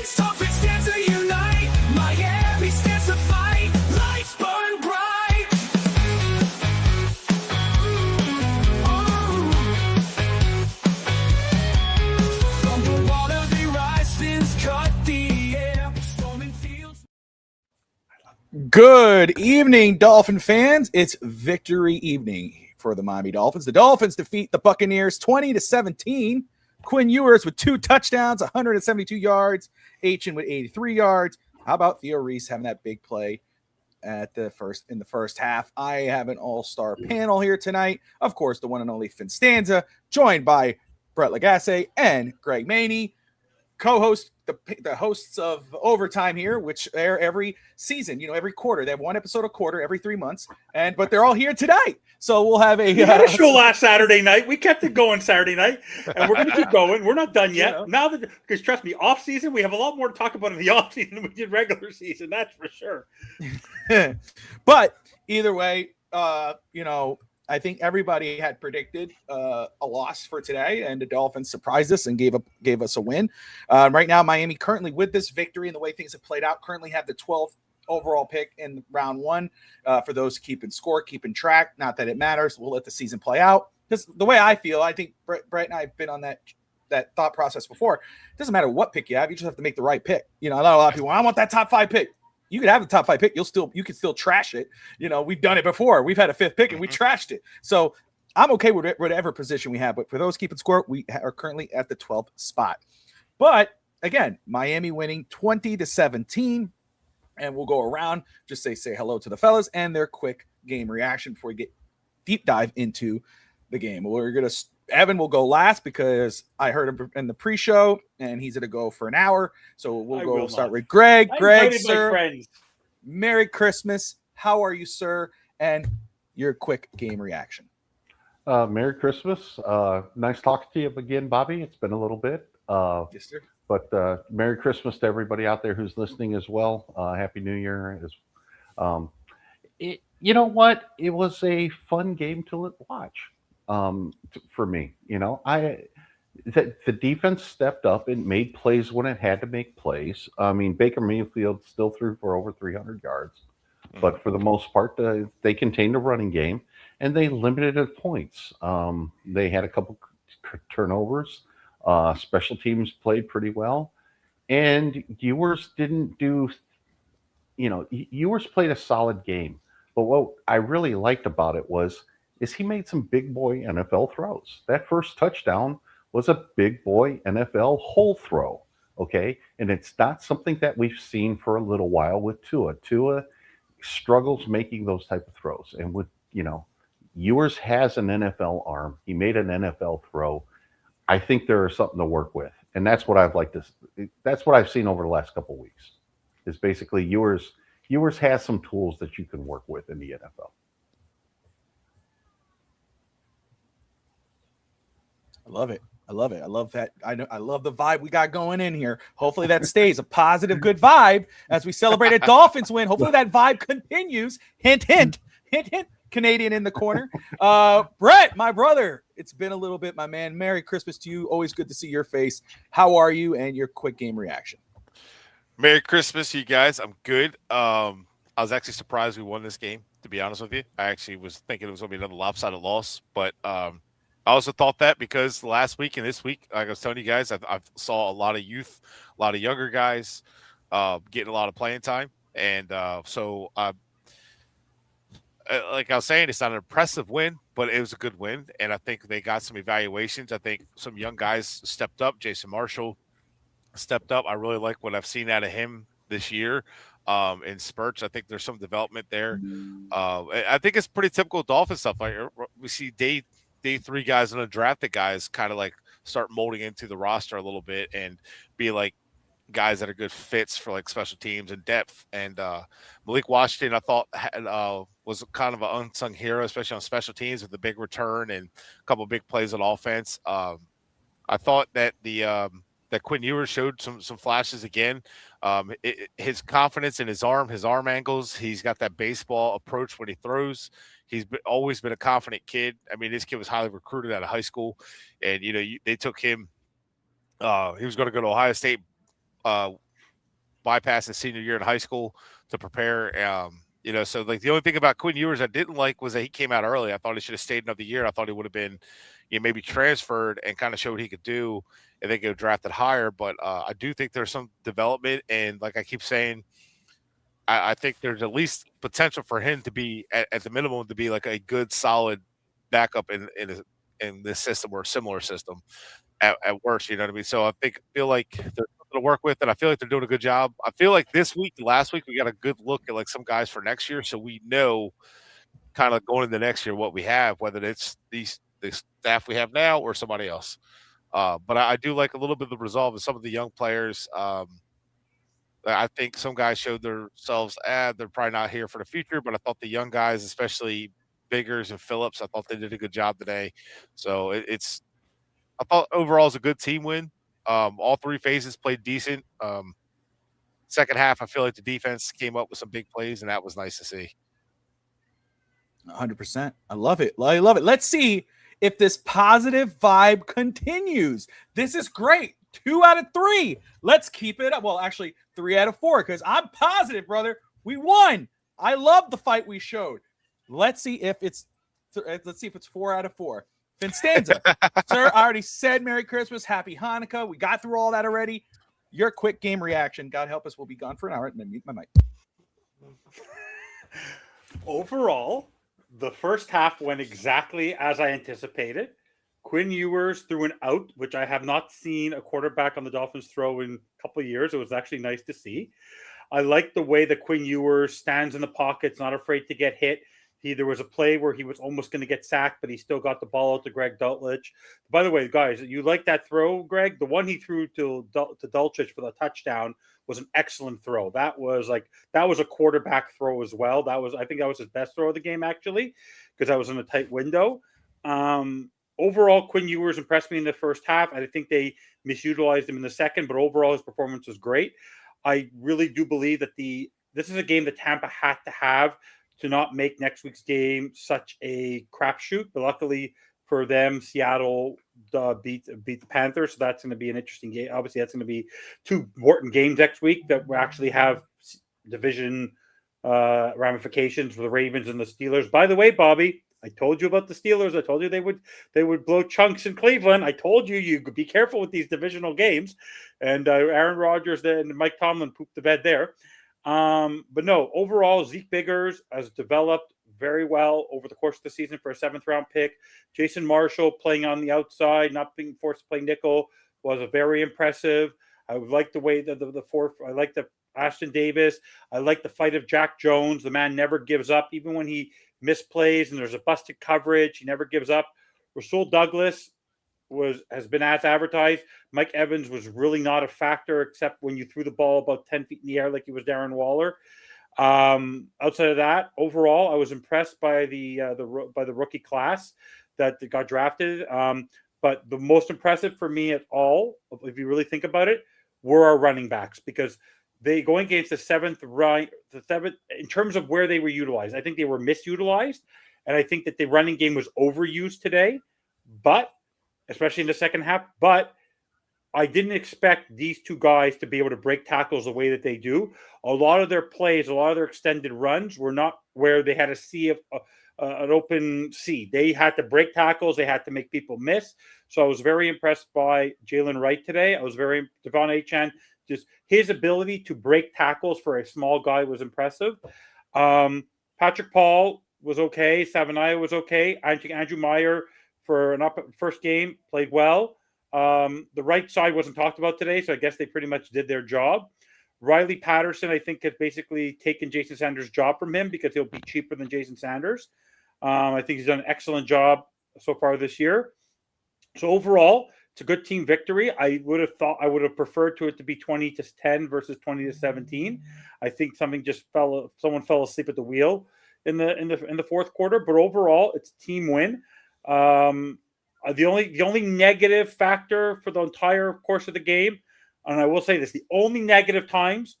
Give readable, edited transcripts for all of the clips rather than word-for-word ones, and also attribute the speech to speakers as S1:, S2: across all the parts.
S1: Phins, Dolphins stand to unite. Miami stands to fight. Lights burn bright. From the water they rise, Phins cut the air. Storming fields.
S2: Good evening, Dolphin fans. It's victory evening for the Miami Dolphins. The Dolphins defeat the Buccaneers 20-17. Quinn Ewers with 2 touchdowns, 172 yards. Achin with 83 yards. How about Theo Reese having that big play in the first half? I have an all-star panel here tonight. Of course, the one and only Phins Stanza, joined by Brett Lagasse and Greg Maney, co-host, the hosts of Overtime here, which air every season, every quarter. They have one episode a quarter every 3 months, but they're all here tonight. So we'll have
S3: We had a show last Saturday night. We kept it going Saturday night, and we're going to keep going. We're not done yet. Now that, because trust me, off season, we have a lot more to talk about in the off season than we did regular season. That's for sure.
S2: But either way, I think everybody had predicted a loss for today, and the Dolphins surprised us and gave us a win. Right now, Miami currently, with this victory and the way things have played out, currently have the 12th overall pick in round 1. For those keeping score, keeping track, not that it matters. We'll let the season play out. Because the way I feel, I think Brett and I have been on that thought process before. It doesn't matter what pick you have; you just have to make the right pick. I know a lot of people, I want that top 5 pick. You could have the top 5 pick. You can still trash it. We've done it before. We've had a 5th pick and we trashed it. So I'm okay with whatever position we have. But for those keeping score, we are currently at the 12th spot. But again, Miami winning 20-17. And we'll go around, just say hello to the fellas and their quick game reaction before we get deep dive into the game. Evan will go last because I heard him in the pre-show, and he's going to go for an hour. So we'll start with Greg. Greg, sir, Merry Christmas. How are you, sir? And your quick game reaction.
S4: Merry Christmas. Nice talking to you again, Bobby. It's been a little bit.
S2: Yes, sir.
S4: But Merry Christmas to everybody out there who's listening as well. Happy New Year. You know what? It was a fun game to watch. For me, the defense stepped up and made plays when it had to make plays. I mean, Baker Mayfield still threw for over 300 yards, but for the most part, they contained the running game and they limited it points. They had a couple turnovers. Special teams played pretty well, and Ewers didn't do. Ewers played a solid game, but what I really liked about it is he made some big boy NFL throws. That first touchdown was a big boy NFL hole throw, okay? And it's not something that we've seen for a little while with Tua. Tua struggles making those type of throws. And with, Ewers has an NFL arm. He made an NFL throw. I think there is something to work with. And that's what that's what I've seen over the last couple of weeks, is basically Ewers has some tools that you can work with in the NFL.
S2: I love it. I love that. I love the vibe we got going in here. Hopefully that stays a positive, good vibe as we celebrate a Dolphins win. Hopefully that vibe continues. Hint, hint, hint, hint. Canadian in the corner. Brett, my brother, it's been a little bit, my man. Merry Christmas to you. Always good to see your face. How are you and your quick game reaction?
S5: Merry Christmas, you guys. I'm good. I was actually surprised we won this game, to be honest with you. I actually was thinking it was going to be another lopsided loss, but I also thought that because last week and this week, like I was telling you guys, I saw a lot of youth, a lot of younger guys getting a lot of playing time. And so like I was saying, it's not an impressive win, but it was a good win. And I think they got some evaluations. I think some young guys stepped up. Jason Marshall stepped up. I really like what I've seen out of him this year in spurts. I think there's some development there. I think it's pretty typical Dolphin stuff. Like we see day 3 guys and undrafted guys kind of like start molding into the roster a little bit and be like guys that are good fits for like special teams and depth. And Malik Washington, I thought was kind of an unsung hero, especially on special teams with the big return and a couple of big plays on offense. I thought that that Quinn Ewers showed some flashes again. His confidence in his arm angles. He's got that baseball approach when he throws. He's always been a confident kid. I mean, this kid was highly recruited out of high school, and they took him. He was going to go to Ohio State bypass his senior year in high school to prepare. So like the only thing about Quinn Ewers I didn't like was that he came out early. I thought he should have stayed another year. I thought he would have been, maybe transferred and kind of showed what he could do and then get drafted higher. But I do think there's some development, and like I keep saying, I think there's at least potential for him to be at the minimum to be like a good solid backup in this system or a similar system at worst. You know what I mean? So feel like there's something to work with, and I feel like they're doing a good job. I feel like this week, last week, we got a good look at like some guys for next year, so we know kind of going into next year what we have, whether it's the staff we have now or somebody else. But I do like a little bit of the resolve of some of the young players. I think some guys showed themselves, they're probably not here for the future, but I thought the young guys, especially Biggers and Phillips, I thought they did a good job today. So I thought overall it's a good team win. All three phases played decent. Second half, I feel like the defense came up with some big plays, and that was nice to see.
S2: 100%. I love it. I love it. Let's see if this positive vibe continues. This is great. 2 out of 3. Let's keep it up. Well, actually, 3 out of 4, because I'm positive, brother. We won. I love the fight we showed. Let's see if it's 4 out of 4. Finstanza, sir, I already said Merry Christmas, Happy Hanukkah. We got through all that already. Your quick game reaction. God help us, we'll be gone for an hour. And then mute my mic.
S3: Overall, the first half went exactly as I anticipated. Quinn Ewers threw an out, which I have not seen a quarterback on the Dolphins throw in a couple of years. It was actually nice to see. I like the way that Quinn Ewers stands in the pockets, not afraid to get hit. There was a play where he was almost going to get sacked, but he still got the ball out to Greg Dulcich. By the way, guys, you like that throw, Greg? The one he threw to Dulcich for the touchdown was an excellent throw. That was a quarterback throw as well. I think that was his best throw of the game, actually, because that was in a tight window. Overall, Quinn Ewers impressed me in the first half. I think they misutilized him in the second, but overall his performance was great. I really do believe that this is a game that Tampa had to have to not make next week's game such a crapshoot. But luckily for them, Seattle beat the Panthers, so that's going to be an interesting game. Obviously, that's going to be 2 important games next week that will actually have division ramifications for the Ravens and the Steelers. By the way, Bobby, I told you about the Steelers. I told you they would blow chunks in Cleveland. I told you could be careful with these divisional games. And Aaron Rodgers and Mike Tomlin pooped the bed there. But no, overall, Zeke Biggers has developed very well over the course of the season for a 7th-round pick. Jason Marshall playing on the outside, not being forced to play nickel, was very impressive. I like the way that I like the Ashton Davis. I like the fight of Jack Jones. The man never gives up, even when he misplays and there's a busted coverage. He never gives up. Rasul Douglas has been as advertised. Mike Evans was really not a factor except when you threw the ball about 10 feet in the air like he was Darren Waller. Outside of that, overall, I was impressed by the rookie class that got drafted. But the most impressive for me at all, if you really think about it, were our running backs, because they going against the seventh in terms of where they were utilized. I think they were misutilized, and I think that the running game was overused today, but especially in the second half. But I didn't expect these 2 guys to be able to break tackles the way that they do. A lot of their plays, a lot of their extended runs were not where they had a sea of an open sea. They had to break tackles. They had to make people miss. So I was very impressed by Jalen Wright today. Devon Achane, just his ability to break tackles for a small guy was impressive. Patrick Paul was okay. Savaniah was okay. Andrew Meyer for an first game played well. The right side wasn't talked about today, so I guess they pretty much did their job. Riley Patterson, I think, has basically taken Jason Sanders' job from him because he'll be cheaper than Jason Sanders. I think he's done an excellent job so far this year. So overall, it's a good team victory. I would have preferred it to be 20-10 versus 20-17. I think someone fell asleep at the wheel in the fourth quarter. But overall, it's a team win. The only negative factor for the entire course of the game, and I will say this, the only negative times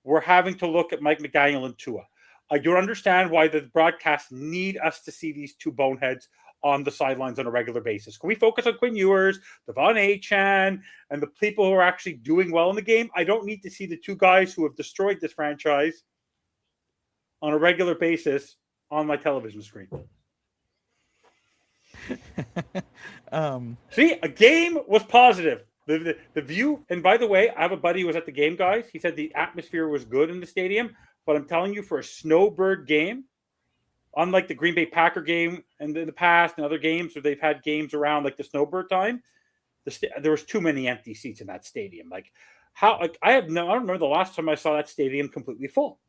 S3: we're having to look at Mike McDaniel and Tua. I don't understand why the broadcasts need us to see these 2 boneheads on the sidelines on a regular basis? Can we focus on Quinn Ewers, Devon Achan, and the people who are actually doing well in the game? I don't need to see the two guys who have destroyed this franchise on a regular basis on my television screen. See, a game was positive. The view, and by the way, I have a buddy who was at the game, guys. He said the atmosphere was good in the stadium, but I'm telling you, for a snowbird game, unlike the Green Bay Packer game and in the past and other games where they've had games around like the snowbird time, there was too many empty seats in that stadium. Like I don't remember the last time I saw that stadium completely full,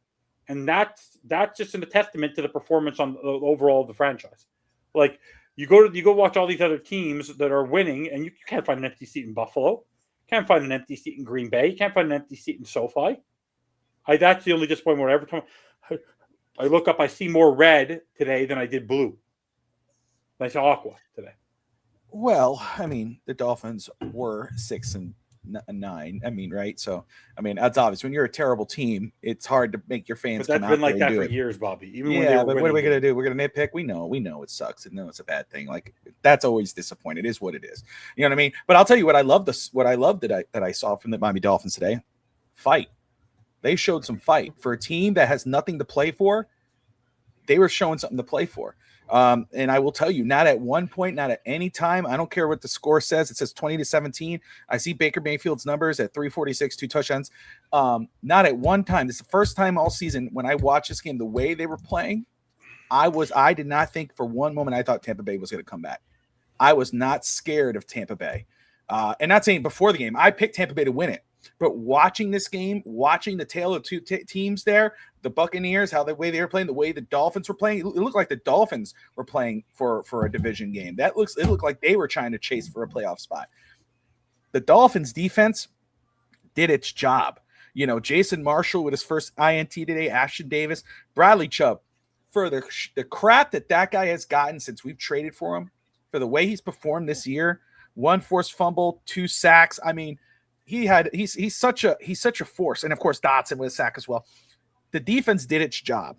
S3: and that's just a testament to the performance on overall of the franchise. Like. You go watch all these other teams that are winning, and you can't find an empty seat in Buffalo. Can't find an empty seat in Green Bay. You can't find an empty seat in SoFi. That's the only disappointment. Every time I look up, I see more red today than I did blue. I saw aqua today.
S2: Well, I mean, the Dolphins were 6-9. I mean, right? So, I mean, that's obvious. When you're a terrible team, it's hard to make your fans.
S3: But that's been like that for years, Bobby. Even when
S2: yeah, but what are we gonna do? We're gonna nitpick. We know it sucks, and no, it's a bad thing. Like that's always disappointing. It is what it is. You know what I mean? But I'll tell you what I love. That I saw from the Miami Dolphins today. Fight. They showed some fight for a team that has nothing to play for. They were showing something to play for. And I will tell you, not at one point, not at any time. I don't care what the score says. It says 20-17. I see Baker Mayfield's numbers at 346, 2 touchdowns. Not at one time. This is the first time all season when I watched this game, the way they were playing, I did not think for one moment I thought Tampa Bay was going to come back. I was not scared of Tampa Bay. And not saying before the game, I picked Tampa Bay to win it. But watching this game, watching the tale of two teams there, the Buccaneers, the way they were playing, the way the Dolphins were playing, it looked like the Dolphins were playing for a division game. It looked like they were trying to chase for a playoff spot. The Dolphins defense did its job. You know, Jason Marshall with his first INT today, Ashton Davis, Bradley Chubb, for the crap that guy has gotten since we've traded for him, for the way he's performed this year, 1 forced fumble, 2 sacks. I mean, he's such a force, and of course Dotson with a sack as well. The defense did its job.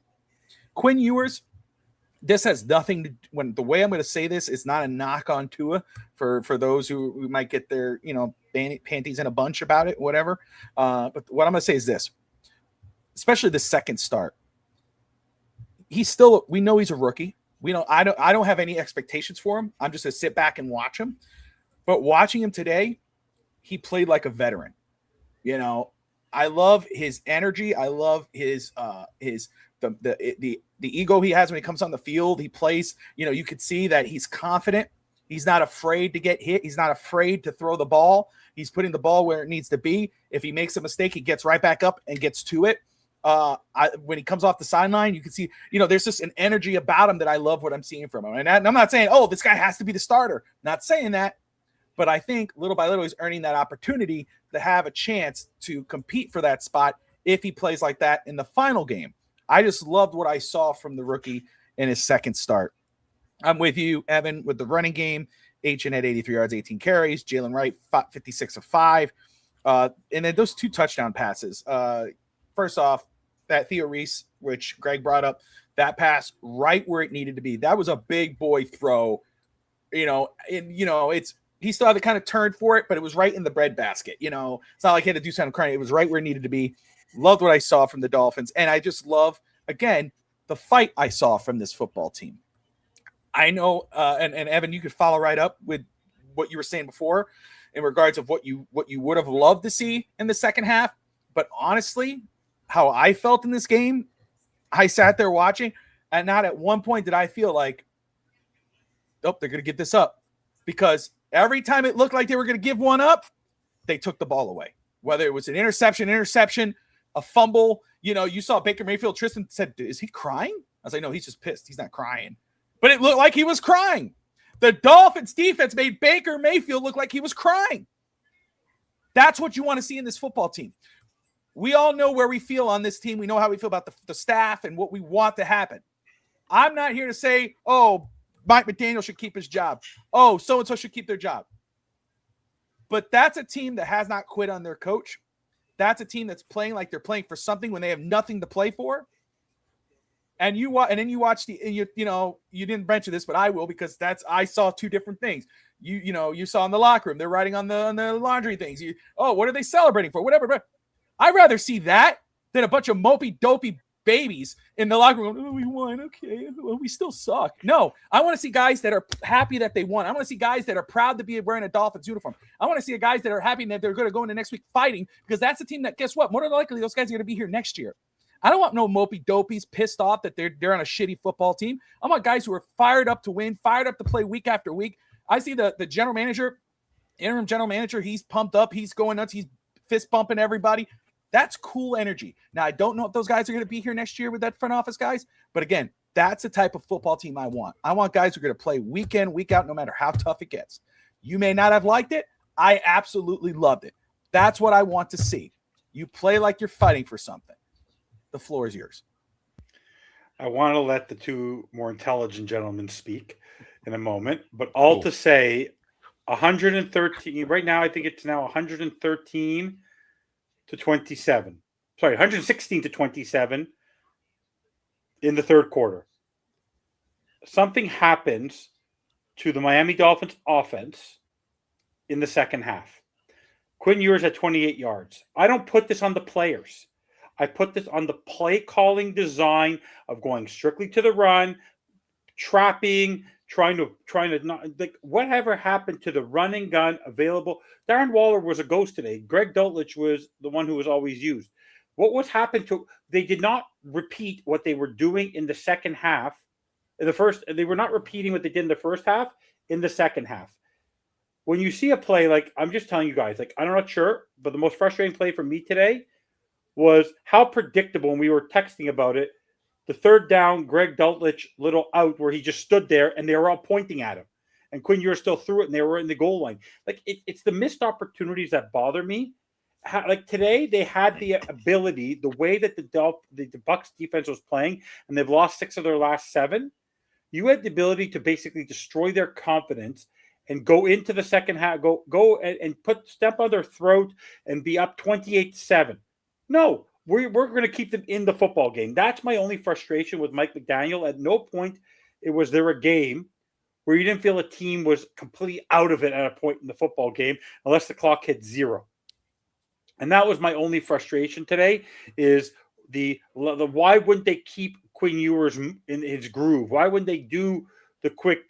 S2: Quinn Ewers, this has nothing to. When the way I'm going to say this is not a knock on Tua for those who might get their panties in a bunch about it, whatever. But what I'm going to say is this, especially the second start. We know he's a rookie. I don't have any expectations for him. I'm just going to sit back and watch him. But watching him today, he played like a veteran. You know, I love his energy. I love his the ego he has when he comes on the field. He plays, you could see that he's confident. He's not afraid to get hit. He's not afraid to throw the ball. He's putting the ball where it needs to be. If he makes a mistake, he gets right back up and gets to it. When he comes off the sideline, you can see, there's just an energy about him that I love what I'm seeing from him. And I'm not saying, oh, this guy has to be the starter. Not saying that. But I think little by little, he's earning that opportunity to have a chance to compete for that spot if he plays like that in the final game. I just loved what I saw from the rookie in his second start. I'm with you, Evan, with the running game. Achan had 83 yards, 18 carries. Jalen Wright, 56 of 5. And then those 2 touchdown passes. First off, that Theo Reese, which Greg brought up, that pass right where it needed to be. That was a big boy throw. He still had to kind of turn for it, but it was right in the breadbasket. It's not like he had to do something crying. It was right where it needed to be. Loved what I saw from the Dolphins. And I just love, again, the fight I saw from this football team. I know, and Evan, you could follow right up with what you were saying before in regards of what you would have loved to see in the second half. But honestly, how I felt in this game, I sat there watching, and not at one point did I feel like, oh, they're going to get this up. Because every time it looked like they were going to give one up, they took the ball away. Whether it was an interception, a fumble. You saw Baker Mayfield. Tristan said, is he crying? I was like, no, he's just pissed. He's not crying. But it looked like he was crying. The Dolphins defense made Baker Mayfield look like he was crying. That's what you want to see in this football team. We all know where we feel on this team. We know how we feel about the staff and what we want to happen. I'm not here to say, oh, Mike McDaniel should keep his job. Oh, so-and-so should keep their job. But that's a team that has not quit on their coach. That's a team that's playing like they're playing for something when they have nothing to play for. and then you watch you didn't mention this, but I will, because I saw two different things. You saw in the locker room, they're writing on the laundry things. What are they celebrating for? Whatever. I'd rather see that than a bunch of mopey, dopey babies in the locker room. Oh, we won. Okay. Well, we still suck. No, I want to see guys that are happy that they won. I want to see guys that are proud to be wearing a Dolphins uniform. I want to see guys that are happy that they're going to go into next week fighting, because that's the team that, guess what? More than likely, those guys are going to be here next year. I don't want no mopey dopies pissed off that they're on a shitty football team. I want guys who are fired up to win, fired up to play week after week. I see the general manager, interim general manager, he's pumped up. He's going nuts. He's fist bumping everybody. That's cool energy. Now, I don't know if those guys are going to be here next year with that front office guys, but again, that's the type of football team I want. I want guys who are going to play week in, week out, no matter how tough it gets. You may not have liked it. I absolutely loved it. That's what I want to see. You play like you're fighting for something. The floor is yours.
S3: I want to let the two more intelligent gentlemen speak in a moment, but all to say 113 right now. I think it's now 113 to 27. Sorry, 116 to 27 in the third quarter. Something happens to the Miami Dolphins offense in the second half. Quinn Ewers at 28 yards. I don't put this on the players. I put this on the play calling design of going strictly to the run, trapping, trying to not, like, whatever happened to the running gun available. Darren Waller was a ghost today. Greg Dulcich was the one who was always used. What was happened to, they did not repeat what they were doing in the second half. They were not repeating what they did in the first half in the second half. When you see a play, like, I'm just telling you guys, like, I'm not sure, but the most frustrating play for me today was how predictable, and we were texting about it, the third down, Greg Dulcich little out where he just stood there and they were all pointing at him. And Quinn Ewers still threw it and they were in the goal line. Like, it's the missed opportunities that bother me. Like today, they had the ability, the way that the Bucs defense was playing, and they've lost 6 of their last 7. You had the ability to basically destroy their confidence and go into the second half, go and step on their throat and be up 28-7. No, we're going to keep them in the football game. That's my only frustration with Mike McDaniel. At no point was there a game where you didn't feel a team was completely out of it at a point in the football game, unless the clock hit 0. And that was my only frustration today, is the why wouldn't they keep Quinn Ewers in his groove? Why wouldn't they do the quick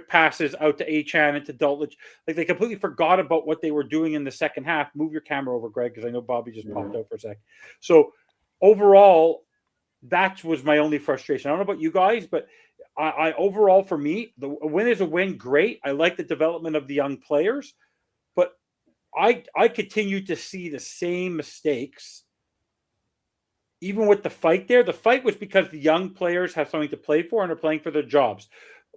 S3: passes out to Achane and to Dulcich? Like, they completely forgot about what they were doing in the second half. Move your camera over, Greg, because I know Bobby just popped out for a sec. So overall, that was my only frustration. I don't know about you guys, but I overall, for me, a win is a win. Great. I like the development of the young players, but I continue to see the same mistakes. Even with the fight there, the fight was because the young players have something to play for and are playing for their jobs.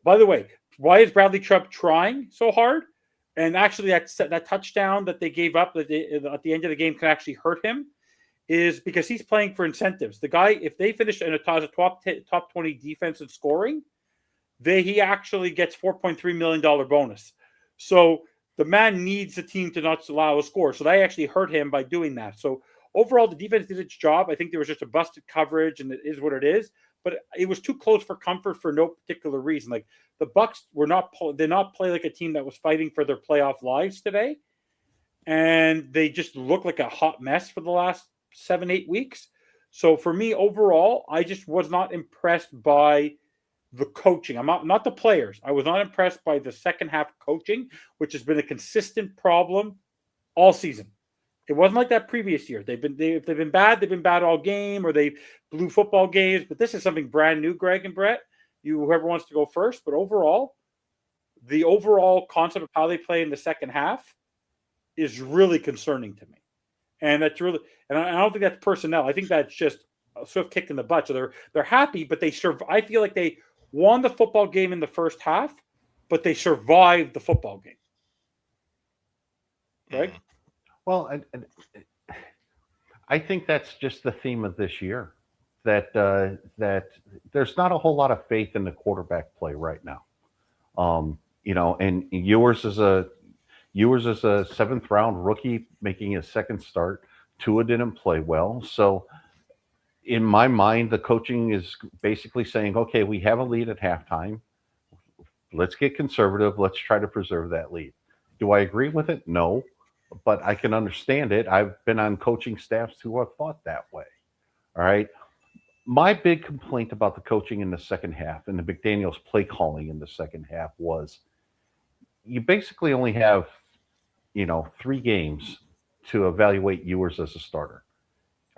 S3: By the way, why is Bradley Chubb trying so hard? And actually, that touchdown that they gave up at the end of the game can actually hurt him, is because he's playing for incentives. The guy, if they finish in a top 20 defense in scoring, he actually gets $4.3 million bonus. So the man needs the team to not allow a score. So they actually hurt him by doing that. So overall, the defense did its job. I think there was just a busted coverage, and it is what it is. But it was too close for comfort for no particular reason. Like, the Bucs did not play like a team that was fighting for their playoff lives today, and they just looked like a hot mess for the last 7-8 weeks. So for me, overall, I just was not impressed by the coaching. I'm not the players. I was not impressed by the second half coaching, which has been a consistent problem all season. It wasn't like that previous year. If they've been bad, they've been bad all game, or they blew football games. But this is something brand new, Greg and Brett. Whoever wants to go first. But overall, the overall concept of how they play in the second half is really concerning to me. And that's really, and I don't think that's personnel. I think that's just a sort of kick in the butt. So they're happy, but I feel like they won the football game in the first half, but they survived the football game. Right?
S4: Well, and I think that's just the theme of this year, that there's not a whole lot of faith in the quarterback play right now. And Ewers is a 7th round rookie making his second start. Tua didn't play well, so in my mind, the coaching is basically saying, okay, we have a lead at halftime. Let's get conservative. Let's try to preserve that lead. Do I agree with it? No, but I can understand it. I've been on coaching staffs who have thought that way. All right. My big complaint about the coaching in the second half and the McDaniels play calling in the second half was you basically only have, 3 games to evaluate Ewers as a starter.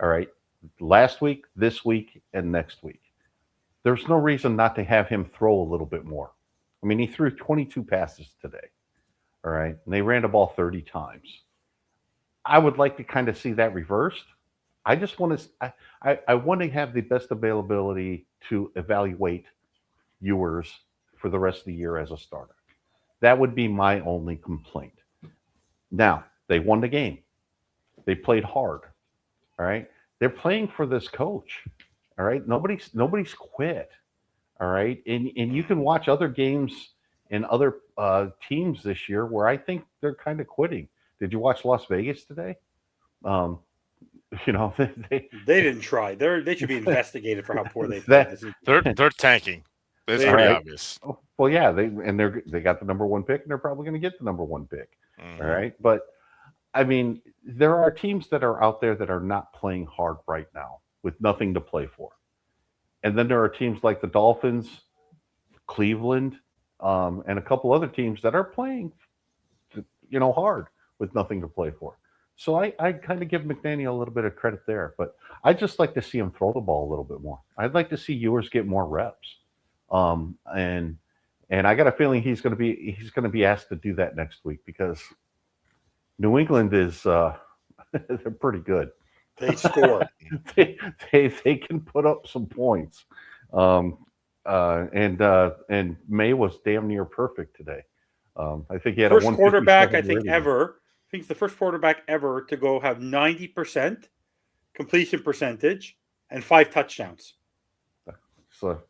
S4: All right. Last week, this week, and next week. There's no reason not to have him throw a little bit more. I mean, he threw 22 passes today. All right. And they ran the ball 30 times. I would like to kind of see that reversed. I just want to, I want to have the best availability to evaluate Ewers for the rest of the year as a starter. That would be my only complaint. Now, they won the game. They played hard. All right. They're playing for this coach. All right. Nobody's quit. All right. And you can watch other games and other teams this year where I think they're kind of quitting. Did you watch Las Vegas today? They
S3: didn't try. They should be investigated for how poor they played.
S5: They're tanking. It's pretty obvious.
S4: Well, yeah, they got the number 1 pick, and they're probably going to get the number 1 pick.
S5: Mhm.
S4: All right, but I mean, there are teams that are out there that are not playing hard right now with nothing to play for, and then there are teams like the Dolphins, Cleveland, and a couple other teams that are playing, hard with nothing to play for. So I kind of give McDaniel a little bit of credit there, but I'd just like to see him throw the ball a little bit more. I'd like to see Ewers get more reps, and I got a feeling he's going to be asked to do that next week because New England is they're pretty good.
S3: They scored.
S4: they can put up some points, and May was damn near perfect today. I think he had
S3: first
S4: a
S3: quarterback I think
S4: rating.
S3: ever. I think it's the first quarterback ever to go have 90% completion percentage and 5 touchdowns.
S4: So,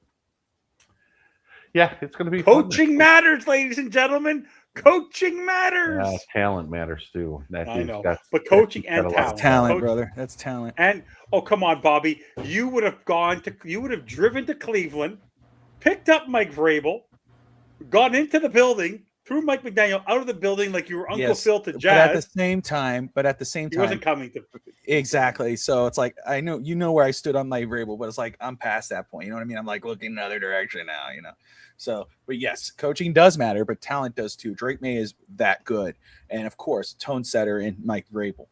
S4: yeah, it's going to be
S3: coaching matters, ladies and gentlemen. Coaching matters.
S4: Yeah, talent matters too.
S3: I know, but coaching and talent.
S2: That's talent, brother. That's talent.
S3: And come on, Bobby, you would have driven to Cleveland, picked up Mike Vrabel, gone into the building. Threw Mike McDaniel out of the building like you were Uncle Phil to Jazz.
S2: But at the same time,
S3: he wasn't coming to
S2: exactly. So it's like I know where I stood on my Vrabel, but it's like I'm past that point. You know what I mean? I'm like looking in another direction now. So, but yes, coaching does matter, but talent does too. Drake May is that good, and of course, tone setter in Mike Vrabel.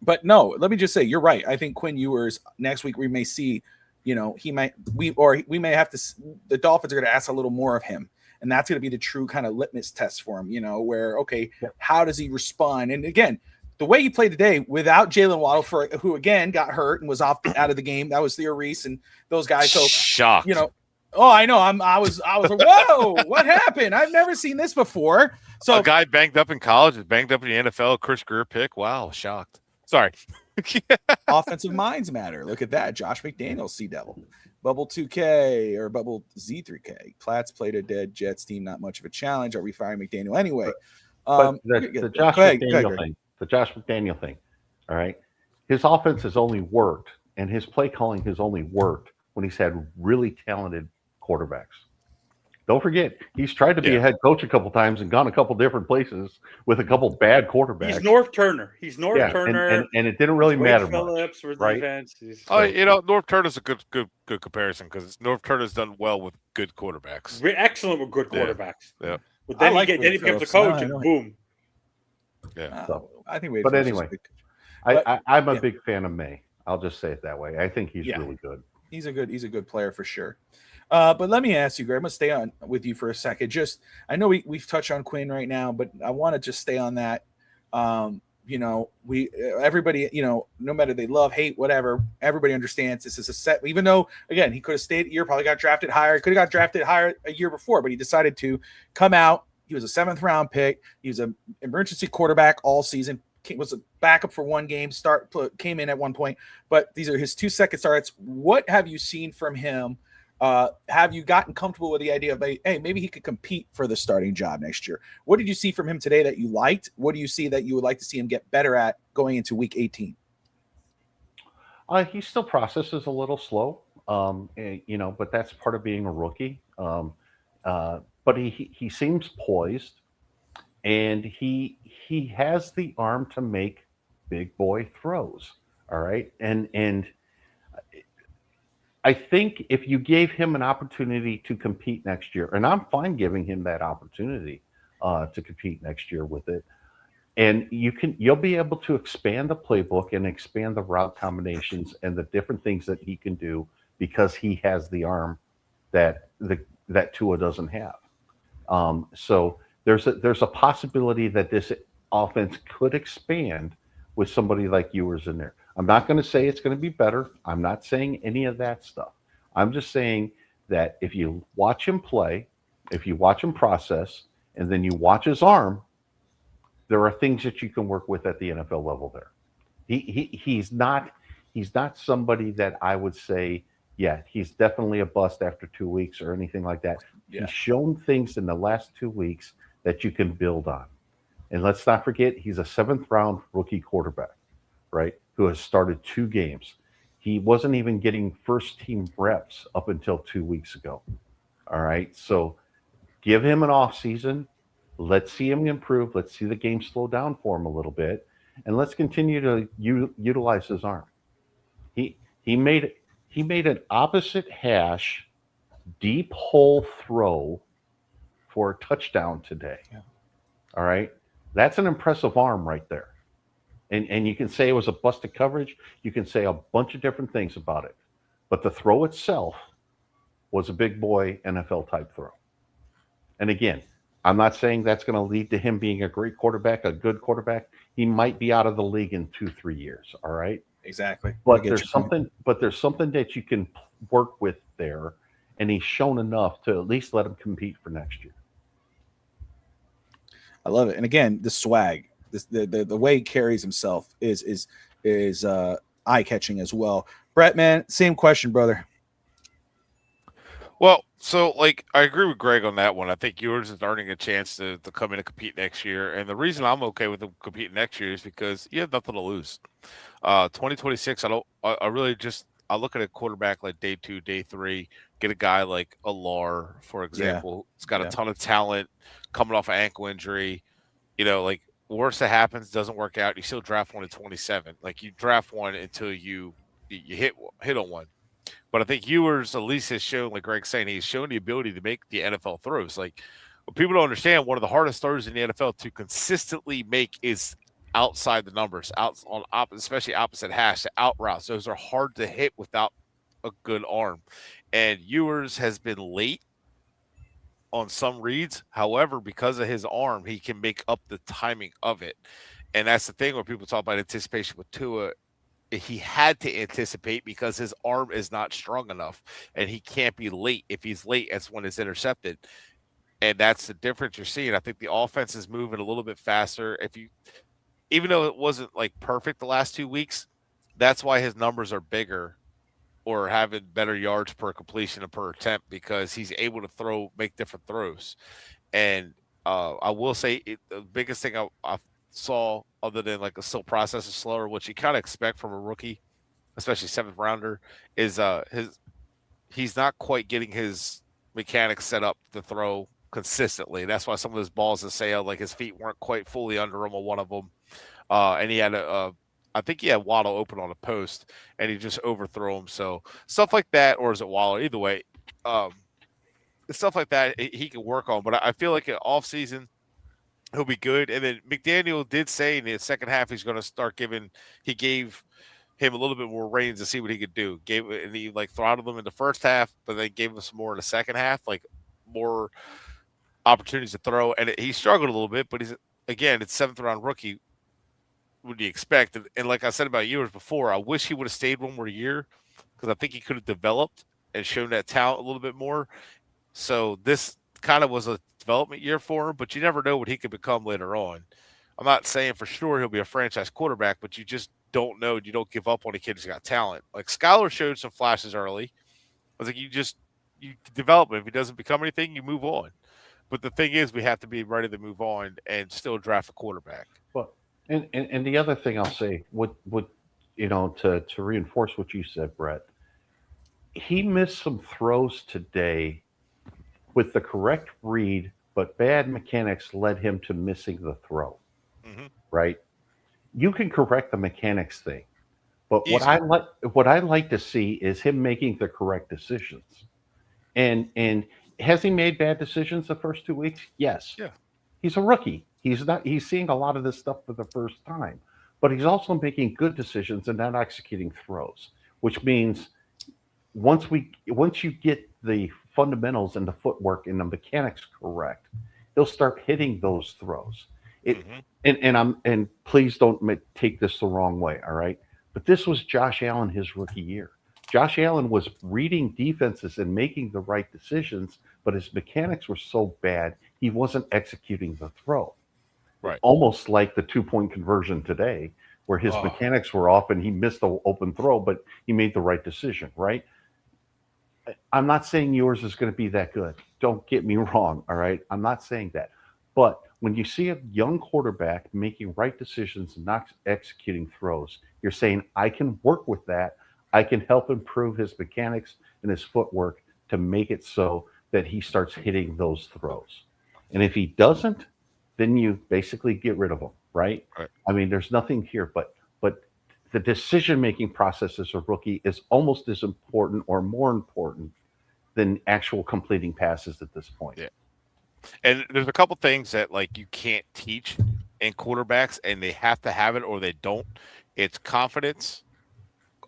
S2: But no, let me just say you're right. I think Quinn Ewers next week we may see. We may have to. The Dolphins are going to ask a little more of him. And that's going to be the true kind of litmus test for him, where, okay, how does he respond? And again, the way he played today without Jalen Waddle, who again got hurt and was out of the game, that was Theo Reese and those guys. So,
S5: shocked.
S2: I know. I was like, whoa, what happened? I've never seen this before. So
S5: a guy banged up in college is banged up in the NFL, Chris Greer pick. Wow, shocked. Sorry.
S2: Offensive minds matter. Look at that. Josh McDaniels, Sea Devil. Bubble 2K or Bubble Z3K. Platts played a dead Jets team. Not much of a challenge. Are we firing McDaniel anyway?
S4: But the Josh McDaniel thing. All right. His offense has only worked, and his play calling has only worked when he's had really talented quarterbacks. Don't forget, he's tried to be a head coach a couple times and gone a couple different places with a couple bad quarterbacks.
S3: He's North Turner. Turner,
S4: and it didn't really matter
S3: Phillips
S4: much,
S3: for
S4: right?
S3: defense.
S5: North Turner's a good comparison because North Turner's done well with good quarterbacks.
S3: Excellent with good quarterbacks.
S5: Yeah.
S3: But then he becomes a coach and boom.
S5: Yeah.
S2: I think.
S4: But anyway, I'm a big fan of May. I'll just say it that way. I think he's really good.
S2: He's a good player for sure. But let me ask you, Greg, I'm going to stay on with you for a second. I know we've touched on Quinn right now, but I want to just stay on that. Everybody, no matter they love, hate, whatever, everybody understands this is a set, even though, again, he could have stayed a year, probably got drafted higher, could have got drafted higher a year before, but he decided to come out. He was a 7th round pick. He was an emergency quarterback all season. Was a backup for one game, came in at one point, but these are his 2 second starts. What have you seen from him? Have you gotten comfortable with the idea of, hey, maybe he could compete for the starting job next year? What did you see from him today that you liked? What do you see that you would like to see him get better at going into week 18?
S4: He still processes a little slow, but that's part of being a rookie. But he seems poised, and he has the arm to make big boy throws. All right, and I think if you gave him an opportunity to compete next year, and I'm fine giving him that opportunity to compete next year with it, and you'll be able to expand the playbook and expand the route combinations and the different things that he can do because he has the arm that Tua doesn't have. So there's a possibility that this offense could expand with somebody like Ewers in there. I'm not going to say it's going to be better. I'm not saying any of that stuff. I'm just saying that if you watch him play, if you watch him process, and then you watch his arm, there are things that you can work with at the NFL level there. He's not somebody that I would say, yeah, he's definitely a bust after 2 weeks or anything like that.
S2: Yeah.
S4: He's shown things in the last 2 weeks that you can build on. And let's not forget, he's a 7th-round rookie quarterback, right, who has started 2 games. He wasn't even getting first-team reps up until 2 weeks ago. All right, so give him an off season. Let's see him improve. Let's see the game slow down for him a little bit, and let's continue to utilize his arm. He made an opposite hash deep hole throw for a touchdown today.
S2: Yeah.
S4: All right, that's an impressive arm right there. And you can say it was a busted coverage. You can say a bunch of different things about it, but the throw itself was a big boy NFL type throw. And again, I'm not saying that's going to lead to him being a great quarterback, a good quarterback. He might be out of the league in 2-3 years. All right.
S2: Exactly.
S4: But there's something that you can work with there, and he's shown enough to at least let him compete for next year.
S2: I love it. And again, the swag, the way he carries himself is eye catching as well. Brett, man, same question, brother.
S5: Well, so like I agree with Greg on that one. I think Ewers is earning a chance to come in and compete next year. And the reason I'm okay with him competing next year is because you have nothing to lose. 2026, I really just I look at a quarterback like day 2, day 3, get a guy like Alar, for example. He's got a ton of talent coming off an ankle injury. Like worst that happens, doesn't work out. You still draft one at 27. Like you draft one until you hit on one. But I think Ewers at least has shown, like Greg's saying, he's shown the ability to make the NFL throws. Like what people don't understand, one of the hardest throws in the NFL to consistently make is outside the numbers, especially opposite hash, the out routes. Those are hard to hit without a good arm. And Ewers has been late on some reads. However, because of his arm, he can make up the timing of it. And that's the thing when people talk about anticipation with Tua. He had to anticipate because his arm is not strong enough, and he can't be late. If he's late, that's when it's intercepted. And that's the difference you're seeing. I think the offense is moving a little bit faster. Even though it wasn't like perfect the last 2 weeks, that's why his numbers are bigger or having better yards per completion and per attempt, because he's able to make different throws. And I will say the biggest thing I saw, other than like a still process is slower, which you kind of expect from a rookie, especially 7th rounder, is he's not quite getting his mechanics set up to throw consistently. That's why some of his balls that sailed, like his feet weren't quite fully under him on one of them. And he had I think he had Waddle open on a post, and he just overthrew him. So stuff like that, or is it Waller? Either way, stuff like that he can work on. But I feel like in off season he'll be good. And then McDaniel did say in the second half he's going to start he gave him a little bit more reins to see what he could do. And he like throttled him in the first half, but then gave him some more in the second half, like more opportunities to throw. And he struggled a little bit, but it's 7th-round rookie. What do you expect? And like I said about Ewers before, I wish he would have stayed one more year, because I think he could have developed and shown that talent a little bit more. So this kind of was a development year for him, but you never know what he could become later on. I'm not saying for sure he'll be a franchise quarterback, but you just don't know. You don't give up on a kid who's got talent. Like Skylar showed some flashes early. I was like, you develop him. If he doesn't become anything, you move on. But the thing is, we have to be ready to move on and still draft a quarterback.
S4: But and the other thing I'll say, what to reinforce what you said, Brett, he missed some throws today with the correct read, but bad mechanics led him to missing the throw.
S5: Mm-hmm.
S4: Right? You can correct the mechanics thing, but what
S5: Easy.
S4: I like to see is him making the correct decisions. And has he made bad decisions the first 2 weeks? Yes.
S5: Yeah.
S4: He's a rookie. He's seeing a lot of this stuff for the first time. But he's also making good decisions and not executing throws, which means once you get the fundamentals and the footwork and the mechanics correct, he'll start hitting those throws.
S5: Mm-hmm.
S4: And please don't take this the wrong way, all right? But this was Josh Allen his rookie year. Josh Allen was reading defenses and making the right decisions, but his mechanics were so bad he wasn't executing the throw.
S5: Right.
S4: Almost like the 2-point conversion today, where his mechanics were off and he missed the open throw, but he made the right decision, right? I'm not saying yours is going to be that good. Don't get me wrong, all right? I'm not saying that. But when you see a young quarterback making right decisions and not executing throws, you're saying, I can work with that. I can help improve his mechanics and his footwork to make it so that he starts hitting those throws. And if he doesn't, then you basically get rid of him, right?
S5: Right.
S4: I mean, there's nothing here, but the decision-making process as a rookie is almost as important or more important than actual completing passes at this point.
S5: Yeah. And there's a couple things that like you can't teach in quarterbacks, and they have to have it or they don't. It's confidence,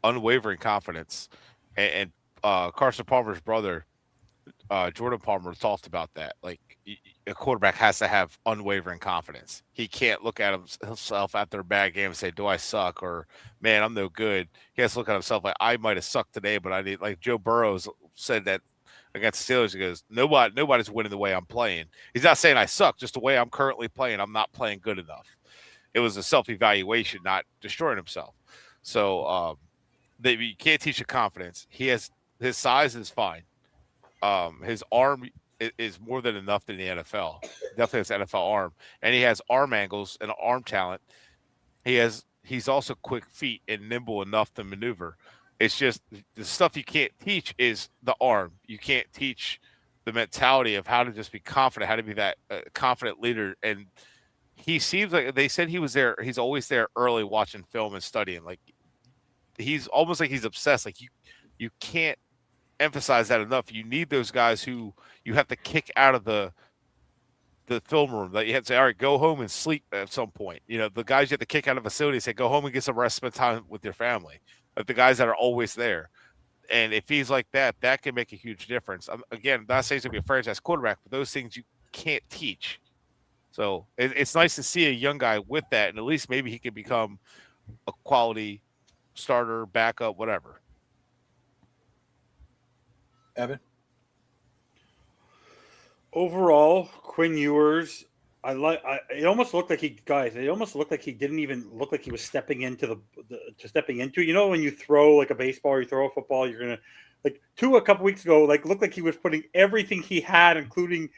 S5: unwavering confidence, and Carson Palmer's brother, Jordan Palmer, talked about that. Like a quarterback has to have unwavering confidence. He can't look at himself after a bad game and say, "Do I suck?" or "Man, I'm no good." He has to look at himself like, "I might have sucked today, but I need." Like Joe Burrows said that against the Steelers, he goes, "Nobody's winning the way I'm playing." He's not saying I suck, just the way I'm currently playing. I'm not playing good enough. It was a self-evaluation, not destroying himself. So you can't teach a confidence. His size is fine. His arm is more than enough in the NFL. Definitely has NFL arm, and he has arm angles and arm talent. He's also quick feet and nimble enough to maneuver. It's just the stuff you can't teach is the arm. You can't teach the mentality of how to just be confident, how to be that confident leader. And he seems like they said he was there. He's always there early watching film and studying. Like he's almost like he's obsessed. Like you can't emphasize that enough. You need those guys who you have to kick out of the film room, that you have to say, all right, go home and sleep at some point. You know, the guys you have to kick out of the facility say, go home and get some rest, spend time with your family. Like the guys that are always there. And if he's like that, that can make a huge difference. Again, not saying he's going to be a franchise quarterback, but those things you can't teach. So it's nice to see a young guy with that, and at least maybe he can become a quality starter, backup, whatever.
S2: Evan?
S3: Overall, Quinn Ewers, it almost looked like it almost looked like he didn't even look like he was stepping into stepping into. You know, when you throw like a baseball or you throw a football, you're gonna a couple weeks ago, like looked like he was putting everything he had, including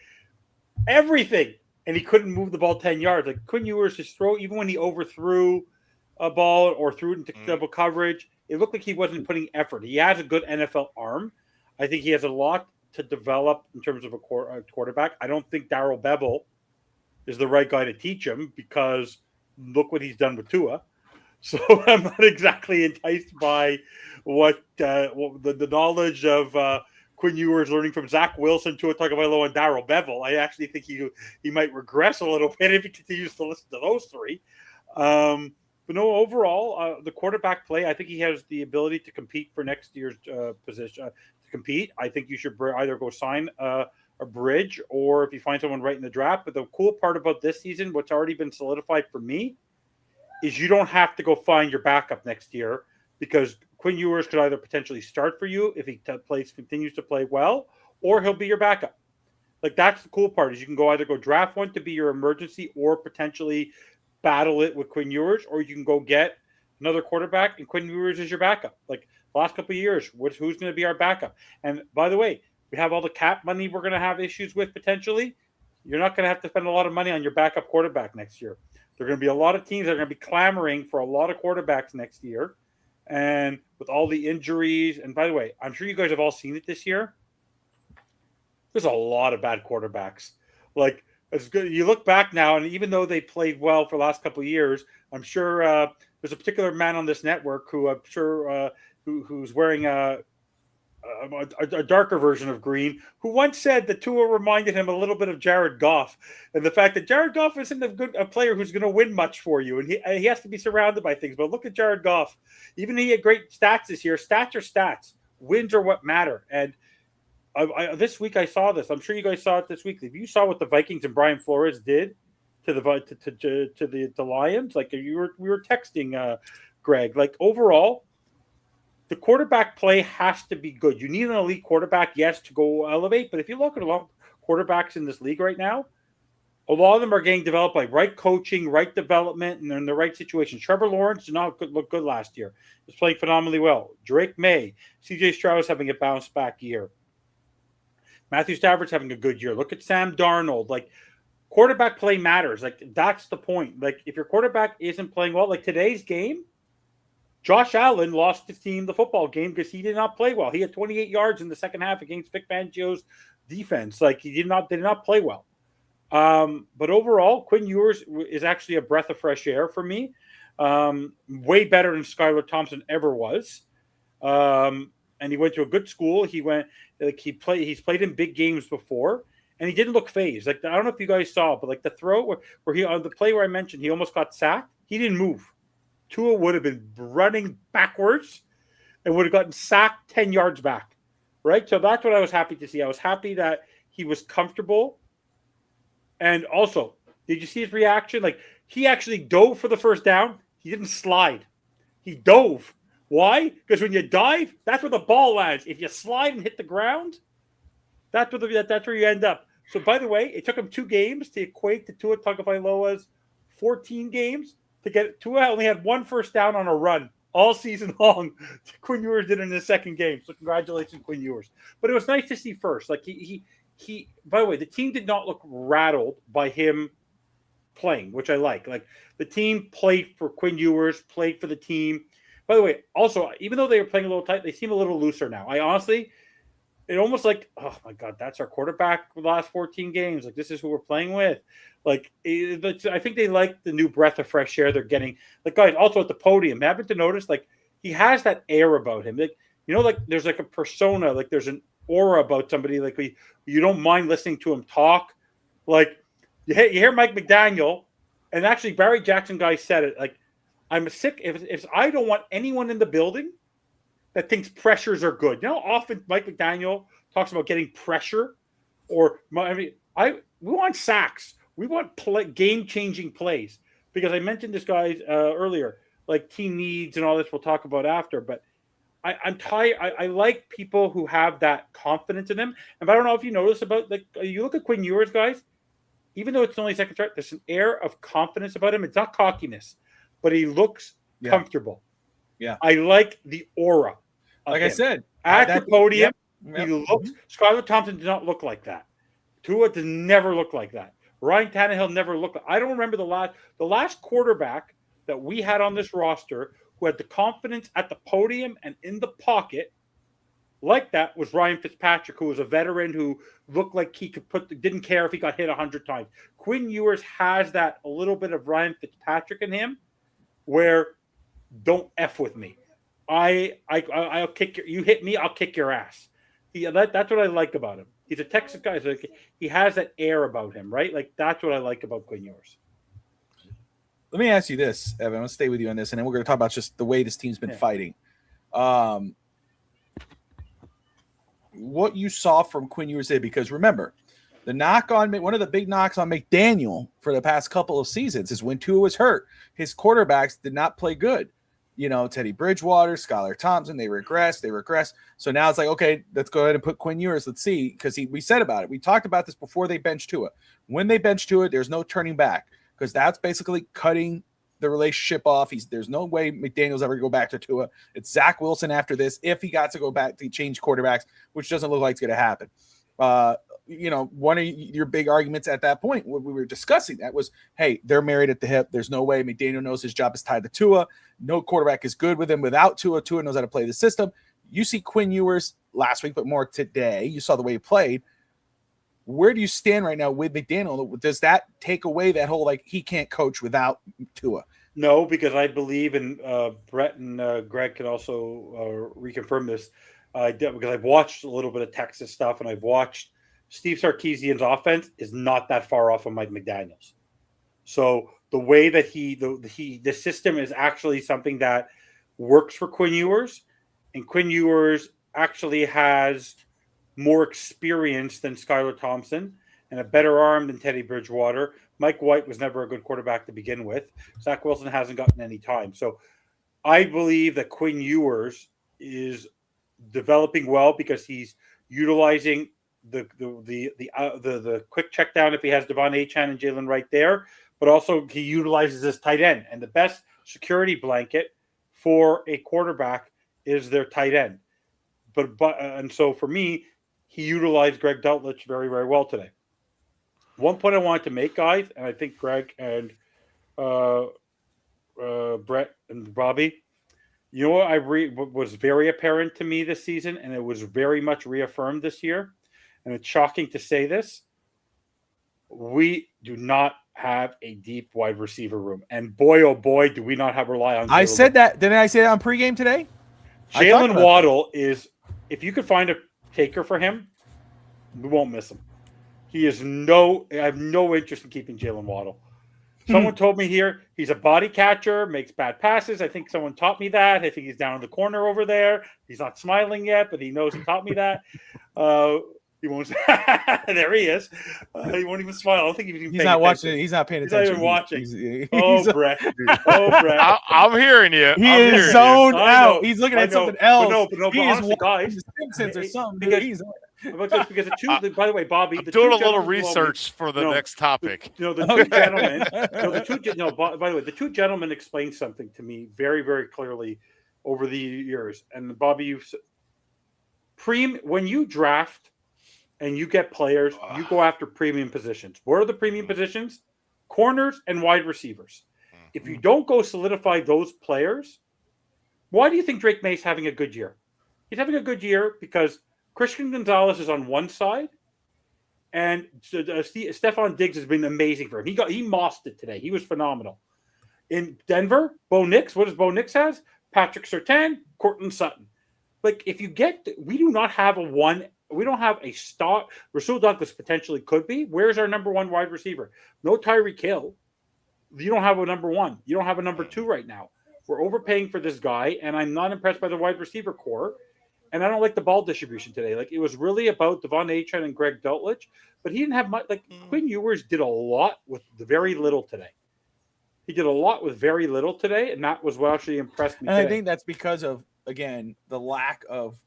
S3: everything, and he couldn't move the ball 10 yards. Like Quinn Ewers, his throw, even when he overthrew a ball or threw it into double coverage, it looked like he wasn't putting effort. He has a good NFL arm. I think he has a lot to develop in terms of a quarterback. I don't think Darrell Bevel is the right guy to teach him, because look what he's done with Tua. So I'm not exactly enticed by what the knowledge of Quinn Ewers learning from Zach Wilson, Tua Tagovailoa, and Darrell Bevel. I actually think he might regress a little bit if he continues to listen to those three. But no, overall, the quarterback play, I think he has the ability to compete for next year's position. Compete. I think you should either go sign a bridge, or if you find someone right in the draft. But the cool part about this season, what's already been solidified for me, is you don't have to go find your backup next year, because Quinn Ewers could either potentially start for you if he continues to play well, or he'll be your backup. Like that's the cool part, is you can either go draft one to be your emergency, or potentially battle it with Quinn Ewers, or you can go get another quarterback and Quinn Ewers is your backup. Like last couple of years, who's going to be our backup? And by the way, we have all the cap money we're going to have issues with potentially. You're not going to have to spend a lot of money on your backup quarterback next year. There are going to be a lot of teams that are going to be clamoring for a lot of quarterbacks next year. And with all the injuries, and by the way, I'm sure you guys have all seen it this year. There's a lot of bad quarterbacks. Like, it's good. You look back now, and even though they played well for the last couple of years, I'm sure there's a particular man on this network who I'm sure who's wearing a darker version of green, who once said that Tua reminded him a little bit of Jared Goff, and the fact that Jared Goff isn't a player who's going to win much for you, and he has to be surrounded by things. But look at Jared Goff. Even he had great stats this year. Stats are stats. Wins are what matter. And this week I saw this. I'm sure you guys saw it this week. If you saw what the Vikings and Brian Flores did to the Lions, like we were texting Greg, like overall, the quarterback play has to be good. You need an elite quarterback, yes, to go elevate. But if you look at a lot of quarterbacks in this league right now, a lot of them are getting developed by right coaching, right development, and they're in the right situation. Trevor Lawrence did not look good last year. He was playing phenomenally well. Drake May, CJ Stroud's having a bounce back year. Matthew Stafford's having a good year. Look at Sam Darnold. Like, quarterback play matters. Like, that's the point. Like, if your quarterback isn't playing well, like today's game, Josh Allen lost his team the football game because he did not play well. He had 28 yards in the second half against Vic Fangio's defense. Like, he did not play well. But overall, Quinn Ewers is actually a breath of fresh air for me. Way better than Skylar Thompson ever was. And he went to a good school. He's played in big games before, and he didn't look phased. Like, I don't know if you guys saw, but like the throw where he on the play where I mentioned he almost got sacked, he didn't move. Tua would have been running backwards and would have gotten sacked 10 yards back, right? So that's what I was happy to see. I was happy that he was comfortable. And also, did you see his reaction? Like, he actually dove for the first down. He didn't slide. He dove. Why? Because when you dive, that's where the ball lands. If you slide and hit the ground, that's where you end up. So, by the way, it took him 2 games to equate to Tua Tagovailoa's 14 games to get. Tua only had 1 first down on a run all season long. Quinn Ewers did it in his second game. So, congratulations, Quinn Ewers. But it was nice to see first. Like, he. By the way, the team did not look rattled by him playing, which I like. Like, the team played for Quinn Ewers, played for the team. By the way, also, even though they were playing a little tight, they seem a little looser now. It almost like, oh my God, that's our quarterback for the last 14 games. Like, this is who we're playing with. Like, I think they like the new breath of fresh air they're getting. Like, guys, also at the podium, happen to notice, like, he has that air about him. Like, you know, like, there's like a persona, like there's an aura about somebody. Like, you don't mind listening to him talk. Like, you hear Mike McDaniel, and actually Barry Jackson guy said it, like, I'm sick if I don't want anyone in the building that thinks pressures are good. You know, often Mike McDaniel talks about getting pressure, or we want sacks. We want game-changing plays, because I mentioned this guys earlier, like team needs and all this. We'll talk about after, but I'm tired. I like people who have that confidence in them. And I don't know if you notice about, like, you look at Quinn Ewers, guys. Even though it's only second start, there's an air of confidence about him. It's not cockiness, but he looks comfortable.
S2: Yeah.
S3: I like the aura.
S2: Like
S3: him.
S2: I said,
S3: at the podium,
S2: Yep.
S3: he looks. Skylar Thompson did not look like that. Tua did never look like that. Ryan Tannehill never looked like. I don't remember the last quarterback that we had on this roster who had the confidence at the podium and in the pocket like that was Ryan Fitzpatrick, who was a veteran who looked like he didn't care if he got hit 100 times. Quinn Ewers has that a little bit of Ryan Fitzpatrick in him, where don't F with me. I'll kick you hit me, I'll kick your ass. That's what I like about him. He's a Texas guy, so he has that air about him, right? Like, that's what I like about Quinn Ewers.
S2: Let me ask you this, Evan. I'm going to stay with you on this, and then we're going to talk about just the way this team's been fighting. What you saw from Quinn Ewers there, because remember, one of the big knocks on McDaniel for the past couple of seasons is when Tua was hurt, his quarterbacks did not play good. You know, Teddy Bridgewater, Skylar Thompson, they regressed. So now it's like, okay, let's go ahead and put Quinn Ewers. Let's see, because we said about it. We talked about this before they benched Tua. When they benched Tua, there's no turning back, because that's basically cutting the relationship off. There's no way McDaniel's ever go back to Tua. It's Zach Wilson after this, if he got to go back to change quarterbacks, which doesn't look like it's going to happen. one of your big arguments at that point when we were discussing that was, hey, they're married at the hip. There's no way McDaniel knows his job is tied to Tua. No quarterback is good with him without Tua. Tua knows how to play the system. You see Quinn Ewers last week, but more today. You saw the way he played. Where do you stand right now with McDaniel? Does that take away that whole, like, he can't coach without Tua?
S3: No, because I believe in Brett and Greg can also reconfirm this. Because I've watched a little bit of Texas stuff, and I've watched Steve Sarkisian's offense is not that far off of Mike McDaniel's. So the way that the system is actually something that works for Quinn Ewers, and Quinn Ewers actually has more experience than Skylar Thompson and a better arm than Teddy Bridgewater. Mike White was never a good quarterback to begin with. Zach Wilson hasn't gotten any time. So I believe that Quinn Ewers is developing well because he's utilizing the quick check down if he has Devon Achane and Jalen right there, but also he utilizes his tight end. And the best security blanket for a quarterback is their tight end. And so for me, he utilized Greg Dulcich very, very well today. One point I wanted to make, guys, and I think Greg and Brett and Bobby, you know what was very apparent to me this season, and it was very much reaffirmed this year, and it's shocking to say this, we do not have a deep wide receiver room. And boy, oh boy, do we not rely on
S2: I said that. Didn't I say that on pregame today?
S3: Jalen Waddle is, if you could find a taker for him, we won't miss him. I have no interest in keeping Jalen Waddle. Someone told me here he's a body catcher, makes bad passes. I think someone taught me that. I think he's down in the corner over there. He's not smiling yet, but he knows he taught me that. He won't. There he is. He won't even smile. I don't think he's
S2: not watching. He's not paying attention.
S3: He's not even watching. Brett. Brett.
S5: I'm hearing you.
S2: He is zoned out. He's looking at something else.
S3: But honestly, guys,
S2: or something.
S3: Because by the way, Bobby,
S5: I'm doing a little research for the next topic.
S3: The two gentlemen. By the way, the two gentlemen explained something to me very, very clearly over the years. And Bobby, when you draft and you get players, you go after premium positions. What are the premium positions? Corners and wide receivers. If you don't go solidify those players, why do you think Drake May's having a good year? He's having a good year because Christian Gonzalez is on one side, and Stephon Diggs has been amazing for him. He mossed it today. He was phenomenal. In Denver, Bo Nix, what does Bo Nix has? Patrick Surtain, Courtland Sutton. Like, we do not have we don't have a stock. Rasul Douglas potentially could be. Where's our number one wide receiver? No Tyreek Hill. You don't have a number one. You don't have a number two right now. We're overpaying for this guy, and I'm not impressed by the wide receiver core. And I don't like the ball distribution today. Like, it was really about Devon Achane and Greg Dulcich, but he didn't have much. Like, Quinn Ewers did a lot with very little today. He did a lot with very little today, and that was what actually impressed me.
S2: And
S3: today.
S2: I think that's because of, again, the lack of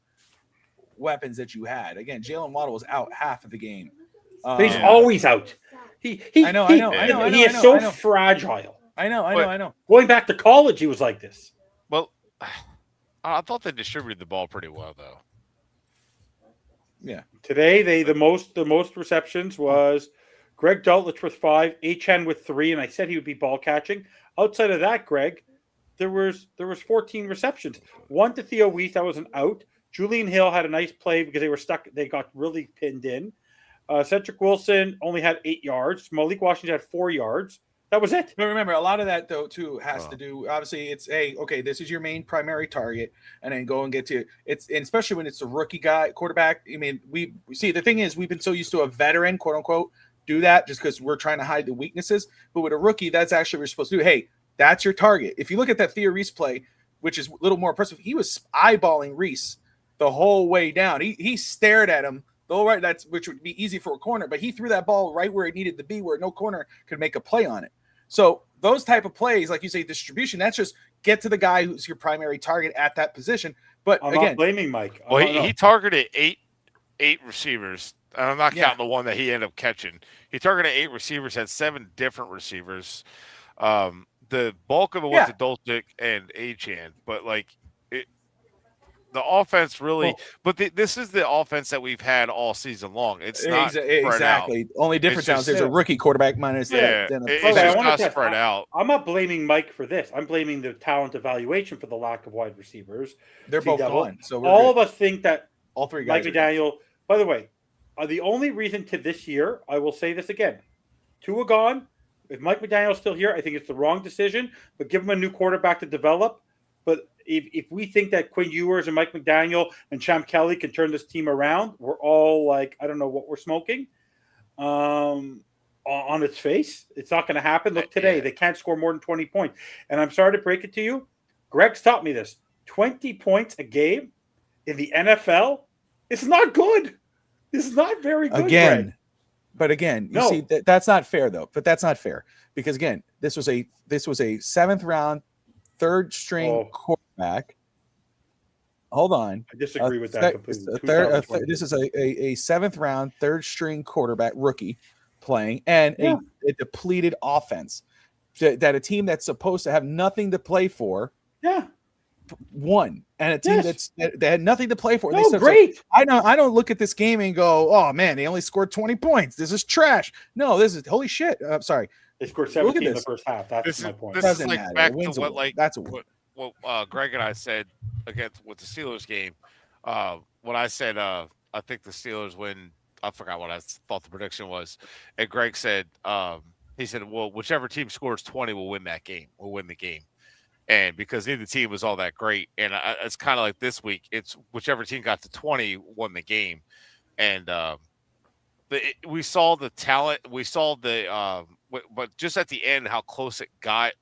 S2: weapons that you had. Again, Jalen Waddle was out half of the game.
S3: He's always out. I know. He is so fragile.
S2: I know.
S3: Going back to college, he was like this.
S5: Well, I thought they distributed the ball pretty well, though.
S2: Yeah.
S3: Today, the most receptions was Greg Dulcich with 5, Achane with 3, and I said he would be ball catching. Outside of that, Greg, there was 14 receptions. 1 to Theo Weiss, that was an out. Julian Hill had a nice play because they were stuck. They got really pinned in. Cedric Wilson only had 8 yards. Malik Washington had 4 yards. That was it.
S2: But remember, a lot of that, though, too, has to do, obviously, it's, okay, this is your main primary target, and then go and get to it's, and especially when it's a rookie guy, quarterback. I mean, we see, the thing is, we've been so used to a veteran, quote unquote, do that just because we're trying to hide the weaknesses. But with a rookie, that's actually what we're supposed to do. Hey, that's your target. If you look at that Theo Reese play, which is a little more impressive, he was eyeballing Reese the whole way down. He stared at him the whole right. Which would be easy for a corner, but he threw that ball right where it needed to be, where no corner could make a play on it. So those type of plays, like you say, distribution, that's just get to the guy who's your primary target at that position. But
S3: I'm
S2: again,
S3: not blaming Mike.
S5: Well, he targeted eight receivers. And I'm not counting the one that he ended up catching. He targeted 8 receivers, had 7 different receivers. The bulk of it went to Dulcich and Achane, but like the offense really,
S3: Well,
S5: but this is the offense that we've had all season long. It's not spread out.
S2: Exactly. Only difference now is there's a
S3: just-
S2: rookie quarterback minus
S5: Yeah,
S2: then a
S5: it's
S3: By the way, I
S5: just
S3: wanna
S5: not
S3: test-
S5: spread out.
S3: I'm not blaming Mike for this. I'm blaming the talent evaluation for the lack of wide receivers.
S2: they're
S3: See,
S2: both
S3: Devil,
S2: gone. So we're
S3: all
S2: good.
S3: of us think that
S2: All three
S3: Mike
S2: guys. Are gone.
S3: McDaniel. By the way, the only reason to this year, I will say this again: Tua gone. If Mike McDaniel's still here, I think it's the wrong decision. But give him a new quarterback to develop. But if we think that Quinn Ewers and Mike McDaniel and Champ Kelly can turn this team around, we're all like, I don't know what we're smoking. On its face, it's not going to happen. Look today, they can't score more than 20 points. And I'm sorry to break it to you, Greg's taught me this: 20 points a game in the NFL is not good. This is not very good.
S2: Again.
S3: Greg.
S2: But again, you
S3: No.
S2: see that's not fair though. But that's not fair because again, this was a 7th round, 3rd string
S3: Oh.
S2: quarterback. Hold on.
S3: I disagree with that
S2: Th-
S3: completely.
S2: this is a 7th round, 3rd string quarterback rookie playing and
S3: Yeah.
S2: a depleted offense that a team that's supposed to have nothing to play for
S3: Yeah.
S2: won, and a team
S3: Yes.
S2: that had nothing to play for.
S3: No,
S2: They said,
S3: great.
S2: I don't look at this game and go, oh man, they only scored 20 points. This is trash. No, this is holy shit. I'm sorry.
S3: They scored
S2: Look at
S3: 17 in the
S2: this.
S3: first half. That's
S5: This
S3: my
S5: is
S3: point.
S5: this
S2: Doesn't
S5: is like
S2: matter.
S5: back
S2: A
S5: to
S2: win's a
S5: what
S2: win.
S5: like
S2: That's a win.
S5: what Greg and I said against with the Steelers game. When I said I think the Steelers win, I forgot what I thought the prediction was, and Greg said he said, well, whichever team scores 20 will win that game. Will win the game. And because neither team was all that great, and it's kind of like this week, it's whichever team got to 20 won the game, and we saw the talent, we saw the but just at the end how close it got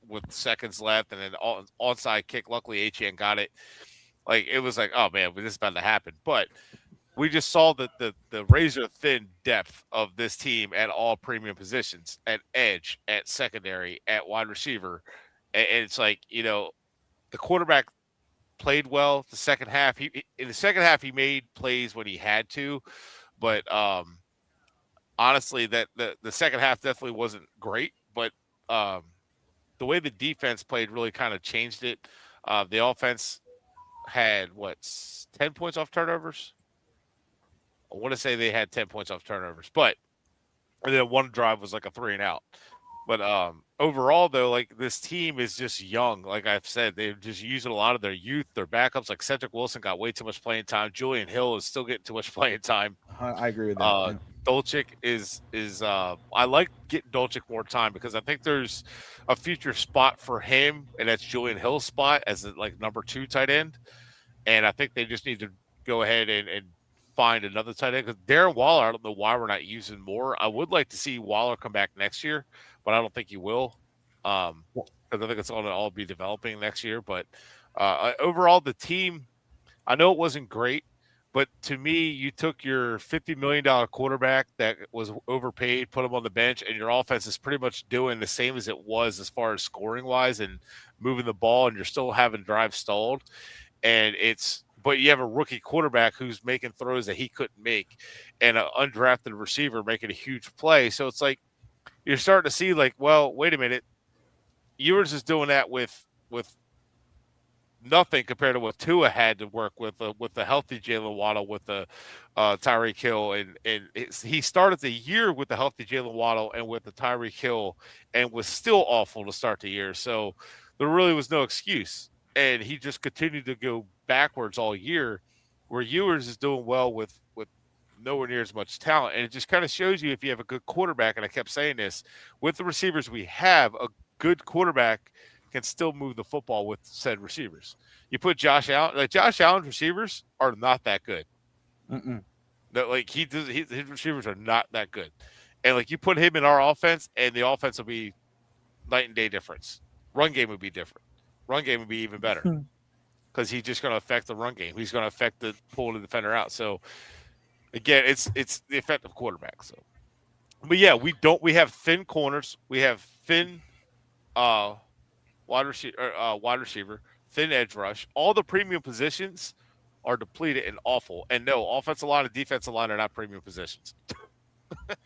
S5: with seconds left, and then onside kick. Luckily, HN got it. Like it was like, oh man, this is about to happen. But we just saw the razor thin depth of this team at all premium positions, at edge, at secondary, at wide receiver. And it's like, the quarterback played well the second half. In the second half, he made plays when he had to, but honestly, that the second half definitely wasn't great. But the way the defense played really kind of changed it. The offense had 10 points off turnovers. I want to say they had 10 points off turnovers, and then one drive was like a 3 and out. But overall, though, like this team is just young. Like I've said, they're just using a lot of their youth, their backups. Like Cedric Wilson got way too much playing time. Julian Hill is still getting too much playing time.
S2: I agree with that.
S5: Dolchik is I like getting Dolchik more time because I think there's a future spot for him, and that's Julian Hill's spot as like number 2 tight end. And I think they just need to go ahead and find another tight end because Darren Waller, I don't know why we're not using more. I would like to see Waller come back next year, but I don't think he will. Because I think it's going to all be developing next year. But overall, the team, I know it wasn't great, but to me, you took your $50 million quarterback that was overpaid, put him on the bench, and your offense is pretty much doing the same as it was as far as scoring wise and moving the ball, and you're still having drives stalled. But you have a rookie quarterback who's making throws that he couldn't make, and an undrafted receiver making a huge play. So it's like you're starting to see, like, well, wait a minute, Ewers is doing that with nothing compared to what Tua had to work with the healthy Jalen Waddle, with the Tyreek Hill, and he started the year with the healthy Jalen Waddle and with the Tyreek Hill, and was still awful to start the year. So there really was no excuse, and he just continued to go backwards all year, where Ewers is doing well with nowhere near as much talent. And it just kind of shows you, if you have a good quarterback, and I kept saying this, with the receivers we have, a good quarterback can still move the football with said receivers. You put Josh Allen, like Josh Allen's receivers are not that good. Like his receivers are not that good. And like you put him in our offense, and the offense will be night and day difference. Run game would be different. Run game would be even better. Because he's just going to affect the run game. He's going to affect the pulling the defender out. So again, it's the effective quarterback. So, but yeah, we have thin corners. We have thin wide receiver, thin edge rush. All the premium positions are depleted and awful. And no, offensive line and defensive line are not premium positions.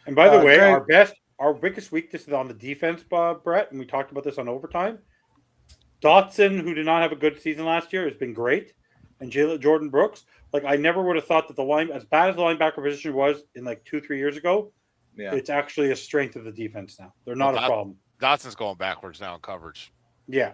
S3: And by the way,
S2: Greg,
S3: our biggest weakness is on the defense, Brett, and we talked about this on overtime. Dotson, who did not have a good season last year, has been great. and Jordan Brooks. Like, I never would have thought that as bad as the linebacker position was in like 2-3 years ago,
S2: Yeah.
S3: it's actually a strength of the defense now. They're not a problem.
S5: Dotson's going backwards now in coverage.
S3: Yeah.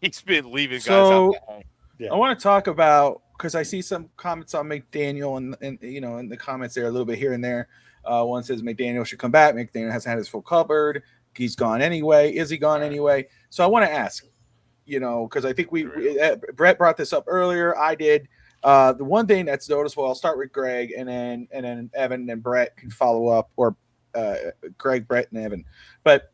S5: He's been leaving guys
S2: So
S5: out.
S3: Yeah.
S2: I want to talk about, because I see some comments on McDaniel and in the comments there a little bit here and there. One says McDaniel should come back. McDaniel hasn't had his full cupboard. He's gone anyway. Is he gone anyway? So I want to ask, because I think Brett brought this up earlier. I did. The one thing that's noticeable, I'll start with Greg, and then Evan and Brett can follow up, or Greg, Brett, and Evan. But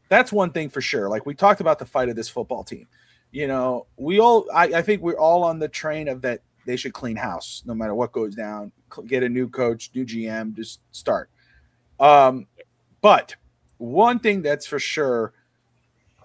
S2: that's one thing for sure. Like, we talked about the fight of this football team. I think we're all on the train of that they should clean house no matter what goes down, get a new coach, new GM, just start. But one thing that's for sure,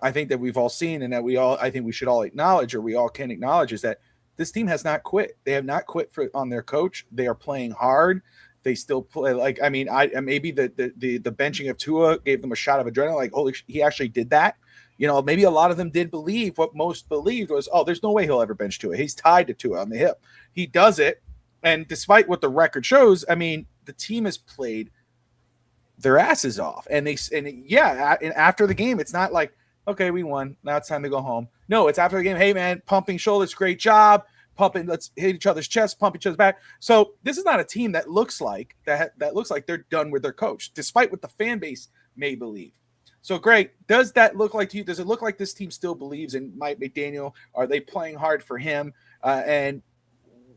S2: I think that we've all seen, and that I think we should all acknowledge, or we all can acknowledge, is that this team has not quit. They have not quit on their coach. They are playing hard. They still play maybe the benching of Tua gave them a shot of adrenaline. Like, holy, he actually did that. Maybe a lot of them did believe what most believed was, oh, there's no way he'll ever bench Tua. He's tied to Tua on the hip. He does it. And despite what the record shows, the team has played their asses off. And after the game, it's not like, okay, we won. Now it's time to go home. No, it's after the game. Hey, man, pumping shoulders, great job. Pumping, let's hit each other's chest, pump each other's back. So this is not a team that looks like they're done with their coach, despite what the fan base may believe. So, Greg, does that look like to you? Does it look like this team still believes in Mike McDaniel? Are they playing hard for him? And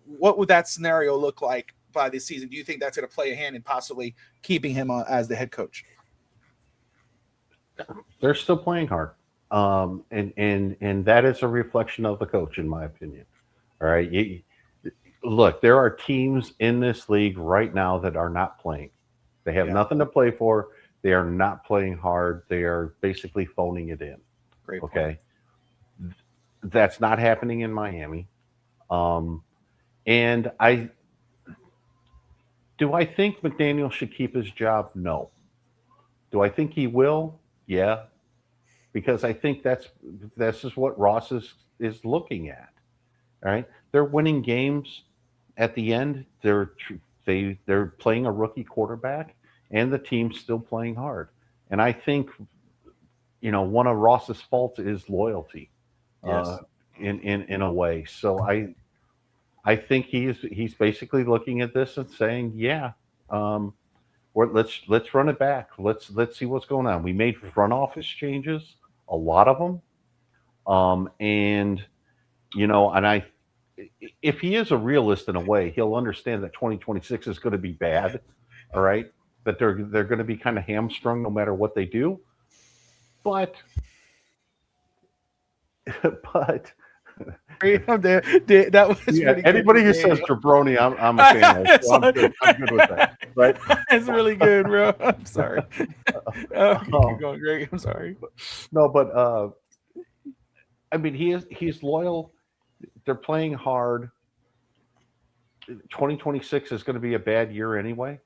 S2: what would that scenario look like by this season? Do you think that's going to play a hand in possibly keeping him as the head coach?
S4: They're still playing hard, and that is a reflection of the coach, in my opinion. All right, look, there are teams in this league right now that are not playing. They have nothing to play for. They are not playing hard. They are basically phoning it in.
S2: Great point.
S4: Okay, that's not happening in Miami. And I think McDaniel should keep his job? No. Do I think he will? Yeah, because I think this is what Ross is looking at. All right, they're winning games at the end. They're playing a rookie quarterback, and the team's still playing hard. And I think, one of Ross's faults is loyalty, in a way. So I think he's basically looking at this and saying, let's run it back. Let's see what's going on. We made front office changes, a lot of them, and if he is a realist in a way, he'll understand that 2026 is going to be bad. All right, that they're going to be kind of hamstrung no matter what they do. But
S2: that was
S4: anybody who says jabroni, I'm a fan of. So I'm good with that. Right?
S2: That's really good, bro. I'm sorry. Keep going, Greg. I'm sorry.
S4: No, but he's loyal. They're playing hard. 2026 is going to be a bad year anyway.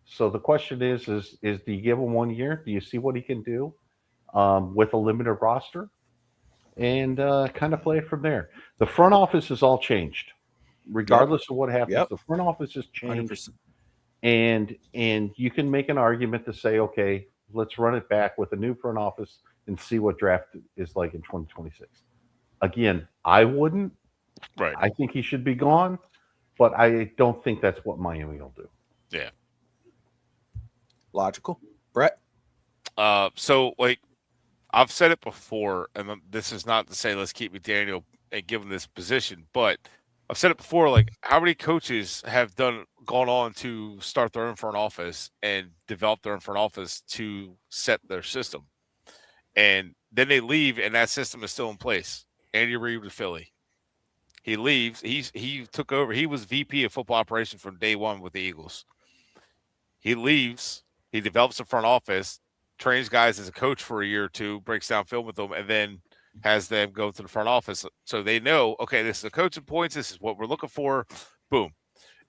S4: So the question is do you give him 1 year? Do you see what he can do with a limited roster? And kind of play it from there. The front office has all changed. Regardless of what happens, the front office has changed. 100%. And you can make an argument to say, okay, let's run it back with a new front office and see what draft is like in 2026. Again, I wouldn't.
S5: Right.
S4: I think he should be gone, but I don't think that's what Miami will do.
S5: Yeah.
S2: Logical. Brett?
S5: So, I've said it before, and this is not to say let's keep McDaniel and give him this position, but I've said it before, how many coaches have gone on to start their own front office and develop their own front office to set their system, and then they leave and that system is still in place. Andy Reid with Philly. He leaves. He took over. He was VP of football operations from day one with the Eagles. He leaves. He develops a front office, trains guys as a coach for a year or two, breaks down film with them, and then has them go to the front office. So they know, okay, this is the coaching points. This is what we're looking for. Boom.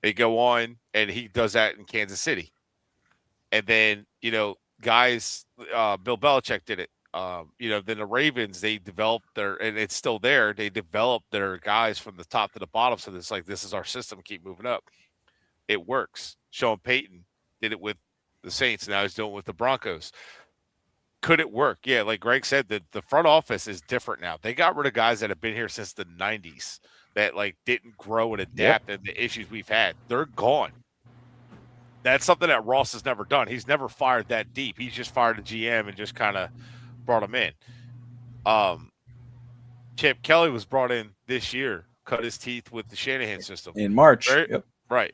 S5: They go on, and he does that in Kansas City. And then, guys, Bill Belichick did it. Then the Ravens, they developed and it's still there. They developed their guys from the top to the bottom. So it's like, this is our system. Keep moving up. It works. Sean Payton did it with the Saints. Now he's doing it with the Broncos. Could it work? Yeah, like Greg said, the front office is different now. They got rid of guys that have been here since the 90s that like didn't grow and adapt and the issues we've had. They're gone. That's something that Ross has never done. He's never fired that deep. He's just fired a GM and just kind of brought him in. Chip Kelly was brought in this year, cut his teeth with the Shanahan system.
S2: In March.
S5: Right.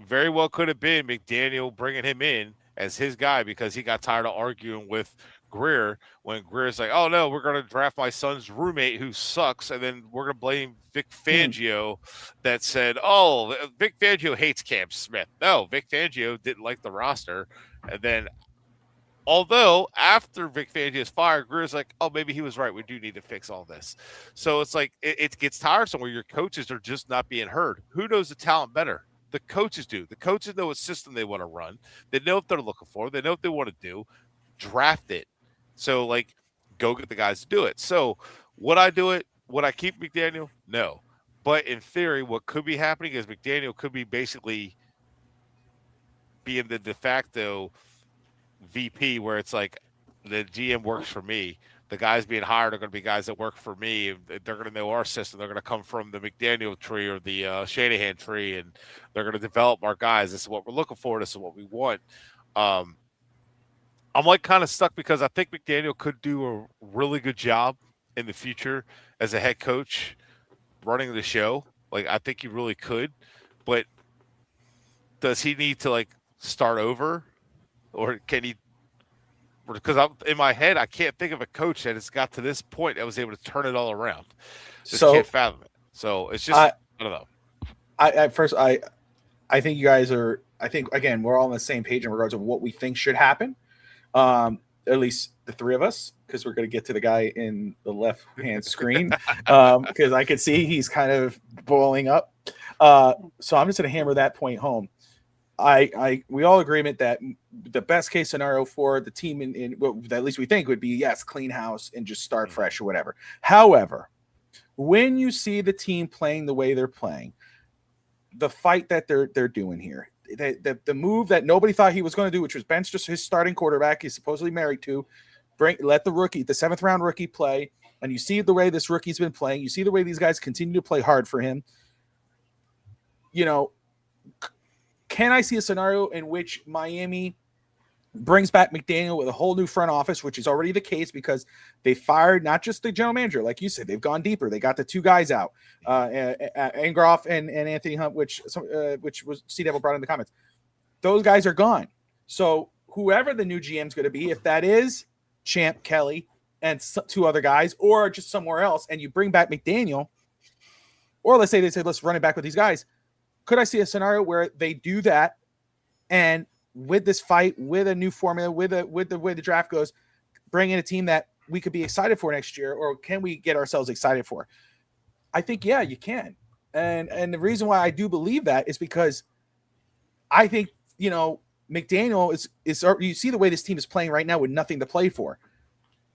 S5: Very well could have been McDaniel bringing him in as his guy because he got tired of arguing with Greer when Greer's like, oh, no, we're going to draft my son's roommate who sucks, and then we're going to blame Vic Fangio that said, oh, Vic Fangio hates Cam Smith. No, Vic Fangio didn't like the roster. And then although after Vic Fangio's fired, Greer's like, oh, maybe he was right. We do need to fix all this. So it's like it gets tiresome where your coaches are just not being heard. Who knows the talent better? The coaches do. The coaches know what system they want to run. They know what they're looking for. They know what they want to do. Draft it. So, like, go get the guys to do it. So, would I do it? Would I keep McDaniel? No. But in theory, what could be happening is McDaniel could be basically being the de facto VP where it's like the GM works for me. The guys being hired are going to be guys that work for me. They're going to know our system. They're going to come from the McDaniel tree or the Shanahan tree, and they're going to develop our guys. This is what we're looking for. This is what we want. I'm like kind of stuck because I think McDaniel could do a really good job in the future as a head coach running the show. Like, I think he really could. But does he need to, like, start over? Or can he – because in my head, I can't think of a coach that has got to this point that was able to turn it all around. Just can't fathom it. So it's just I don't know.
S2: I think you guys are – I think, again, we're all on the same page in regards to what we think should happen. At least the three of us, because we're going to get to the guy in the left-hand screen, because I could see he's kind of boiling up. So I'm just going to hammer that point home. We all agreement that the best case scenario for the team in at least we think would be, yes, clean house and just start fresh or whatever. However, when you see the team playing the way they're playing, the fight that they're doing here, the move that nobody thought he was going to do, which was bench just his starting quarterback he's supposedly married to, let the 7th round rookie play, and you see the way this rookie's been playing, you see the way these guys continue to play hard for him. You know, can I see a scenario in which Miami brings back McDaniel with a whole new front office, which is already the case because they fired not just the general manager, like you said, they've gone deeper. They got the two guys out, Angroff and Anthony Hunt, which was C-Devil brought in the comments. Those guys are gone. So whoever the new GM is going to be, if that is Champ Kelly and two other guys, or just somewhere else, and you bring back McDaniel, or let's say they say, let's run it back with these guys. Could I see a scenario where they do that, and with this fight, with a new formula, with the way the draft goes, bring in a team that we could be excited for next year, or can we get ourselves excited for? I think, yeah, you can. And the reason why I do believe that is because I think, you know, McDaniel is you see the way this team is playing right now with nothing to play for.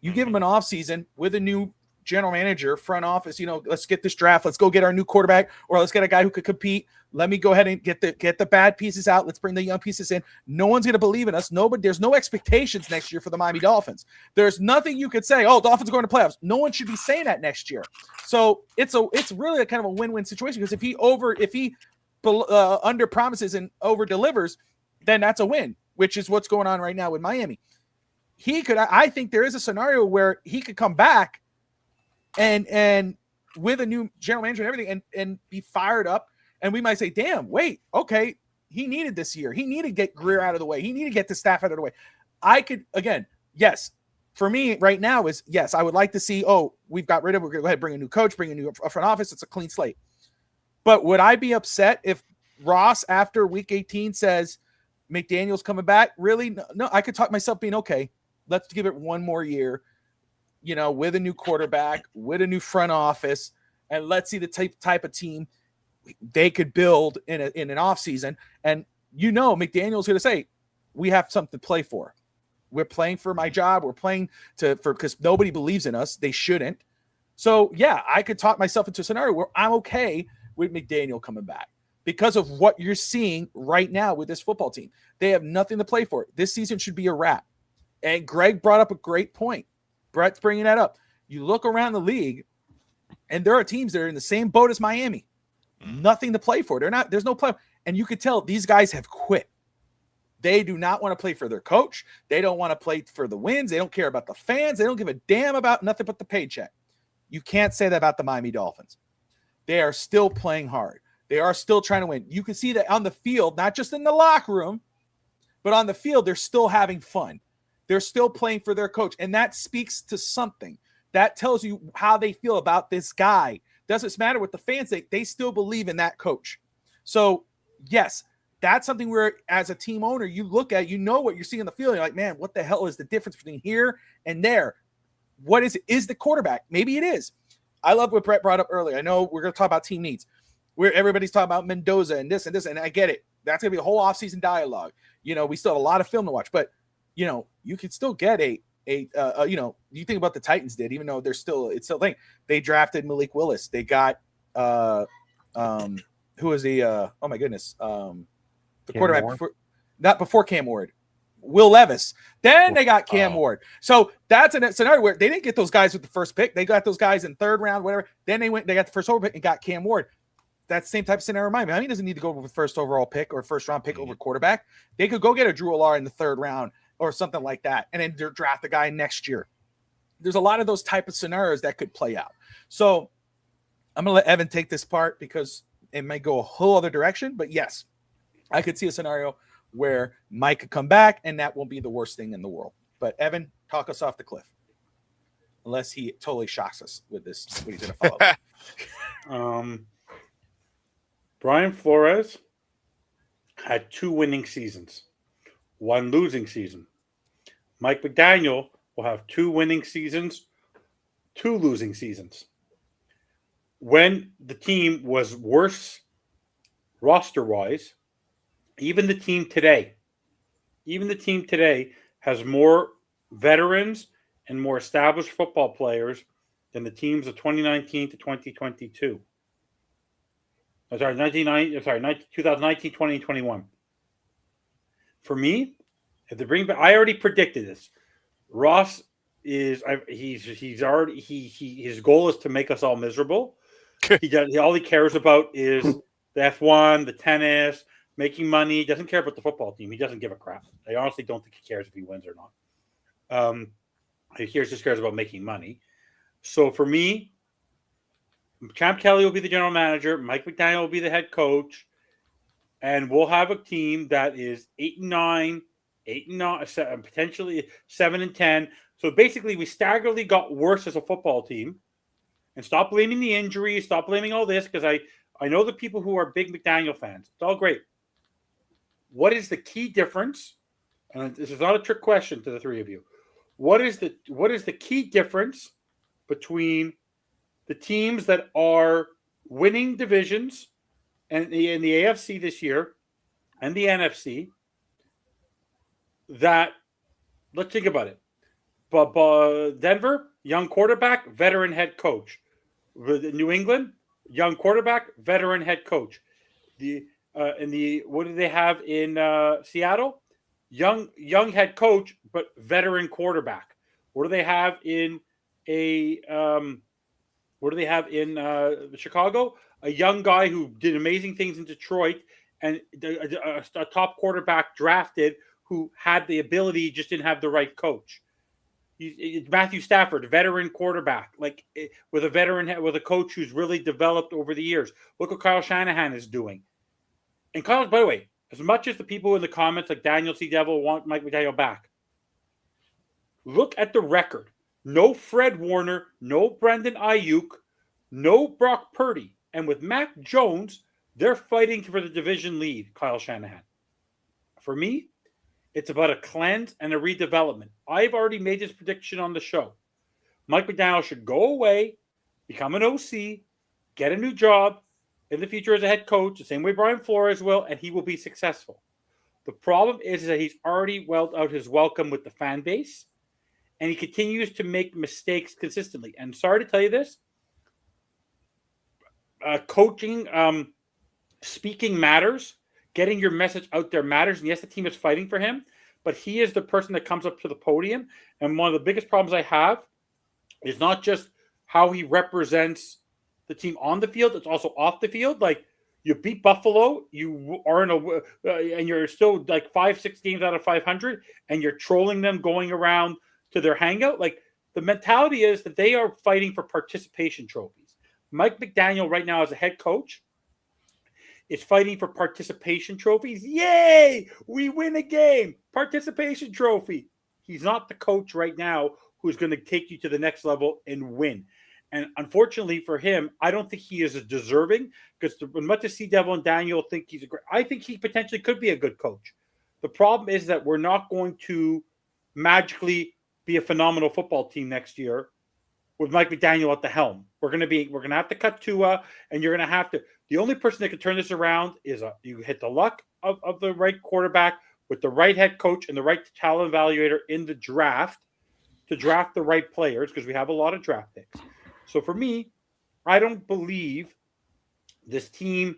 S2: You give him an offseason with a new general manager, front office, you know, let's get this draft. Let's go get our new quarterback, or let's get a guy who could compete. Let me go ahead and get the bad pieces out. Let's bring the young pieces in. No one's going to believe in us. There's no expectations next year for the Miami Dolphins. There's nothing you could say, oh, Dolphins are going to playoffs. No one should be saying that next year. So it's really a kind of a win-win situation, because if he under promises and over delivers, then that's a win, which is what's going on right now with Miami. I think there is a scenario where he could come back and with a new general manager and everything and be fired up. And we might say, damn, wait, okay, he needed this year. He needed to get Greer out of the way. He needed to get the staff out of the way. Yes, for me right now is, yes, I would like to see, we're going to go ahead and bring a new coach, bring a new front office. It's a clean slate. But would I be upset if Ross, after week 18, says McDaniel's coming back? Really? No, I could talk myself being, okay, let's give it one more year, you know, with a new quarterback, with a new front office, and let's see the type of team they could build in an offseason. And, you know, McDaniel's going to say, we have something to play for. We're playing for my job. We're playing because nobody believes in us. They shouldn't. So yeah, I could talk myself into a scenario where I'm okay with McDaniel coming back because of what you're seeing right now with this football team. They have nothing to play for. This season should be a wrap. And Greg brought up a great point. Brett's bringing that up. You look around the league, and there are teams that are in the same boat as Miami. Nothing to play for. There's no play. And you could tell these guys have quit. They do not want to play for their coach. They don't want to play for the wins. They don't care about the fans. They don't give a damn about nothing but the paycheck. You can't say that about the Miami Dolphins. They are still playing hard. They are still trying to win. You can see that on the field, not just in the locker room, but on the field, they're still having fun. They're still playing for their coach. And that speaks to something. That tells you how they feel about this guy. Doesn't matter what the fans say. They still believe in that coach. So, yes, that's something where, as a team owner, you look at, you know what you're seeing in the field. You're like, man, what the hell is the difference between here and there? What is it? Is the quarterback? Maybe it is. I love what Brett brought up earlier. I know we're going to talk about team needs, where everybody's talking about Mendoza and this, and I get it. That's going to be a whole offseason dialogue. You know, we still have a lot of film to watch, but, you know, you could still get you think about the Titans did, even though it's still thing. They drafted Malik Willis. They got, who was the, oh my goodness, the
S4: Cam
S2: quarterback
S4: Ward?
S2: not before Cam Ward. Will Levis. Then they got Cam Ward. So that's a scenario where they didn't get those guys with the first pick. They got those guys in third round, whatever. Then they got the first overall pick and got Cam Ward. That's the same type of scenario. Miami doesn't need to go with first overall pick or first round pick over quarterback. They could go get a Drew Alar in the third round or something like that, and then draft the guy next year. There's a lot of those type of scenarios that could play out. So I'm going to let Evan take this part because it might go a whole other direction. But yes, I could see a scenario where Mike could come back, and that won't be the worst thing in the world. But Evan, talk us off the cliff. Unless he totally shocks us with this, what he's going to follow.
S3: Brian Flores had 2 winning seasons, 1 losing season. Mike McDaniel will have 2 winning seasons, 2 losing seasons. When the team was worse roster-wise, even the team today has more veterans and more established football players than the teams of 2019 to 2022. 2019, 20, 21. For me, if they bring back, I already predicted this. Ross is his goal is to make us all miserable. All he cares about is the F1, the tennis, making money. He doesn't care about the football team. He doesn't give a crap. I honestly don't think he cares if he wins or not. He just cares about making money. So for me, Champ Kelly will be the general manager. Mike McDaniel will be the head coach, and we'll have a team that is 8-9, potentially 7-10. So basically, we staggeringly got worse as a football team. And stop blaming the injuries. Stop blaming all this, because I know the people who are big McDaniel fans. It's all great. What is the key difference? And this is not a trick question to the three of you. What is the key difference between the teams that are winning divisions and in the AFC this year and the NFC? That, let's think about it. But Denver, young quarterback, veteran head coach. New England, young quarterback, veteran head coach. What do they have in Seattle? Young head coach, but veteran quarterback. What do they have in Chicago? A young guy who did amazing things in Detroit, and a top quarterback drafted who had the ability, just didn't have the right coach. Matthew Stafford, veteran quarterback, with a coach who's really developed over the years. Look what Kyle Shanahan is doing. And Kyle, by the way, as much as the people in the comments like Daniel C. Devil want Mike McDaniel back, look at the record. No Fred Warner, no Brendan Ayuk, no Brock Purdy. And with Mac Jones, they're fighting for the division lead, Kyle Shanahan. For me, it's about a cleanse and a redevelopment. I've already made this prediction on the show. Mike McDaniel should go away, become an OC, get a new job in the future as a head coach, the same way Brian Flores will, and he will be successful. The problem is that he's already welled out his welcome with the fan base, and he continues to make mistakes consistently. And sorry to tell you this, coaching, speaking matters. Getting your message out there matters. And yes, the team is fighting for him, but he is the person that comes up to the podium. And one of the biggest problems I have is not just how he represents the team on the field, it's also off the field. Like, you beat Buffalo, you are in and you're still like 5-6 games out of 500, and you're trolling them going around to their hangout. Like, the mentality is that they are fighting for participation trophies. Mike McDaniel right now as a head coach is fighting for participation trophies. Yay! We win a game. Participation trophy. He's not the coach right now who's going to take you to the next level and win. And unfortunately for him, I don't think he is deserving, because as much as Sea Devil and Daniel think he's I think he potentially could be a good coach. The problem is that we're not going to magically be a phenomenal football team next year with Mike McDaniel at the helm. We're going to have to cut Tua, and you're going to have to. The only person that can turn this around is you hit the luck of the right quarterback with the right head coach and the right talent evaluator in the draft to draft the right players, because we have a lot of draft picks. So for me, I don't believe this team.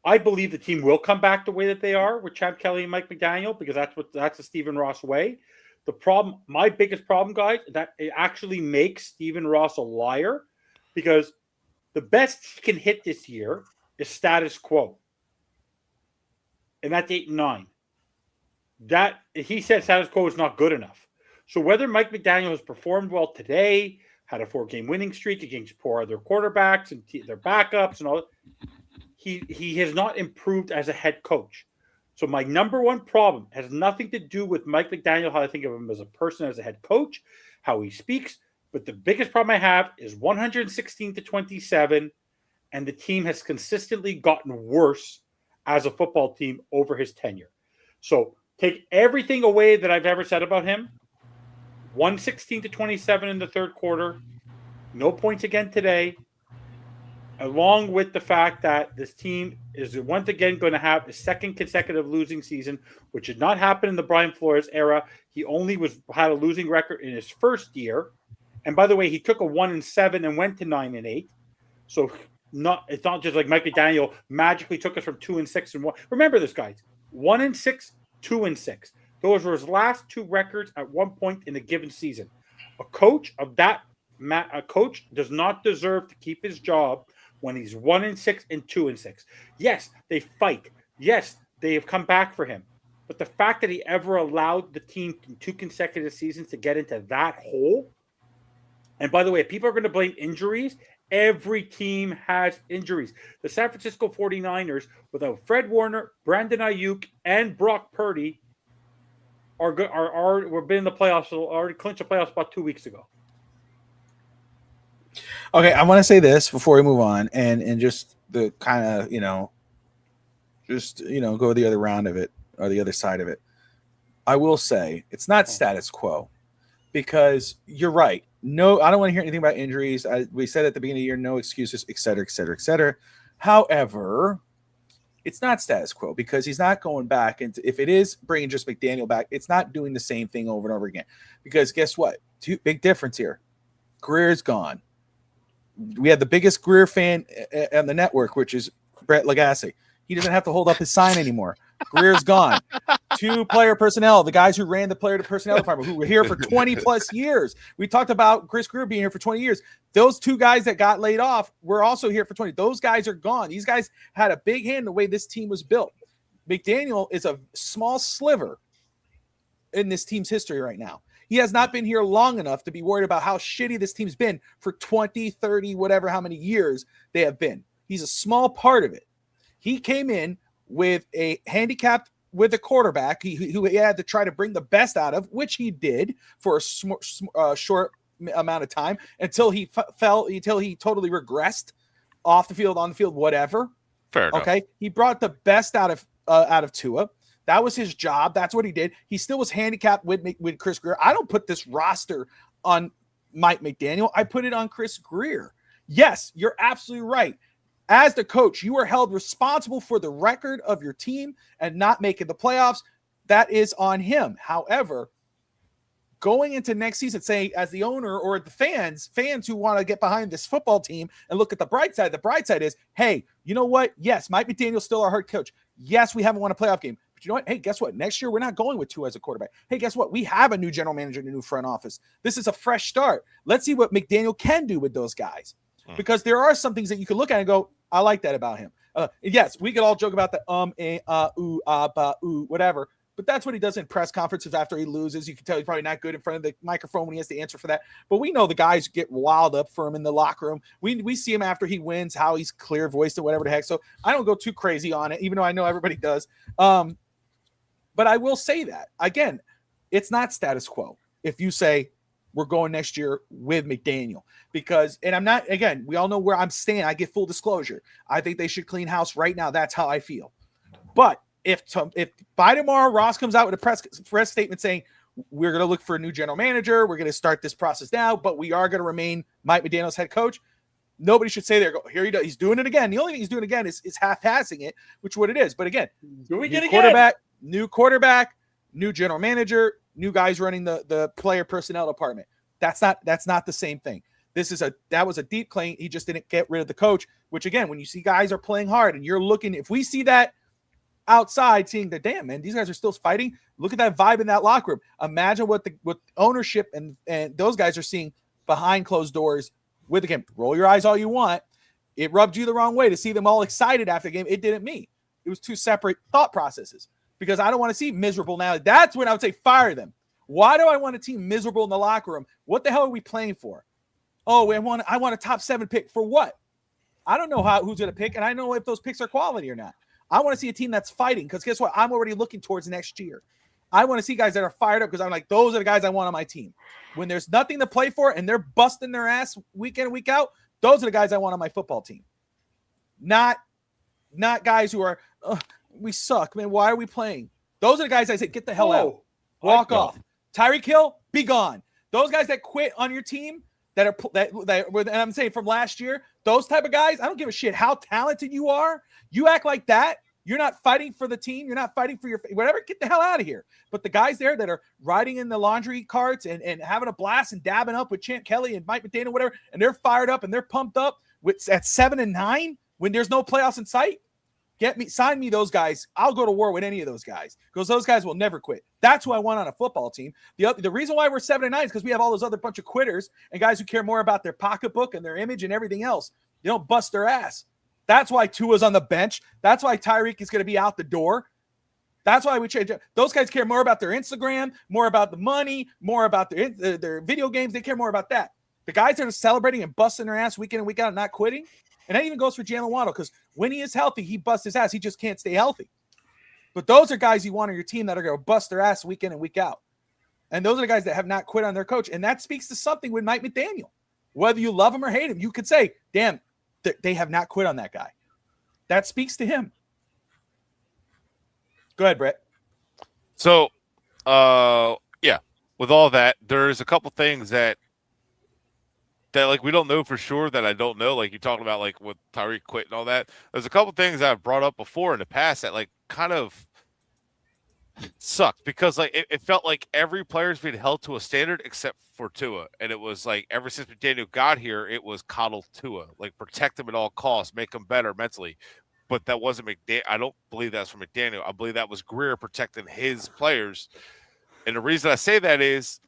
S3: I believe the team will come back the way that they are with Chad Kelly and Mike McDaniel, because that's the Stephen Ross way. The problem, my biggest problem, guys, that it actually makes Stephen Ross a liar, because the best he can hit this year is status quo, and that's 8-9. That he said status quo is not good enough. So whether Mike McDaniel has performed well today, had a 4-game winning streak against poor other quarterbacks and their backups and all, he has not improved as a head coach. So my number one problem has nothing to do with Mike McDaniel, how I think of him as a person, as a head coach, how he speaks. But the biggest problem I have is 116-27, and the team has consistently gotten worse as a football team over his tenure. So take everything away that I've ever said about him. 116-27 in the third quarter. No points again today. Along with the fact that this team is once again going to have a second consecutive losing season, which did not happen in the Brian Flores era. He only had a losing record in his first year. And by the way, he took a 1-7 and went to 9-8. So it's not just like Mike McDaniel magically took us from 2-6 and 1. Remember this, guys: 1-6, 2-6. Those were his last two records at one point in a given season. A coach does not deserve to keep his job when he's 1-6 and 2-6. Yes, they fight. Yes, they have come back for him. But the fact that he ever allowed the team in 2 consecutive seasons to get into that hole. And by the way, people are going to blame injuries. Every team has injuries. The San Francisco 49ers, without Fred Warner, Brandon Ayuk, and Brock Purdy, we've been in the playoffs, already clinched the playoffs about 2 weeks ago.
S2: Okay, I want to say this before we move on, and just the kind of go the other round of it, or the other side of it. I will say it's not status quo, because you're right. No, I don't want to hear anything about injuries. We said at the beginning of the year, no excuses, et cetera, et cetera, et cetera. However, it's not status quo, because he's not going back. And if it is bringing just McDaniel back, it's not doing the same thing over and over again. Because guess what? Big difference here. Greer's gone. We had the biggest Greer fan on the network, which is Brett Lagasse. He doesn't have to hold up his sign anymore. Greer's gone. 2 player personnel, the guys who ran the player to personnel department, who were here for 20 plus years. We talked about Chris Greer being here for 20 years. Those 2 guys that got laid off were also here for 20. Those guys are gone. These guys had a big hand in the way this team was built. McDaniel is a small sliver in this team's history right now. He has not been here long enough to be worried about how shitty this team's been for 20, 30, whatever, how many years they have been. He's a small part of it. He came in with a handicapped with a quarterback who he had to try to bring the best out of, which he did for a short amount of time until he until he totally regressed off the field, on the field, whatever.
S5: Fair enough.
S2: Okay. He brought the best out of Tua. That was his job. That's what he did. He still was handicapped with Chris Greer. I don't put this roster on Mike McDaniel. I put it on Chris Greer. Yes, you're absolutely right. As the coach, you are held responsible for the record of your team and not making the playoffs. That is on him. However, going into next season, say as the owner or the fans who want to get behind this football team and look at the bright side is, hey, you know what? Yes, Mike McDaniel's still our head coach. Yes, we haven't won a playoff game. But you know what? Hey, guess what? Next year, we're not going with Tua as a quarterback. Hey, guess what? We have a new general manager and a new front office. This is a fresh start. Let's see what McDaniel can do with those guys. Because there are some things that you can look at and go, I like that about him. Yes, we could all joke about the whatever. But that's what he does in press conferences after he loses. You can tell he's probably not good in front of the microphone when he has to answer for that. But we know the guys get wild up for him in the locker room. We see him after he wins, how he's clear voiced and whatever the heck. So I don't go too crazy on it, even though I know everybody does. But I will say that, again, it's not status quo. If you say we're going next year with McDaniel, because, and I'm not, again, we all know where I'm staying. I get full disclosure. I think they should clean house right now. That's how I feel. But if by tomorrow Ross comes out with a press statement saying we're going to look for a new general manager, we're going to start this process now, but we are going to remain Mike McDaniel's head coach, nobody should say there, here he does, he's doing it again. The only thing he's doing again is half-passing it, which is what it is. But again, new quarterback, new general manager, new guys running the player personnel department. That's not the same thing. That was a deep claim. He just didn't get rid of the coach, which again, when you see guys are playing hard and you're looking, if we see that outside, seeing that, damn, man, these guys are still fighting. Look at that vibe in that locker room. Imagine what ownership and those guys are seeing behind closed doors with the game. Roll your eyes all you want. It rubbed you the wrong way to see them all excited after the game. It didn't me. It was two separate thought processes, because I don't want to see miserable now. That's when I would say fire them. Why do I want a team miserable in the locker room? What the hell are we playing for? Oh, I want a top 7 pick for what? I don't know who's going to pick, and I don't know if those picks are quality or not. I want to see a team that's fighting, because guess what? I'm already looking towards next year. I want to see guys that are fired up, because I'm like, those are the guys I want on my team. When there's nothing to play for and they're busting their ass week in and week out, those are the guys I want on my football team. Not guys who are, we suck, man. Why are we playing? Those are the guys I say, get the hell out. Walk off. Tyreek Hill, be gone. Those guys that quit on your team, and I'm saying from last year, those type of guys, I don't give a shit how talented you are. You act like that, you're not fighting for the team. You're not fighting for your whatever. Get the hell out of here. But the guys there that are riding in the laundry carts and having a blast and dabbing up with Champ Kelly and Mike McDaniel, whatever, and they're fired up and they're pumped up at 7-9 when there's no playoffs in sight. Sign me those guys. I'll go to war with any of those guys, because those guys will never quit. That's who I want on a football team. The reason why we're 7-9 is because we have all those other bunch of quitters and guys who care more about their pocketbook and their image and everything else. They don't bust their ass. That's why Tua's on the bench. That's why Tyreek is going to be out the door. That's why we change. Those guys care more about their Instagram, more about the money, more about their video games. They care more about that. The guys that are celebrating and busting their ass week in and week out and not quitting, and that even goes for Jalen Waddle, because when he is healthy, he busts his ass. He just can't stay healthy. But those are guys you want on your team that are going to bust their ass week in and week out. And those are the guys that have not quit on their coach. And that speaks to something with Mike McDaniel. Whether you love him or hate him, you could say, damn, they have not quit on that guy. That speaks to him. Go ahead, Brett.
S5: So, yeah, with all that, there's a couple things that like we don't know for sure, that I don't know. Like you talking about, like with Tyreek quit and all that. There's a couple things I've brought up before in the past that like kind of sucked, because like it felt like every player's being held to a standard except for Tua, and it was like ever since McDaniel got here, it was coddle Tua, like protect him at all costs, make him better mentally. But that wasn't McDaniel. I don't believe that's from McDaniel. I believe that was Greer protecting his players. And the reason I say that is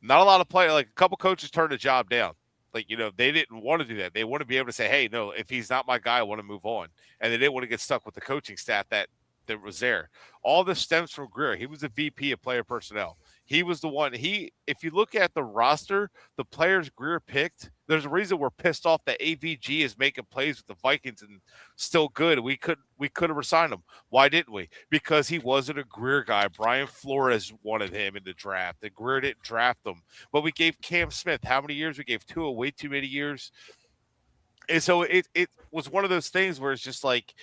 S5: not a lot of players, like a couple coaches turned the job down. Like, you know, they didn't want to do that. They want to be able to say, hey, no, if he's not my guy, I want to move on. And they didn't want to get stuck with the coaching staff that was there. All this stems from Greer. He was the VP of player personnel. He was the one. If you look at the roster, the players Greer picked, there's a reason we're pissed off that AVG is making plays with the Vikings and still good. We could have resigned him. Why didn't we? Because he wasn't a Greer guy. Brian Flores wanted him in the draft, and Greer didn't draft him. But we gave Cam Smith how many years? We gave Tua way too many years. And so it was one of those things where it's just like,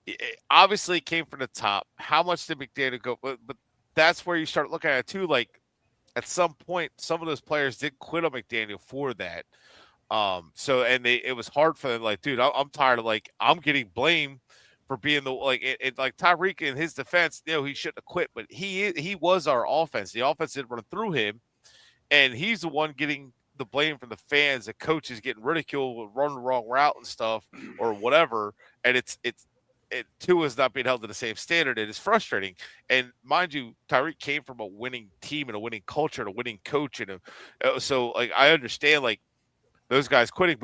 S5: it obviously came from the top. How much did McDaniel go? But that's where you start looking at it too. Like at some point, some of those players did quit on McDaniel for that. So and it was hard for them. Like, dude, I'm tired of I'm getting blamed for being like Tyreek in his defense. He shouldn't have quit, but he was our offense. The offense didn't run through him, and he's the one getting the blame from the fans. The coaches getting ridiculed, running the wrong route and stuff or whatever. And Tua's not being held to the same standard. It is frustrating. And mind you, Tyreek came from a winning team and a winning culture and a winning coach. And so I understand those guys quitting,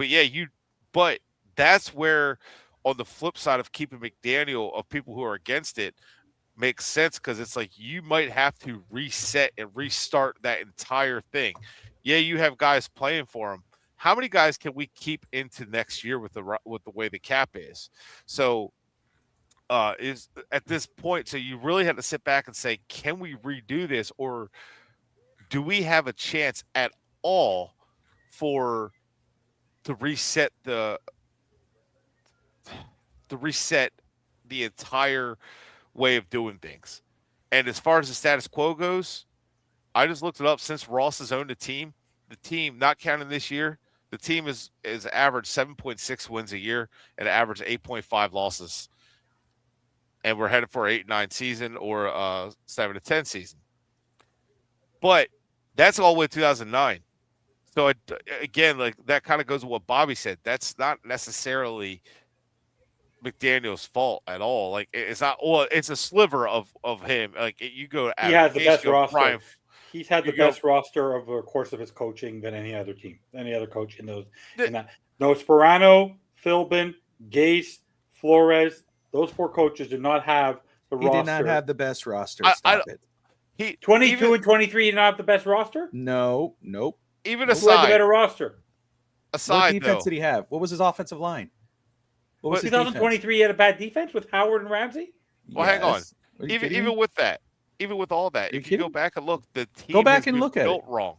S5: but that's where on the flip side of keeping McDaniel, of people who are against it, makes sense, because it's like you might have to reset and restart that entire thing. Yeah, you have guys playing for him. How many guys can we keep into next year with the way the cap is? So is at this point, so you really have to sit back and say, can we redo this, or do we have a chance at all to reset the entire way of doing things? And as far as the status quo goes, I just looked it up. Since Ross has owned the team, not counting this year, the team is averaged 7.6 wins a year and average 8.5 losses. And we're headed for an 8-9 season or a 7-10 season. But that's all the way to 2009. So again, that kind of goes with what Bobby said. That's not necessarily McDaniel's fault at all. It's not. Well, it's a sliver of him. You go.
S3: He has the best roster.
S5: Brian,
S3: He's had the best roster over the course of his coaching than any other team, any other coach in those. No, Sperano, Philbin, Gase, Flores. Those 4 coaches do not have the roster.
S2: He did not have the best roster. Stop it.
S3: 22 and 23 did not have the best roster?
S2: No, nope.
S5: Even
S3: Who
S5: aside,
S3: had the better roster?
S2: What defense did he have? What was his offensive line? What was
S3: 2023 he had a bad defense with Howard and Ramsey?
S5: Well, hang on. Even with that, even with all that, if you go back and look, the team
S2: go back and look at
S5: built
S2: it.
S5: wrong.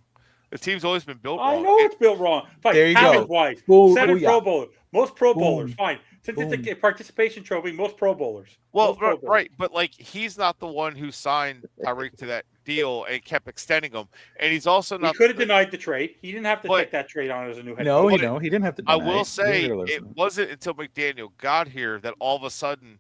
S5: The team's always been built wrong.
S3: I know it's built wrong. Fine.
S2: There you go.
S3: Wise.
S2: Ooh,
S3: 7
S2: yeah.
S3: Pro Bowlers. Most Pro Bowlers.
S2: Boom.
S3: Fine. Since it's
S2: Boom.
S3: a participation trophy, most Pro Bowlers.
S5: Well,
S3: Most Pro Bowlers.
S5: right, but he's not the one who signed Tyreek to that deal and kept extending him, and he's also not.
S3: He could have denied the trade. He didn't have to take that trade on as a new head
S2: No,
S3: coach.
S2: he didn't have to.
S5: I will say it wasn't until McDaniel got here that all of a sudden,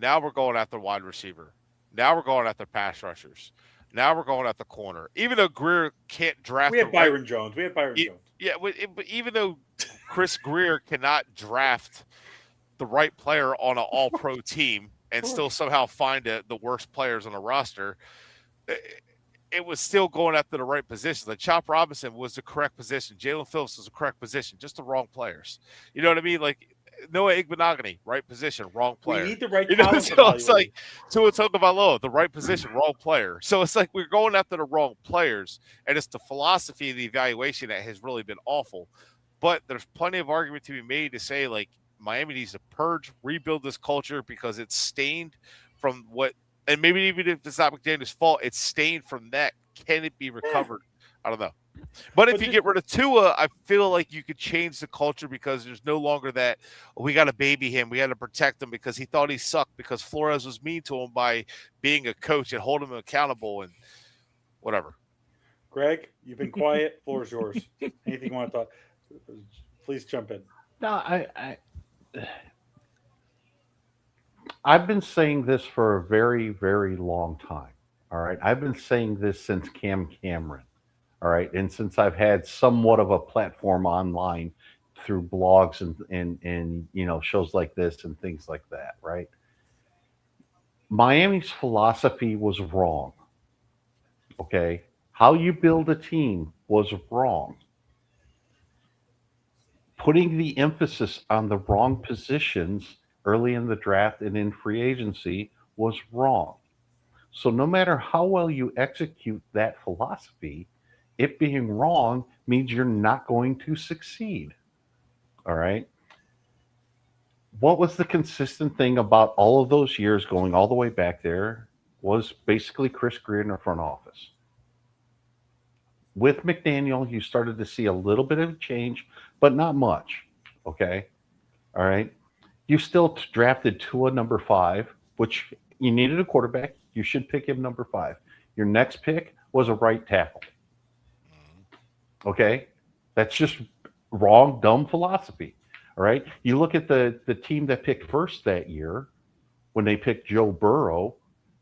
S5: now we're going after wide receiver. Now we're going after pass rushers. Now we're going after corner. Even though Greer can't draft,
S3: We had Byron Jones. Jones.
S5: Yeah, but even though Chris Greer cannot draft the right player on an all-pro team and still somehow find the worst players on the roster, it was still going after the right positions. Like Chop Robinson was the correct position. Jalen Phillips was the correct position, just the wrong players. You know what I mean? Noah Igbenogany, right position, wrong player.
S3: We need the right
S5: talent.
S3: So
S5: it's like Tua Tagovailoa, the right position, wrong player. So it's like we're going after the wrong players, and it's the philosophy of the evaluation that has really been awful. But there's plenty of argument to be made to say Miami needs to purge, rebuild this culture because it's stained from what, and maybe even if it's not McDaniel's fault, it's stained from that. Can it be recovered? I don't know. But if you get rid of Tua, I feel like you could change the culture because there's no longer that we got to baby him, we got to protect him because he thought he sucked because Flores was mean to him by being a coach and holding him accountable and whatever.
S3: Greg, you've been quiet. Floor is yours. Anything you want to talk? Please jump in.
S4: No, I've been saying this for a very, very long time. All right. I've been saying this since Cam Cameron. All right. And since I've had somewhat of a platform online through blogs and shows like this and things like that. Right. Miami's philosophy was wrong. Okay. How you build a team was wrong. Putting the emphasis on the wrong positions early in the draft and in free agency was wrong. So no matter how well you execute that philosophy, it being wrong means you're not going to succeed. All right. What was the consistent thing about all of those years going all the way back there was basically Chris Greer in the front office. With McDaniel, you started to see a little bit of change, but not much. Okay. All right. You still drafted Tua number 5, which you needed a quarterback. You should pick him number 5. Your next pick was a right tackle. Okay. That's just wrong, dumb philosophy. All right. You look at the team that picked first that year when they picked Joe Burrow,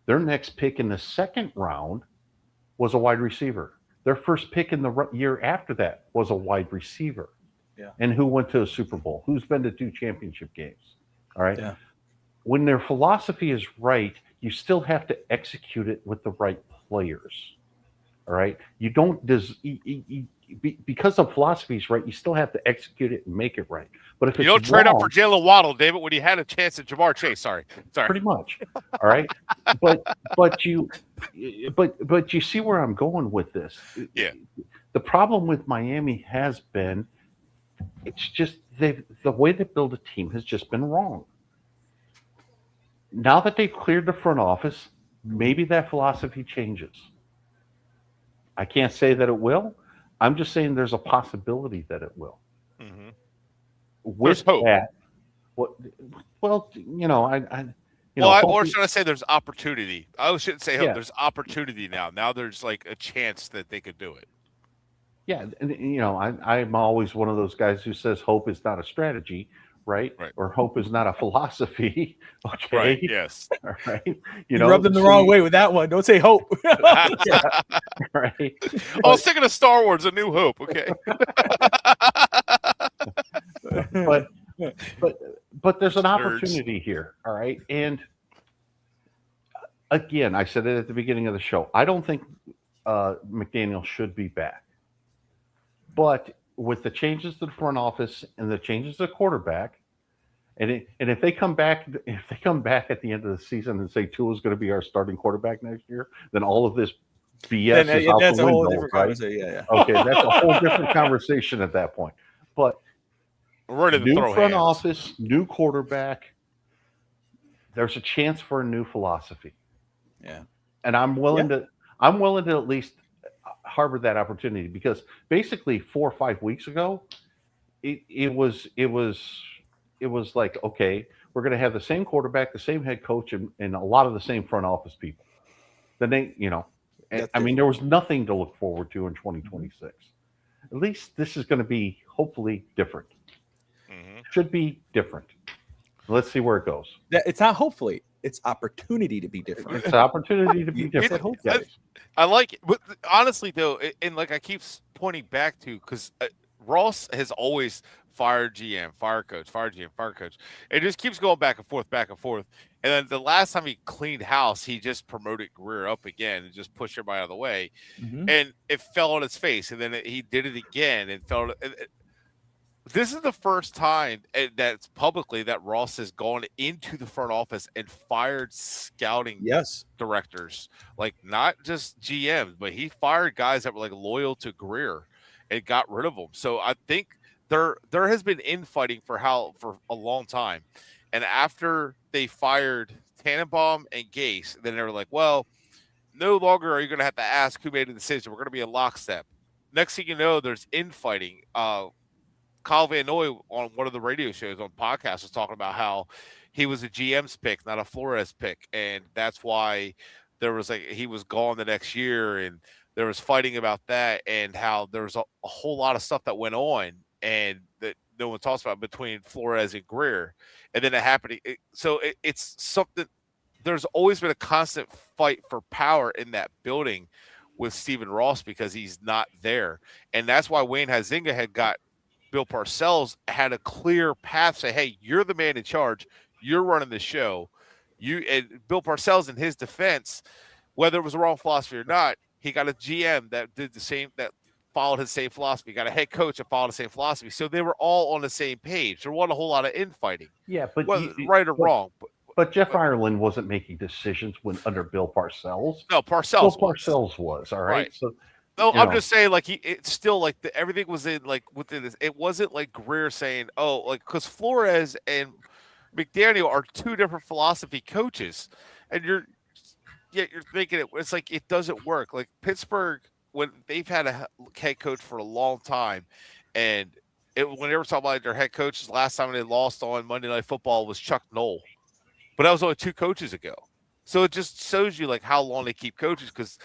S4: their next pick in the second round was a wide receiver. Their first pick in the year after that was a wide receiver.
S2: Yeah.
S4: And who went to a Super Bowl? Who's been to 2 championship games? All right.
S2: Yeah.
S4: When their philosophy is right, you still have to execute it with the right players. All right. You don't because the philosophy is right, you still have to execute it and make it right. But if
S5: You
S4: it's
S5: don't trade up
S4: wrong,
S5: for Jalen Waddle, David, when you had a chance at Jamar Chase. Sorry.
S4: pretty much. All right. but you see where I'm going with this.
S5: Yeah.
S4: The problem with Miami has been it's just the way they build a team has just been wrong. Now that they've cleared the front office, maybe that philosophy changes. I can't say that it will. I'm just saying there's a possibility that it will.
S5: Mm-hmm.
S4: With
S5: There's hope.
S4: that, well, you know, I
S5: or should I say there's opportunity? I shouldn't say hope.
S4: Yeah.
S5: There's opportunity now. Now there's like a chance that they could do it.
S4: yeah, and you know, I'm always one of those guys who says hope is not a strategy, right?
S5: Right.
S4: Or hope is not a philosophy. Okay.
S5: Right. Yes.
S4: All right.
S2: You rubbed them the wrong way with that one. Don't say hope.
S4: Right.
S5: I was thinking of Star Wars: A New Hope. Okay.
S4: But there's an
S5: Nerds.
S4: opportunity here. All right. And again, I said it at the beginning of the show. I don't think McDaniel should be back. But with the changes to the front office and the changes to the quarterback, and if they come back at the end of the season and say Tua is going to be our starting quarterback next year, then all of this BS is out
S2: that's
S4: the
S2: a whole
S4: window,
S2: different
S4: right?
S2: conversation. Yeah.
S4: Okay, that's a whole different conversation at that point. But
S5: We're ready to
S4: new
S5: throw
S4: front
S5: hands.
S4: office, new quarterback. There's a chance for a new philosophy.
S2: Yeah.
S4: And I'm willing to at least harbor that opportunity because basically 4 or 5 weeks ago, it was like, okay, we're going to have the same quarterback, the same head coach, and a lot of the same front office people. Then they, you know, I mean, there was nothing to look forward to in 2026. At least this is going to be hopefully different.
S5: Mm-hmm.
S4: Should be different. Let's see where it goes.
S2: It's not hopefully. It's opportunity to be different.
S4: It's an opportunity to be different. Yes.
S5: I like it. But honestly, though, and like I keep pointing back to, because Ross has always fired GM, fire coach, fire GM, fire coach. It just keeps going back and forth, back and forth. And then the last time he cleaned house, he just promoted Greer up again and just pushed everybody out of the way.
S2: Mhm.
S5: And it fell on his face. And then he did it again and fell. This is the first time that's publicly that Ross has gone into the front office and fired scouting directors, like not just GMs, but he fired guys that were like loyal to Greer and got rid of them. So I think there has been infighting for a long time. And after they fired Tannenbaum and Gase, then they were like, well, no longer are you going to have to ask who made the decision. We're going to be in lockstep. Next thing you know, there's infighting. Kyle Van Noy on one of the radio shows on podcasts was talking about how he was a GM's pick, not a Flores pick. And that's why there was he was gone the next year and there was fighting about that and how there was a whole lot of stuff that went on and that no one talks about between Flores and Greer. And then it happened. It's something, there's always been a constant fight for power in that building with Stephen Ross because he's not there. And that's why Wayne Huizenga had got Bill Parcells had a clear path. Say, hey, you're the man in charge. You're running the show. And Bill Parcells, in his defense, whether it was a wrong philosophy or not, he got a GM that did the same, that followed his same philosophy. He got a head coach that followed the same philosophy. So they were all on the same page. There wasn't a whole lot of infighting.
S4: Yeah, but
S5: right or wrong.
S4: But Jeff Ireland wasn't making decisions under Bill Parcells.
S5: No, Parcells.
S4: Bill Parcells was all right. So.
S5: No, I'm just saying, it's still everything was within this. It wasn't like Greer saying, because Flores and McDaniel are two different philosophy coaches, and you're thinking it's like it doesn't work. Like Pittsburgh, when they've had a head coach for a long time, and when they were talking about their head coaches, last time they lost on Monday Night Football was Chuck Noll, but that was only 2 coaches ago. So it just shows you how long they keep coaches because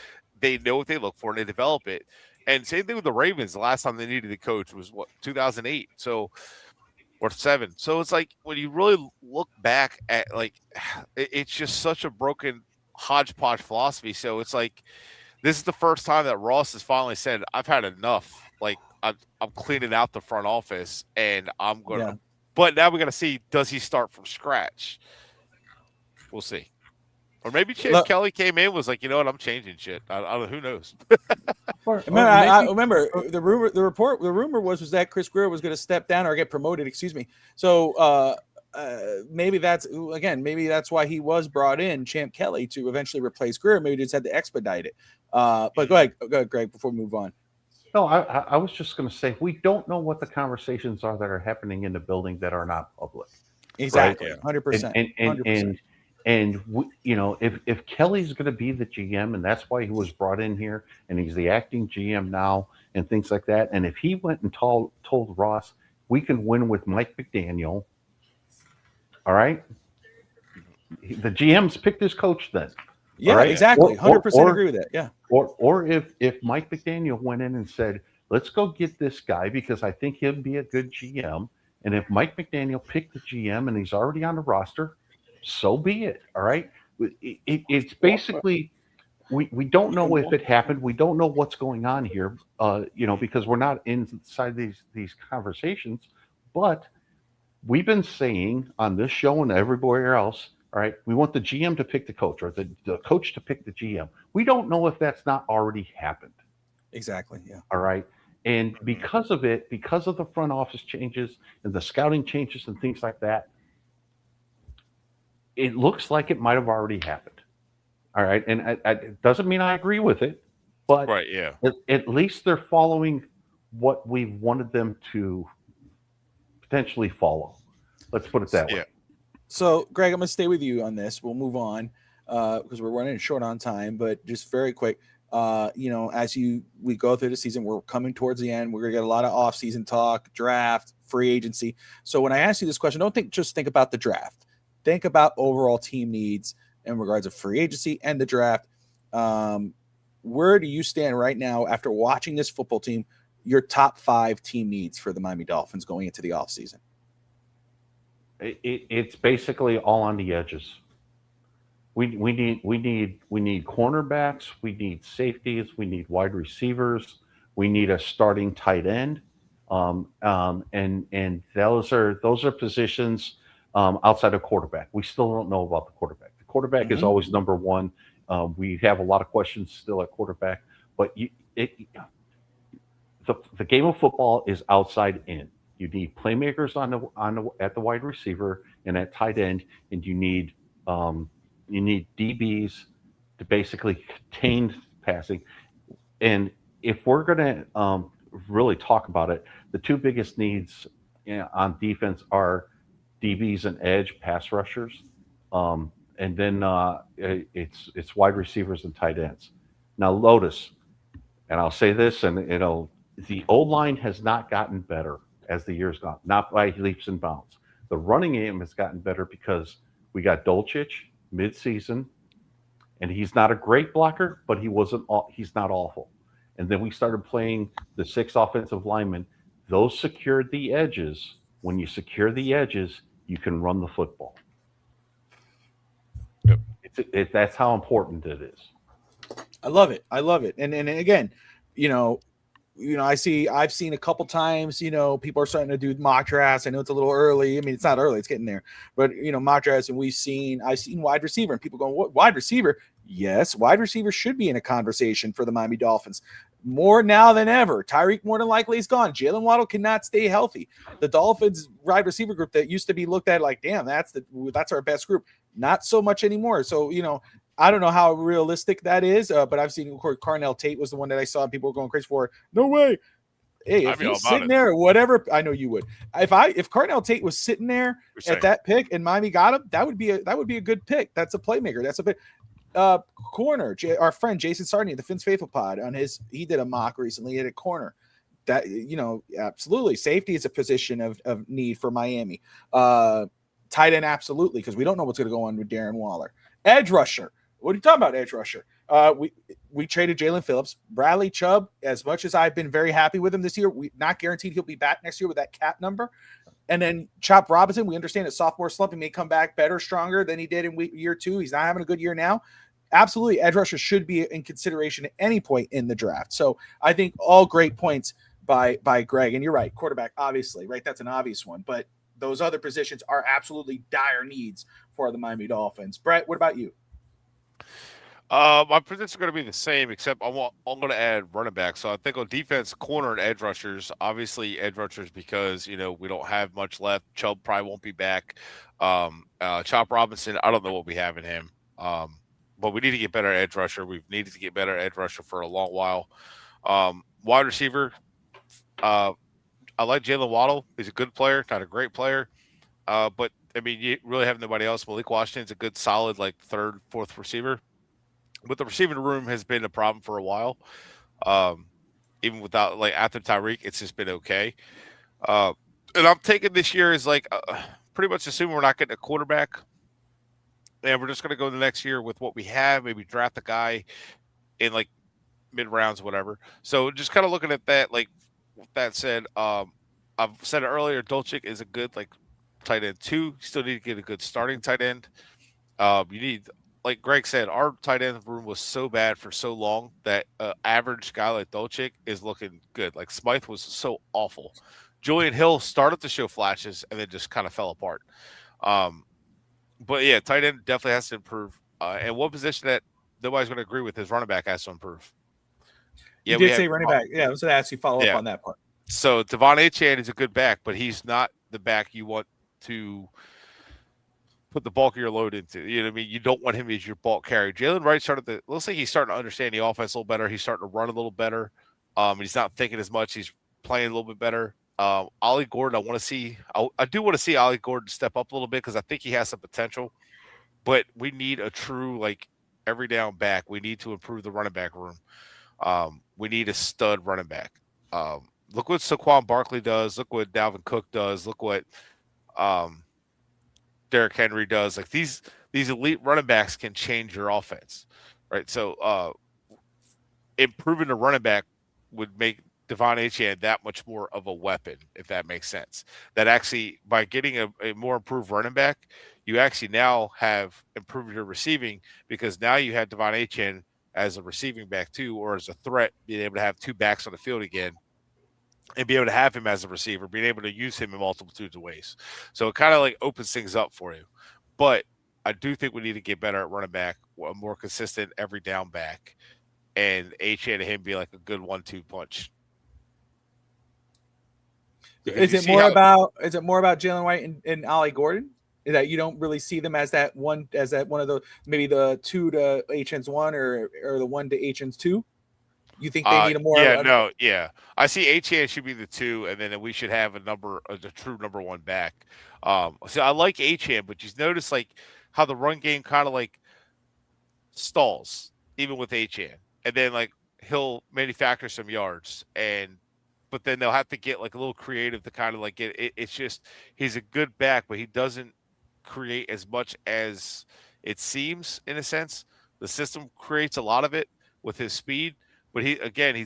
S5: they know what they look for and they develop it. And same thing with the Ravens. The last time they needed a coach was 2008. So or 7. So it's like when you really look back at like it's just such a broken hodgepodge philosophy. So it's like this is the first time that Ross has finally said, "I've had enough. Like I'm cleaning out the front office, and I'm gonna."
S2: Yeah.
S5: But now we got to see, does he start from scratch? We'll see. Or maybe
S2: Look-
S5: Kelly came in was like, you know what, I'm changing shit. I don't know. Who knows?
S2: I remember the rumor was that Chris Greer was going to step down or get promoted. Excuse me. So maybe that's why he was brought in, Champ Kelly, to eventually replace Greer. Maybe just had to expedite it. But go ahead, Greg, before we move on.
S4: No, I was just going to say we don't know what the conversations are that are happening in the building that are not public.
S2: Exactly,
S5: Right?
S2: 100%.
S4: And we, you know, if Kelly's going to be the GM, and that's why he was brought in here, and he's the acting GM now, and things like that, and if he went and told Ross we can win with Mike McDaniel, all right, the GM's picked his coach then.
S2: Yeah,
S4: right?
S2: exactly. 100%
S4: Or-
S2: agree with that. Yeah.
S4: Or if Mike McDaniel went in and said, let's go get this guy because I think he'll be a good GM. And if Mike McDaniel picked the GM and he's already on the roster, so be it. All right. It's basically, we don't know if it happened. We don't know what's going on here, because we're not inside these conversations. But we've been saying on this show and everywhere else, all right, we want the GM to pick the coach or the coach to pick the GM. We don't know if that's not already happened.
S2: Exactly. Yeah.
S4: All right. And because of the front office changes and the scouting changes and things like that, it looks like it might have already happened. All right. And it doesn't mean I agree with it, but
S5: Right, yeah.
S4: at least they're following what we wanted them to potentially follow. Let's put it that way.
S5: Yeah.
S2: So, Greg, I'm going to stay with you on this. We'll move on because we're running short on time, but just very quick. As we go through the season, we're coming towards the end. We're going to get a lot of off-season talk, draft, free agency. So when I ask you this question, don't think about the draft. Think about overall team needs in regards of free agency and the draft. Where do you stand right now after watching this football team, your top 5 team needs for the Miami Dolphins going into the offseason?
S4: It's basically all on the edges. We need cornerbacks. We need safeties. We need wide receivers. We need a starting tight end. And those are positions outside of quarterback. We still don't know about the quarterback. The quarterback is always number one. We have a lot of questions still at quarterback, but the game of football is outside in. You need playmakers at the wide receiver and at tight end, and you need DBs to basically contain passing. And if we're going to really talk about it, the two biggest needs on defense are DBs and edge pass rushers, and then it's wide receivers and tight ends. Now, Lotus, and I'll say this, and the O-line has not gotten better as the years gone, not by leaps and bounds. The running game has gotten better because we got Dolchich mid-season, and he's not a great blocker, but he's not awful. And then we started playing the 6 offensive linemen. Those secured the edges. When you secure the edges, you can run the football.
S5: Yep.
S4: That's how important it is.
S2: I love it. And again, I've seen a couple times, people are starting to do mock drafts. I know it's a little early. I mean, it's not early, it's getting there, but mock drafts. And I've seen wide receiver and people going, what wide receiver? Yes. Wide receiver should be in a conversation for the Miami Dolphins more now than ever. Tyreek more than likely is gone. Jalen Waddle cannot stay healthy. The Dolphins wide receiver group that used to be looked at like, damn, that's our best group. Not so much anymore. So, I don't know how realistic that is, but I've seen Carnell Tate was the one that I saw people were going crazy for. No way. Hey, if he's sitting there or whatever, I know you would. If Carnell Tate was sitting there at that pick and Miami got him, that would be a good pick. That's a playmaker. That's a pick. Corner, our friend Jason Sarney, the Phins Faithful Pod, he did a mock recently at a corner. That absolutely, safety is a position of need for Miami. Tight end, absolutely, because we don't know what's going to go on with Darren Waller. Edge rusher. What are you talking about, edge rusher? We traded Jalen Phillips, Bradley Chubb. As much as I've been very happy with him this year, we not guaranteed he'll be back next year with that cap number. And then Chop Robinson, we understand his sophomore slump. He may come back better, stronger than he did in year 2. He's not having a good year now. Absolutely, edge rusher should be in consideration at any point in the draft. So I think all great points by Greg. And you're right, quarterback, obviously, right? That's an obvious one. But those other positions are absolutely dire needs for the Miami Dolphins. Brett, what about you?
S5: My predictions are going to be the same, except I'm going to add running back. So I think on defense, corner and edge rushers, obviously edge rushers because, we don't have much left. Chubb probably won't be back. Chop Robinson, I don't know what we have in him. But we need to get better at edge rusher. We've needed to get better at edge rusher for a long while. Wide receiver, I like Jalen Waddle. He's a good player, not a great player. But, you really have nobody else. Malik Washington's a good, solid, third, fourth receiver. But the receiving room has been a problem for a while. Even without, after Tyreek, it's just been okay. And I'm taking this year as, pretty much assuming we're not getting a quarterback. And we're just going to go the next year with what we have, maybe draft a guy in, mid-rounds, whatever. So just kind of looking at that, with that said, I've said it earlier, Dolchik is a good, tight end 2. You still need to get a good starting tight end. You need – like Greg said, our tight end room was so bad for so long that average guy like Dolchik is looking good. Smythe was so awful. Julian Hill started to show flashes and then just kind of fell apart. But yeah, tight end definitely has to improve. And one position that nobody's going to agree with is running back has to improve.
S2: Yeah, you did say running back. Yeah, I was going to ask you follow up on that part.
S5: So Devon Achane is a good back, but he's not the back you want to put the bulk of your load into. You know what I mean? You don't want him as your bulk carry. Jalen Wright looks like he's starting to understand the offense a little better. He's starting to run a little better. He's not thinking as much. He's playing a little bit better. Ollie Gordon, I do want to see Ollie Gordon step up a little bit because I think he has some potential. But we need a true, every down back. We need to improve the running back room. We need a stud running back. Look what Saquon Barkley does. Look what Dalvin Cook does. Look what Derrick Henry does. These elite running backs can change your offense, right? So improving the running back would make Devon Achane that much more of a weapon, if that makes sense. That actually, by getting a more improved running back, you actually now have improved your receiving because now you have Devon Achane as a receiving back too, or as a threat, being able to have 2 backs on the field again. And be able to have him as a receiver, being able to use him in multitudes of ways. So it kind of opens things up for you. But I do think we need to get better at running back, a more consistent every down back, and Achane and him be a good 1-2 punch.
S2: Is it more about Jalen White and Ollie Gordon? Is that you don't really see them as that one of the maybe the 2 to Achane's 1 or the 1 to Achane's 2? You think they need a more?
S5: Yeah. I see Achane should be the 2, and then we should have the true number 1 back. So I like Achane, but you notice how the run game kind of stalls even with Achane, and then he'll manufacture some yards, but then they'll have to get a little creative to kind of get it. It's just he's a good back, but he doesn't create as much as it seems in a sense. The system creates a lot of it with his speed. But he's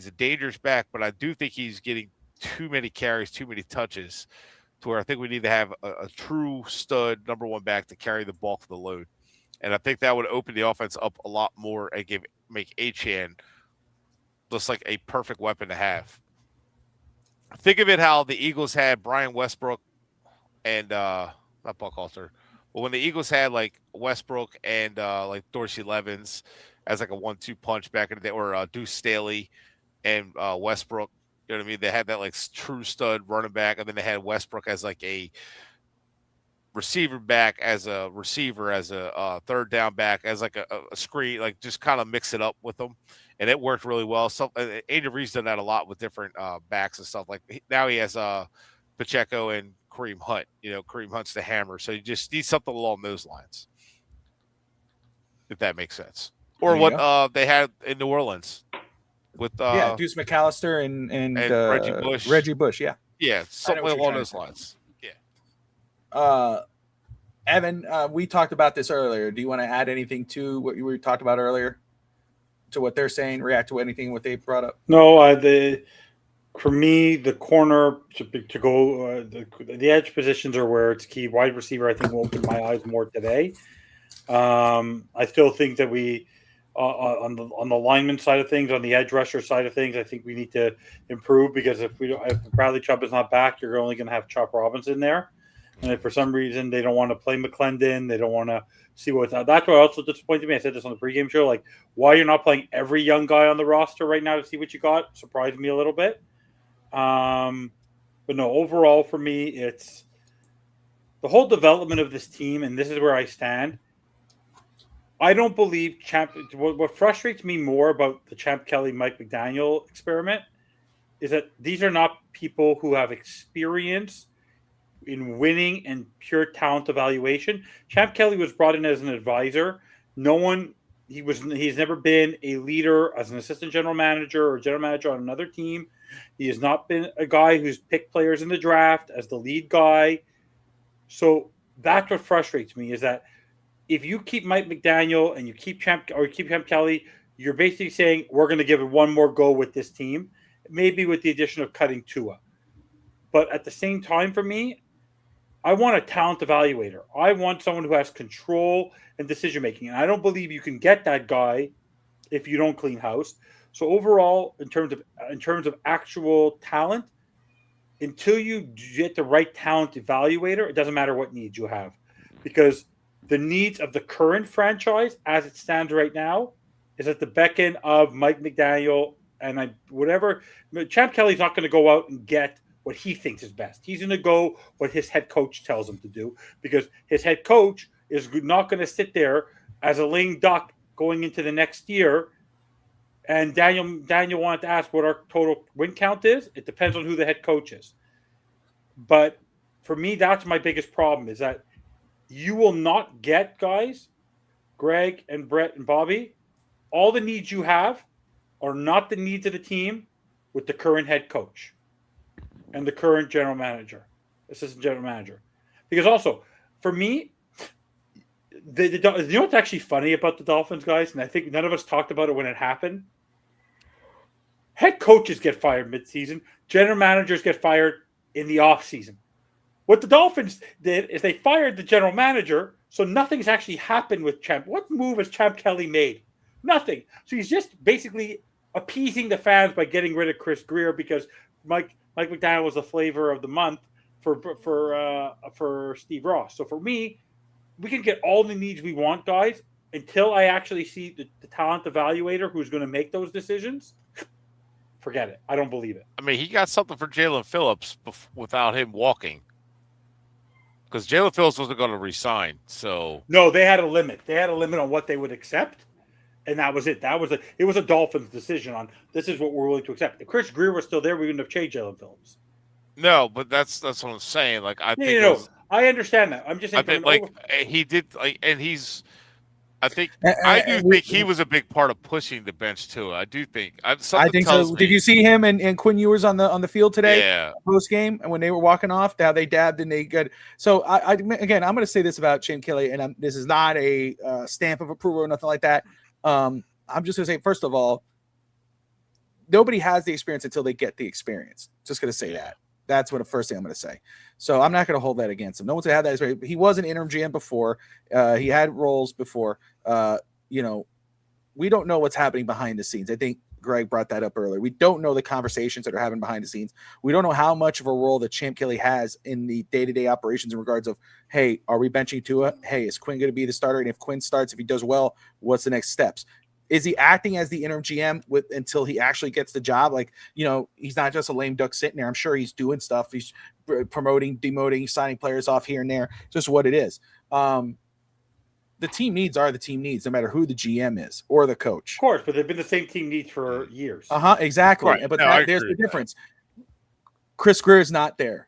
S5: a dangerous back, but I do think he's getting too many carries, too many touches to where I think we need to have a true stud number 1 back to carry the bulk of the load. And I think that would open the offense up a lot more and make Achane just a perfect weapon to have. Think of it how the Eagles had Brian Westbrook and not Buckhalter, but when the Eagles had Westbrook and Dorsey Levens as a 1-2 punch back in the day, or Deuce Staley and Westbrook. You know what I mean? They had that true stud running back, and then they had Westbrook as a receiver back, as a receiver, as a third down back, as a screen, just kind of mix it up with them, and it worked really well. So Andy Reid's done that a lot with different backs and stuff. Now he has Pacheco and Kareem Hunt. Kareem Hunt's the hammer, so you just need something along those lines, if that makes sense. Or what they had in New Orleans with
S2: Deuce McAllister and Reggie Bush, yeah,
S5: something along those lines. Yeah.
S2: Evan, we talked about this earlier. Do you want to add anything to what we talked about earlier? To what they're saying, react to anything what they brought up?
S3: No, for me, the corner to go, the edge positions are where it's key. Wide receiver, I think, will open my eyes more today. I still think that we, on the lineman side of things, on the edge rusher side of things, I think we need to improve, because if Bradley Chubb is not back, you're only going to have Chop Robinson there. And if for some reason they don't want to play McClendon, they don't want to see what's out. That's what also disappointed me. I said this on the pregame show, like, why you're not playing every young guy on the roster right now to see what you got surprised me a little bit. But no, overall for me, it's the whole development of this team, and this is where I stand. I don't believe what frustrates me more about the Champ Kelly, Mike McDaniel experiment is that these are not people who have experience in winning and pure talent evaluation. Champ Kelly was brought in as an advisor. He's never been a leader as an assistant general manager or general manager on another team. He has not been a guy who's picked players in the draft as the lead guy. So that's what frustrates me, is that if you keep Mike McDaniel and you keep Champ Kelly, you're basically saying we're going to give it one more go with this team, maybe with the addition of cutting Tua. But at the same time, for me, I want a talent evaluator. I want someone who has control and decision making, and I don't believe you can get that guy if you don't clean house. So overall, in terms of actual talent, until you get the right talent evaluator, it doesn't matter what needs you have, because the needs of the current franchise, as it stands right now, is at the beckon of Mike McDaniel and whatever. Champ Kelly's not going to go out and get what he thinks is best. He's going to go what his head coach tells him to do, because his head coach is not going to sit there as a lame duck going into the next year. And Daniel wanted to ask what our total win count is. It depends on who the head coach is. But for me, that's my biggest problem, is that you will not get, guys, Greg and Brett and Bobby, all the needs you have are not the needs of the team with the current head coach and the current general manager, assistant general manager. Because also, for me, you know what's actually funny about the Dolphins, guys, and I think none of us talked about it when it happened? Head coaches get fired midseason. General managers get fired in the offseason. What the Dolphins did is they fired the general manager, so nothing's actually happened with Champ. What move has Champ Kelly made? Nothing. So he's just basically appeasing the fans by getting rid of Chris Greer, because Mike McDaniel was the flavor of the month for Steve Ross. So for me, we can get all the needs we want, guys, until I actually see the talent evaluator who's going to make those decisions. Forget it. I don't believe it.
S5: I mean, he got something for Jalen Phillips without him walking, because Jalen Phillips wasn't going to resign. So
S3: no, they had a limit. They had a limit on what they would accept, and that was it. It was a Dolphins decision on this is what we're willing to accept. If Chris Greer was still there, we wouldn't have changed Jalen Phillips.
S5: no, but that's what I'm saying. Like, I think
S3: No, I understand that. I'm just saying,
S5: I think he did, and he's. I think he was a big part of pushing the bench too. I do think. I think
S2: so. Did you see him and Quinn Ewers on the field today?
S5: Yeah.
S2: Post game, and when they were walking off, how they dabbed and they good. So again, I'm going to say this about Champ Kelly, and this is not a stamp of approval or nothing like that. I'm just going to say, first of all, nobody has the experience until they get the experience. Just going to say that. That's what the first thing I'm going to say. So I'm not going to hold that against him. No one's had that experience. He was an interim GM before. He had roles before. We don't know what's happening behind the scenes. I think Greg brought that up earlier. We don't know the conversations that are happening behind the scenes. We don't know how much of a role that Champ Kelly has in the day-to-day operations in regards of, hey, are we benching Tua? Hey, is Quinn going to be the starter? And if Quinn starts, if he does well, what's the next steps? Is he acting as the interim GM until he actually gets the job? Like, he's not just a lame duck sitting there. I'm sure he's doing stuff. He's promoting, demoting, signing players off here and there. Just what it is. The team needs are the team needs, no matter who the GM is or the coach.
S3: Of course, but they've been the same team needs for years.
S2: Exactly.
S5: Right.
S2: But
S5: No,
S2: there's the difference. Chris Greer is not there.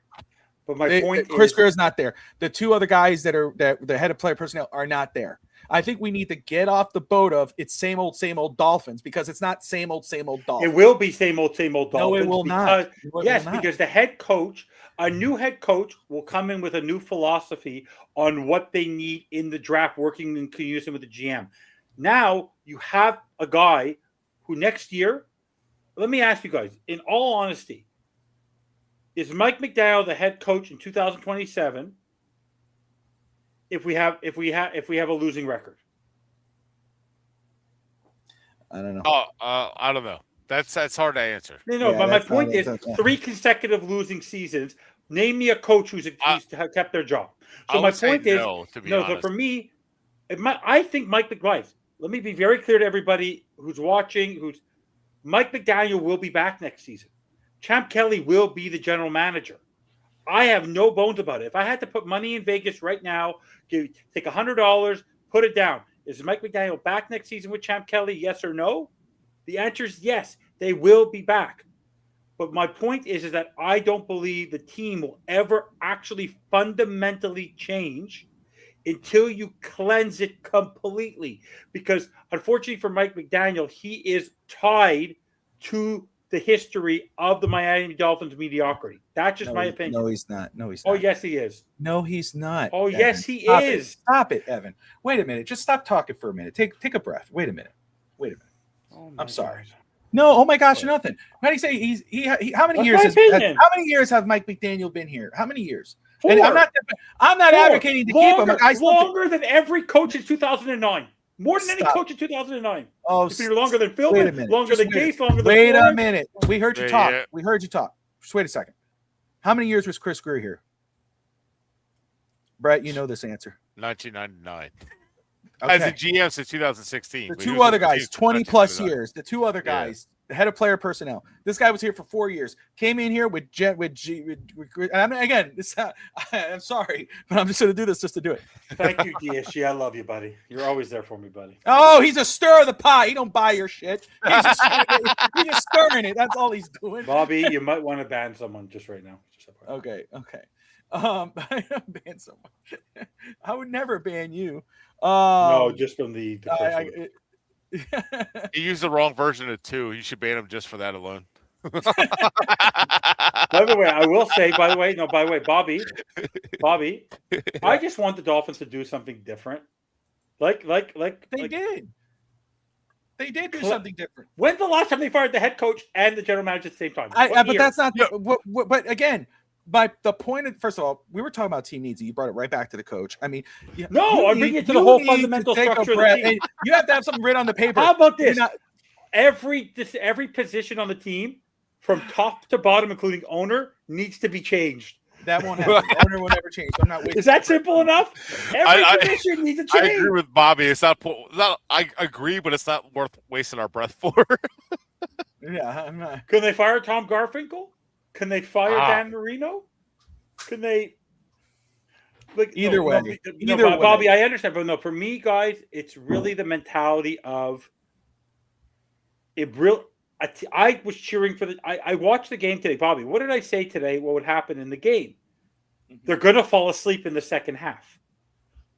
S3: But my point
S2: Chris Greer is not there. The two other guys that are the head of player personnel are not there. I think we need to get off the boat of it's same old Dolphins, because it's not same old Dolphins.
S3: It will be same old Dolphins.
S2: No, it will not.
S3: Because the head coach, a new head coach will come in with a new philosophy on what they need in the draft, working in unison with the GM. Now you have a guy who next year, let me ask you guys, in all honesty, is Mike McDaniel the head coach in 2027 if we have a losing record?
S2: I don't know.
S5: I don't know. That's hard to answer.
S3: No,
S2: Yeah,
S3: but my
S2: that's
S3: point
S2: not-
S3: is
S2: that's-
S3: 3 consecutive losing seasons. Name me a coach who's kept their job. So
S5: I
S3: my
S5: would say
S3: point is,
S5: no, to be
S3: so
S5: honest.
S3: for me, I think Mike McDaniel. Let me be very clear to everybody who's watching. Mike McDaniel will be back next season. Champ Kelly will be the general manager. I have no bones about it. If I had to put money in Vegas right now, take $100, put it down. Is Mike McDaniel back next season with Champ Kelly? Yes or no? The answer is yes. They will be back. But my point is that I don't believe the team will ever actually fundamentally change until you cleanse it completely. Because unfortunately for Mike McDaniel, he is tied to the history of the Miami Dolphins mediocrity. That's just my opinion.
S2: No, he's not. No, he's
S3: Oh,
S2: not.
S3: yes, he is.
S2: No, he's not.
S3: Oh,
S2: Evan.
S3: yes, he
S2: Stop
S3: is.
S2: It. Stop it, Evan. Wait a minute. Just stop talking for a minute. Take a breath. Wait a minute.
S3: Oh, my
S2: I'm sorry.
S3: God.
S2: No, oh my gosh, nothing. How do you say he how many
S3: That's
S2: years
S3: my
S2: has,
S3: opinion.
S2: how many years have Mike McDaniel been here? How many years?
S3: 4.
S2: And I'm not
S3: Four.
S2: advocating to keep him. I still think-
S3: Longer than every coach in 2009. More than any
S2: Stop.
S3: coach in 2009.
S2: Oh,
S3: It's been longer than
S2: wait a
S3: Philbin,
S2: minute.
S3: longer
S2: Just
S3: than
S2: wait.
S3: Gase, longer than
S2: Wait a
S3: Flores.
S2: minute. We heard you
S5: Yeah,
S2: talk.
S5: yeah.
S2: We heard you talk. Just wait a second. How many years was Chris Greer here? Brett, you know this answer.
S5: 1999.
S2: Okay.
S5: As a GM since 2016.
S2: The
S5: but he
S2: two
S5: was
S2: other
S5: with the
S2: guys,
S5: team since
S2: 20 plus
S5: 1999.
S2: years. The two other
S5: Yeah.
S2: guys, the head of player personnel. This guy was here for 4 years. Came in here with and again, I'm sorry, but I'm just going to do this just to do it.
S3: Thank you, DSG. I love you, buddy. You're always there for me, buddy.
S2: Oh, he's a stir of the pot. He don't buy your shit. He's just stirring it. That's all he's doing.
S3: Bobby, you might want to ban someone just right now. Just
S2: Okay. I don't ban someone. I would never ban you.
S3: no, just from the
S5: He used the wrong version of 2. You should ban him just for that alone.
S3: By the way, I will say, Bobby, I just want the Dolphins to do something different. Like
S2: They did. They did do
S3: Cl-
S2: something different.
S3: When's the last time they fired the head coach and the general manager at the same time?
S2: But
S3: year?
S2: that's not. But again, the point of, first of all, we were talking about team needs, and you brought it right back to the coach. I mean,
S3: No, I'm bringing it to the whole fundamental structure of the team.
S2: And you have to have something written on the paper.
S3: How about this?
S2: You're not-
S3: Every position on the team, from top to bottom, including owner, needs to be changed.
S2: That won't happen. The owner will never change. I'm not waiting.
S3: Is that simple enough? Every
S5: I-
S3: position needs to
S5: I
S3: change.
S5: agree with Bobby. It's not. I agree, but it's not worth wasting our breath for.
S2: Yeah, I'm not.
S3: Can they fire Tom Garfinkel? Can they fire
S5: Ah.
S3: Dan Marino? Can they?
S2: Either way. Either way.
S3: Bobby, I understand, but no, for me, guys, it's really the mentality of it. I was cheering for I watched the game today, Bobby. What did I say today? What would happen in the game? They're going to fall asleep in the second half.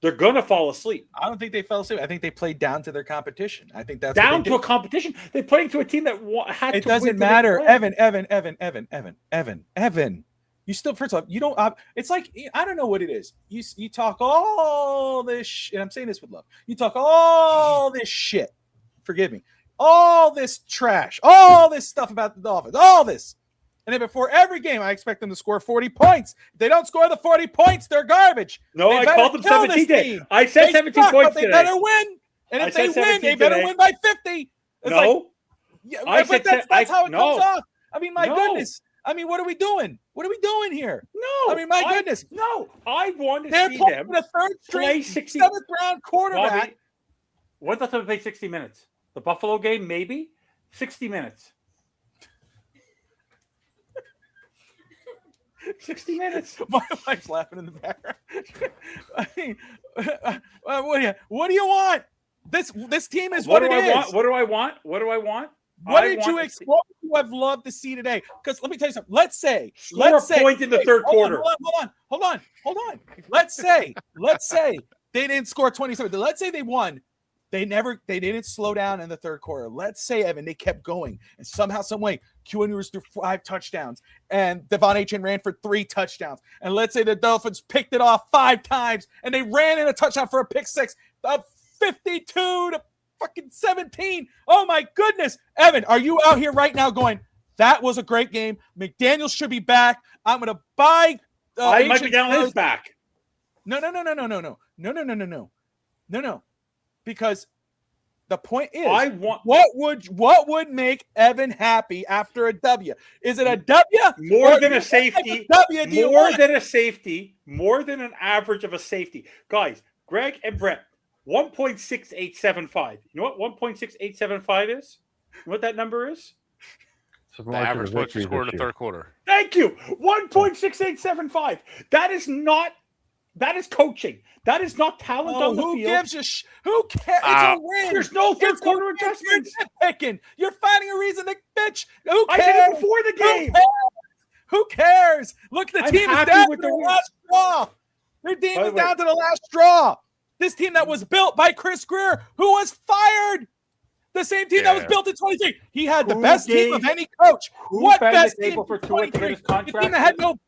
S3: They're going to fall asleep.
S2: I don't think they fell asleep. I think they played down to their competition. I think that's
S3: Down
S2: what they
S3: to a
S2: did.
S3: competition. They played to a team that had
S2: It
S3: to
S2: doesn't
S3: win to
S2: matter.
S3: make
S2: Evan. You still, first off, you don't. It's like, I don't know what it is. You talk all this, and I'm saying this with love. You talk all this shit. Forgive me. All this trash. All this stuff about the Dolphins. All this. And then before every game, I expect them to score 40 points. If they don't score the 40 points, they're garbage.
S3: No,
S2: They
S3: I
S2: better
S3: called them
S2: kill this
S3: 17 today.
S2: team.
S3: I said
S2: They
S3: 17
S2: suck,
S3: points
S2: but they
S3: today.
S2: better win. And
S3: I
S2: if they
S3: said
S2: win, they
S3: 17
S2: better
S3: today.
S2: win by 50. It's
S3: No.
S2: like, yeah,
S3: I
S2: but
S3: said
S2: that's how it
S3: no.
S2: comes off. I mean, my
S3: No.
S2: goodness. I mean, what are we doing? What are we doing here?
S3: No.
S2: I mean, my goodness.
S3: No, I want to
S2: They're
S3: see
S2: playing
S3: them
S2: a third
S3: play
S2: string,
S3: 60
S2: seventh round quarterback.
S3: Bobby, when's the last time they played 60 minutes? The Buffalo game, maybe? 60 minutes. 60 minutes.
S2: My wife's laughing in the background. I mean, what do you want? This team is what it is.
S3: What do I want? What do I want?
S2: What
S3: I
S2: did
S3: want
S2: you
S3: to
S2: expect? What would you have loved to see today? Because let me tell you something. Let's say,
S3: Score a point in the third quarter.
S2: Hold on. Let's say They didn't score 27. Let's say they won. They didn't slow down in the third quarter. Let's say, Evan, they kept going. And somehow, some way, Quinn Ewers threw 5 touchdowns. And Devon Achane ran for 3 touchdowns. And let's say the Dolphins picked it off 5 times. And they ran in a touchdown for a pick 6. 52 to fucking 17. Oh, my goodness. Evan, are you out here right now going, that was a great game. McDaniels should be back. I'm going to buy
S3: Mike McDaniel is back.
S2: No. Because the point is, what would make Evan happy after a W? Is it a W?
S3: More than a safety. More than a safety. More than an average of a safety. Guys, Greg and Brett, 1.6875. You know what 1.6875 is? You know what that number is?
S5: The average points you scored in the third quarter.
S3: Thank you. 1.6875. That is coaching. That is not talent on the field.
S2: Who cares? It's a win.
S3: There's no third quarter adjustments.
S2: You're finding a reason to bitch. Who cares?
S3: I said it before the game.
S2: Who cares? Look, the team is down to the last straw. Their team is down to the last straw. This team that was built by Chris Greer, who was fired. The same team that was built in 23. He had the best team of any coach. What best team for 23? The team that had no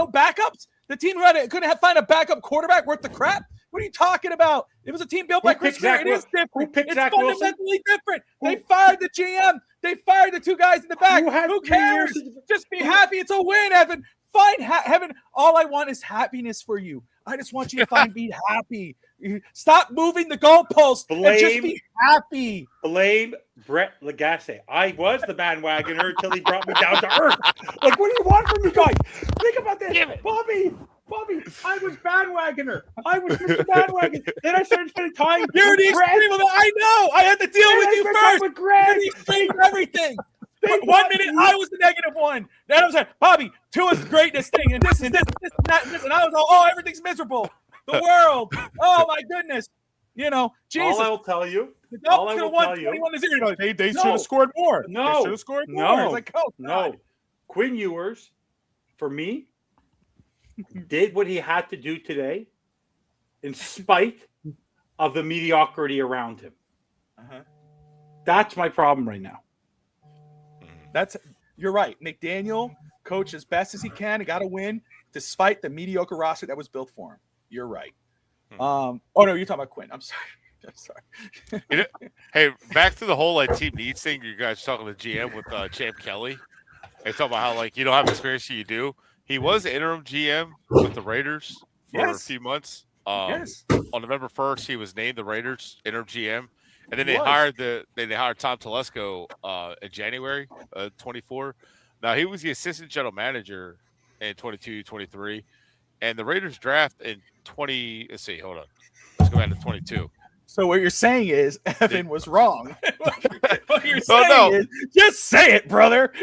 S2: backups? The team who couldn't find a backup quarterback worth the crap? What are you talking about? It was a team built by Chris Greer. It is different. It's fundamentally different. They fired the GM. They fired the 2 guys in the back. Who cares? Just be happy. It's a win, Evan. Find heaven. All I want is happiness for you. I just want you to be happy. Stop moving the goalposts and just be happy.
S3: Blame Brett Lagasse. I was the bandwagoner until he brought me down to earth. Like, what do you want from me, guys? Think about this. Bobby, I was bandwagoner. I was Mr. Bandwagon. Then I started spending time.
S2: You're the extreme of it. I know. I had to deal with you first.
S3: With Greg.
S2: You're the extreme of everything. 1 minute I was the -1. Then I was like, Bobby, Tua's greatness thing, and this and this and that and this, and I was like, everything's miserable. The world. Oh my goodness. Jesus.
S3: All I will tell you.
S2: The Dolphins could have won 21-0. They should have scored more. They should have scored more. It's like,
S3: no. Quinn Ewers, for me, did what he had to do today in spite of the mediocrity around him. That's my problem right now.
S2: You're right. McDaniel coached as best as he can. He got a win despite the mediocre roster that was built for him. You're right. Oh no, you're talking about Quinn. I'm sorry.
S5: Hey, back to the whole team needs thing. You guys talking to GM with Champ Kelly. They talk about how you don't have experience, you do. He was interim GM with the Raiders for a few months. On November 1st, he was named the Raiders interim GM. And then they hired Tom Telesco in January 24. Now, he was the assistant general manager in 22-23. And the Raiders draft in 20 – let's see, hold on. Let's go back to 22.
S2: So what you're saying is Evan was wrong. What you're saying is just say it, brother.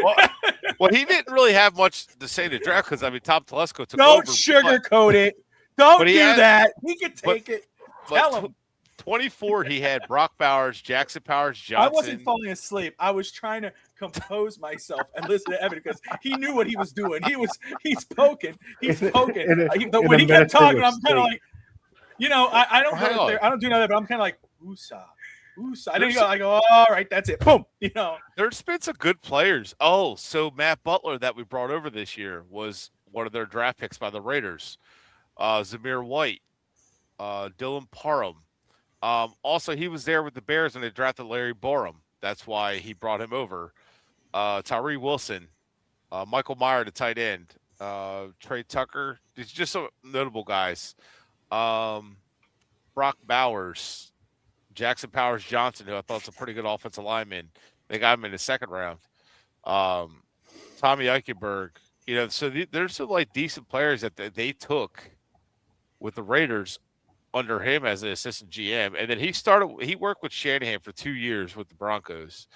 S5: Well, he didn't really have much to say to draft because, Tom Telesco took over.
S2: Don't sugarcoat it. Don't do that. He can take it. Tell him.
S5: 24, he had Brock Bowers, Jackson Powers, Johnson.
S2: I wasn't falling asleep. I was trying to compose myself and listen to Evan because he knew what he was doing. He's poking. When he kept talking, I'm kind of like, I don't go there. I don't do none of that, but I'm kind of like, woosah. I didn't go. I go, all right, that's it. Boom.
S5: There's been some good players. Oh, so Matt Butler that we brought over this year was one of their draft picks by the Raiders. Zamir White, Dylan Parham. Also, he was there with the Bears when they drafted Larry Borum. That's why he brought him over. Tyree Wilson, Michael Meyer, the tight end, Trey Tucker. These just some notable guys. Brock Bowers, Jackson Powers Johnson, who I thought was a pretty good offensive lineman. They got him in the second round. Tommy Eichenberg. So there's some decent players that they took with the Raiders under him as an assistant GM, and then he worked with Shanahan for 2 years with the Broncos.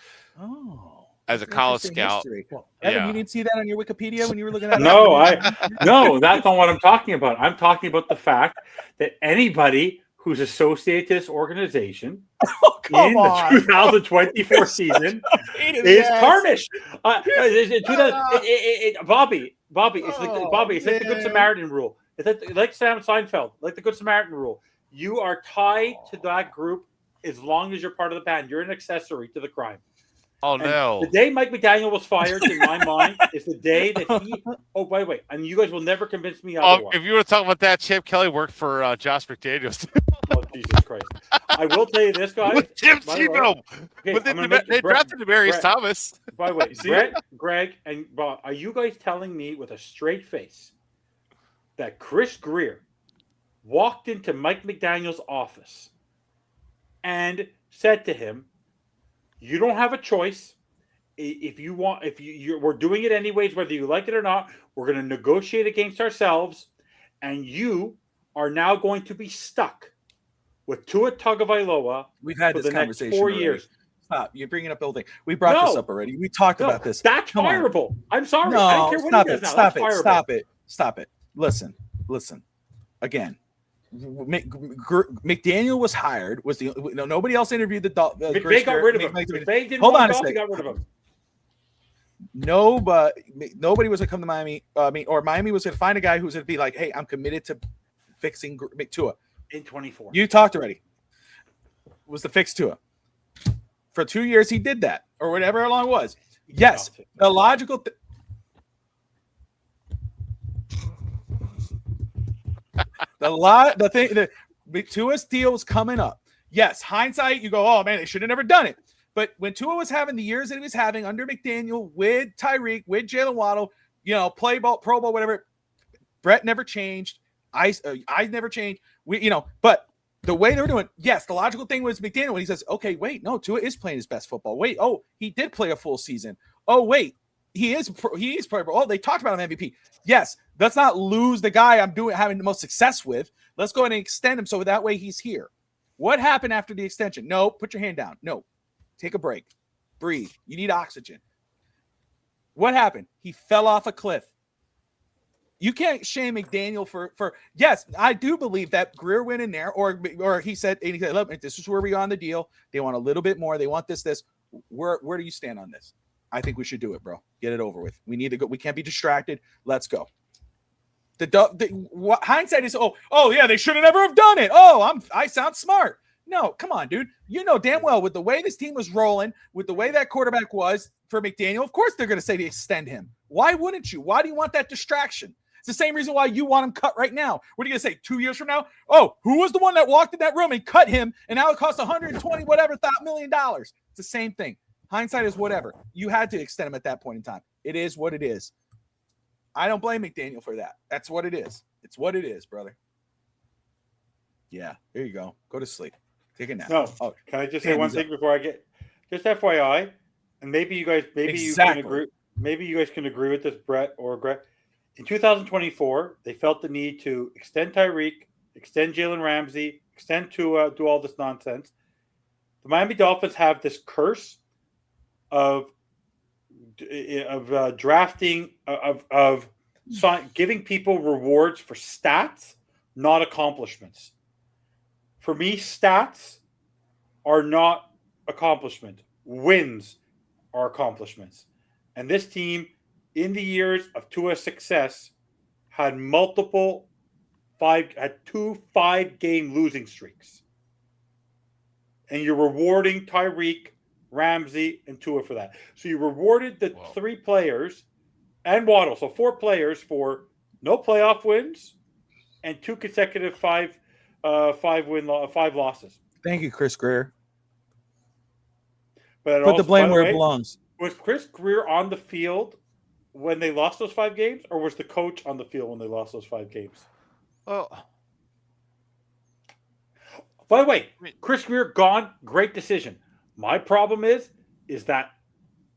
S5: As a college scout.
S2: Well, Evan, you didn't see that on your Wikipedia when you were looking at it?
S3: No, that's not what I'm talking about. I'm talking about the fact that anybody who's associated to this organization in the 2024 season is tarnished. Bobby, it's like the Good Samaritan rule. It's like Sam Seinfeld, like the Good Samaritan rule. You are tied to that group as long as you're part of the band. You're an accessory to the crime.
S5: Oh
S3: And
S5: no!
S3: the day Mike McDaniel was fired, in my mind, is the day that he. Oh, by the way, and you guys will never convince me otherwise.
S5: If you were to talk about that, Chip Kelly worked for Josh McDaniels
S3: Oh, Jesus Christ! I will tell you this, guys.
S5: with Tim
S3: by the way-
S5: Tebow.
S3: Okay,
S5: But
S3: I'm gonna
S5: they
S3: make-
S5: drafted Demarius
S3: Brett-
S5: Thomas.
S3: By the way,
S2: See
S3: Brett, Greg, and Bob, are you guys telling me with a straight face that Chris Greer walked into Mike McDaniel's office and said to him, "You don't have a choice. If you want, we're doing it anyways, whether you like it or not. We're going to negotiate against ourselves, and you are now going to be stuck with Tua Tagovailoa
S2: We've had
S3: for
S2: this
S3: the next
S2: conversation
S3: 4
S2: already.
S3: years."
S2: Stop. You're bringing up building. We brought this
S3: No.
S2: up already. We talked
S3: No,
S2: about this.
S3: That's
S2: Come on.
S3: fireable. I'm sorry. I
S2: No,
S3: don't care what
S2: stop
S3: he
S2: it.
S3: does now.
S2: Stop
S3: That's
S2: it.
S3: fireable.
S2: Stop it. Stop it. Listen. Again, McDaniel was hired. Nobody else interviewed the
S3: McVay got rid of him. McVay didn't
S2: Hold
S3: want
S2: on a
S3: Goff, he
S2: second.
S3: got rid of him.
S2: No, but nobody was going to come to Miami. Or Miami was going to find a guy who's going to be like, "Hey, I'm committed to fixing Tua."
S3: In 24.
S2: You talked already. Was the fix Tua for 2 years? He did that, or whatever long it was. Yes, the logical. The Tua's deal was coming up. Yes, hindsight, you go, "Oh man, they should have never done it." But when Tua was having the years that he was having under McDaniel with Tyreek, with Jalen Waddle, play ball, Pro Bowl, whatever, Brett never changed. I never changed. But the way they were doing, yes, the logical thing was McDaniel when he says, "Okay, wait, no, Tua is playing his best football. Wait, oh, he did play a full season. Oh, wait, he is playing. Oh, they talked about him MVP. Yes, let's not lose the guy having the most success with. Let's go ahead and extend him so that way he's here." What happened after the extension? No, put your hand down. No, take a break, breathe. You need oxygen. What happened? He fell off a cliff. You can't shame McDaniel for yes, I do believe that Greer went in there, or he said, "Look, this is where we are on the deal. They want a little bit more. They want this. Where do you stand on this?" I think we should do it, bro. Get it over with. We need to go. We can't be distracted. Let's go. Hindsight is, oh yeah, they should have never have done it. I sound smart. No, come on, dude. You know damn well with the way this team was rolling, with the way that quarterback was for McDaniel, of course they're going to say to extend him. Why wouldn't you? Why do you want that distraction? It's the same reason why you want him cut right now. What are you going to say 2 years from now? Oh, who was the one that walked in that room and cut him, and now it costs $120 million? It's the same thing. Hindsight is whatever. You had to extend him at that point in time. It is what it is. I don't blame McDaniel for that. That's what it is. It's what it is, brother. Yeah, there you go. Go to sleep. Take a nap.
S3: No,
S2: Oh,
S3: can I just say one thing before I get just FYI, and maybe you guys, you can agree. Maybe you guys can agree with this, Brett or Greg. In 2024, they felt the need to extend Tyreek, extend Jalen Ramsey, extend Tua, do all this nonsense. The Miami Dolphins have this curse of drafting giving people rewards for stats, not accomplishments. For me, stats are not accomplishment. Wins are accomplishments. And this team, in the years of Tua's success, had two 5-game losing streaks. And you're rewarding Tyreek, Ramsey, and Tua for that. So you rewarded the 3 players and Waddle, so 4 players for no playoff wins and 2 consecutive 5 losses.
S2: thank you, Chris Greer.
S3: But
S2: Put the blame where it belongs.
S3: Was Chris Greer on the field when they lost those 5 games, or was the coach on the field when they lost those 5 games?
S5: Oh,
S3: By the way, Chris Greer gone, great decision. My problem is that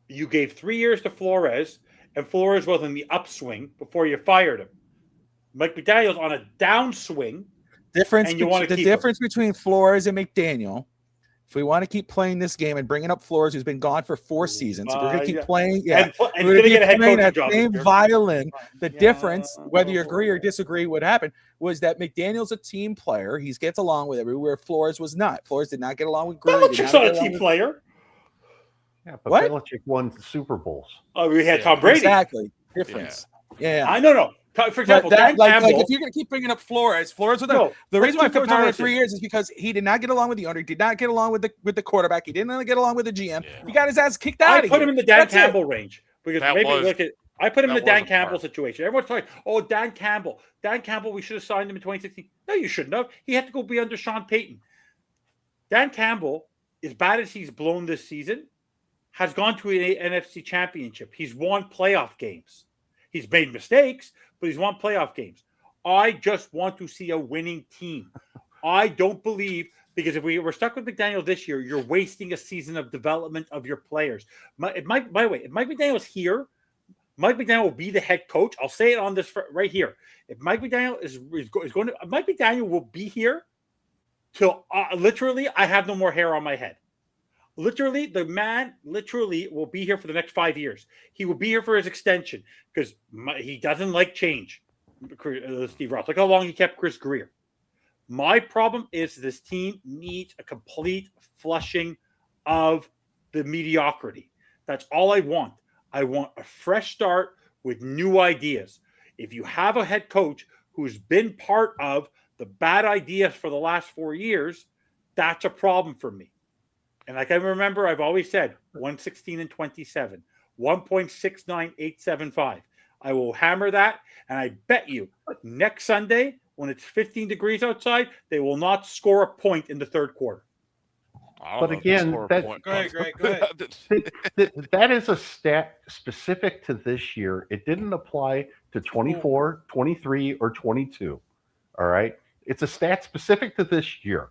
S3: you gave 3 years to Flores, and Flores was in the upswing before you fired him. Mike McDaniel's on a downswing.
S2: The difference between Flores and McDaniel, if we want to keep playing this game and bringing up Flores, who's been gone for 4 seasons, we're going to keep playing. Yeah,
S3: and
S2: we're
S3: going to get a head
S2: playing
S3: coaching
S2: that
S3: job.
S2: same violin. The difference, whether you agree or disagree, what happened was that McDaniel's a team player. He gets along with everywhere. Flores was not. Flores did not get along with Greer.
S3: Belichick's not a team player.
S4: Yeah, but
S2: What?
S4: Belichick won Super Bowls.
S3: Oh, we had Tom Brady.
S2: Exactly. Difference. Yeah.
S3: I know. For example,
S2: But
S3: Dan Campbell.
S2: if you're going to keep bringing up Flores was the
S3: No,
S2: reason why
S3: let's do
S2: Flores only had
S3: comparisons.
S2: 3 years is because he did not get along with the owner, did not get along with the quarterback, he didn't get along with the GM.
S5: Yeah.
S2: He got his ass kicked out.
S3: I put him in the Dan
S2: That's it.
S3: Campbell range because
S5: That
S3: maybe
S5: was-
S3: look at. I put him in the
S5: that
S3: Dan
S5: was a
S3: Campbell
S5: part.
S3: situation. Everyone's talking, oh, Dan Campbell. Dan Campbell, we should have signed him in 2016. No, you shouldn't have. He had to go be under Sean Payton. Dan Campbell, as bad as he's blown this season, has gone to an NFC championship. He's won playoff games. He's made mistakes, but he's won playoff games. I just want to see a winning team. I don't believe, because if we were stuck with McDaniel this year, you're wasting a season of development of your players. By the way, if Mike McDaniel's here, Mike McDaniel will be the head coach. I'll say it on this right here. If Mike McDaniel is going to, Mike McDaniel will be here till literally I have no more hair on my head. Literally, the man literally will be here for the next 5 years. He will be here for his extension because he doesn't like change. Steve Ross, look how long he kept Chris Greer. My problem is this team needs a complete flushing of the mediocrity. That's all I want. I want a fresh start with new ideas. If you have a head coach who's been part of the bad ideas for the last 4 years, that's a problem for me. And like I remember, I've always said 116 and 27, 1.69875. I will hammer that, and I bet you next Sunday, when it's 15 degrees outside, they will not score a point in the third quarter.
S5: I don't
S4: But
S5: know if they
S4: again,
S5: score a
S4: that-
S5: point.
S2: Go ahead, Greg, go ahead.
S4: That is a stat specific to this year. It didn't apply to 24, 23, or 22. All right. It's a stat specific to this year.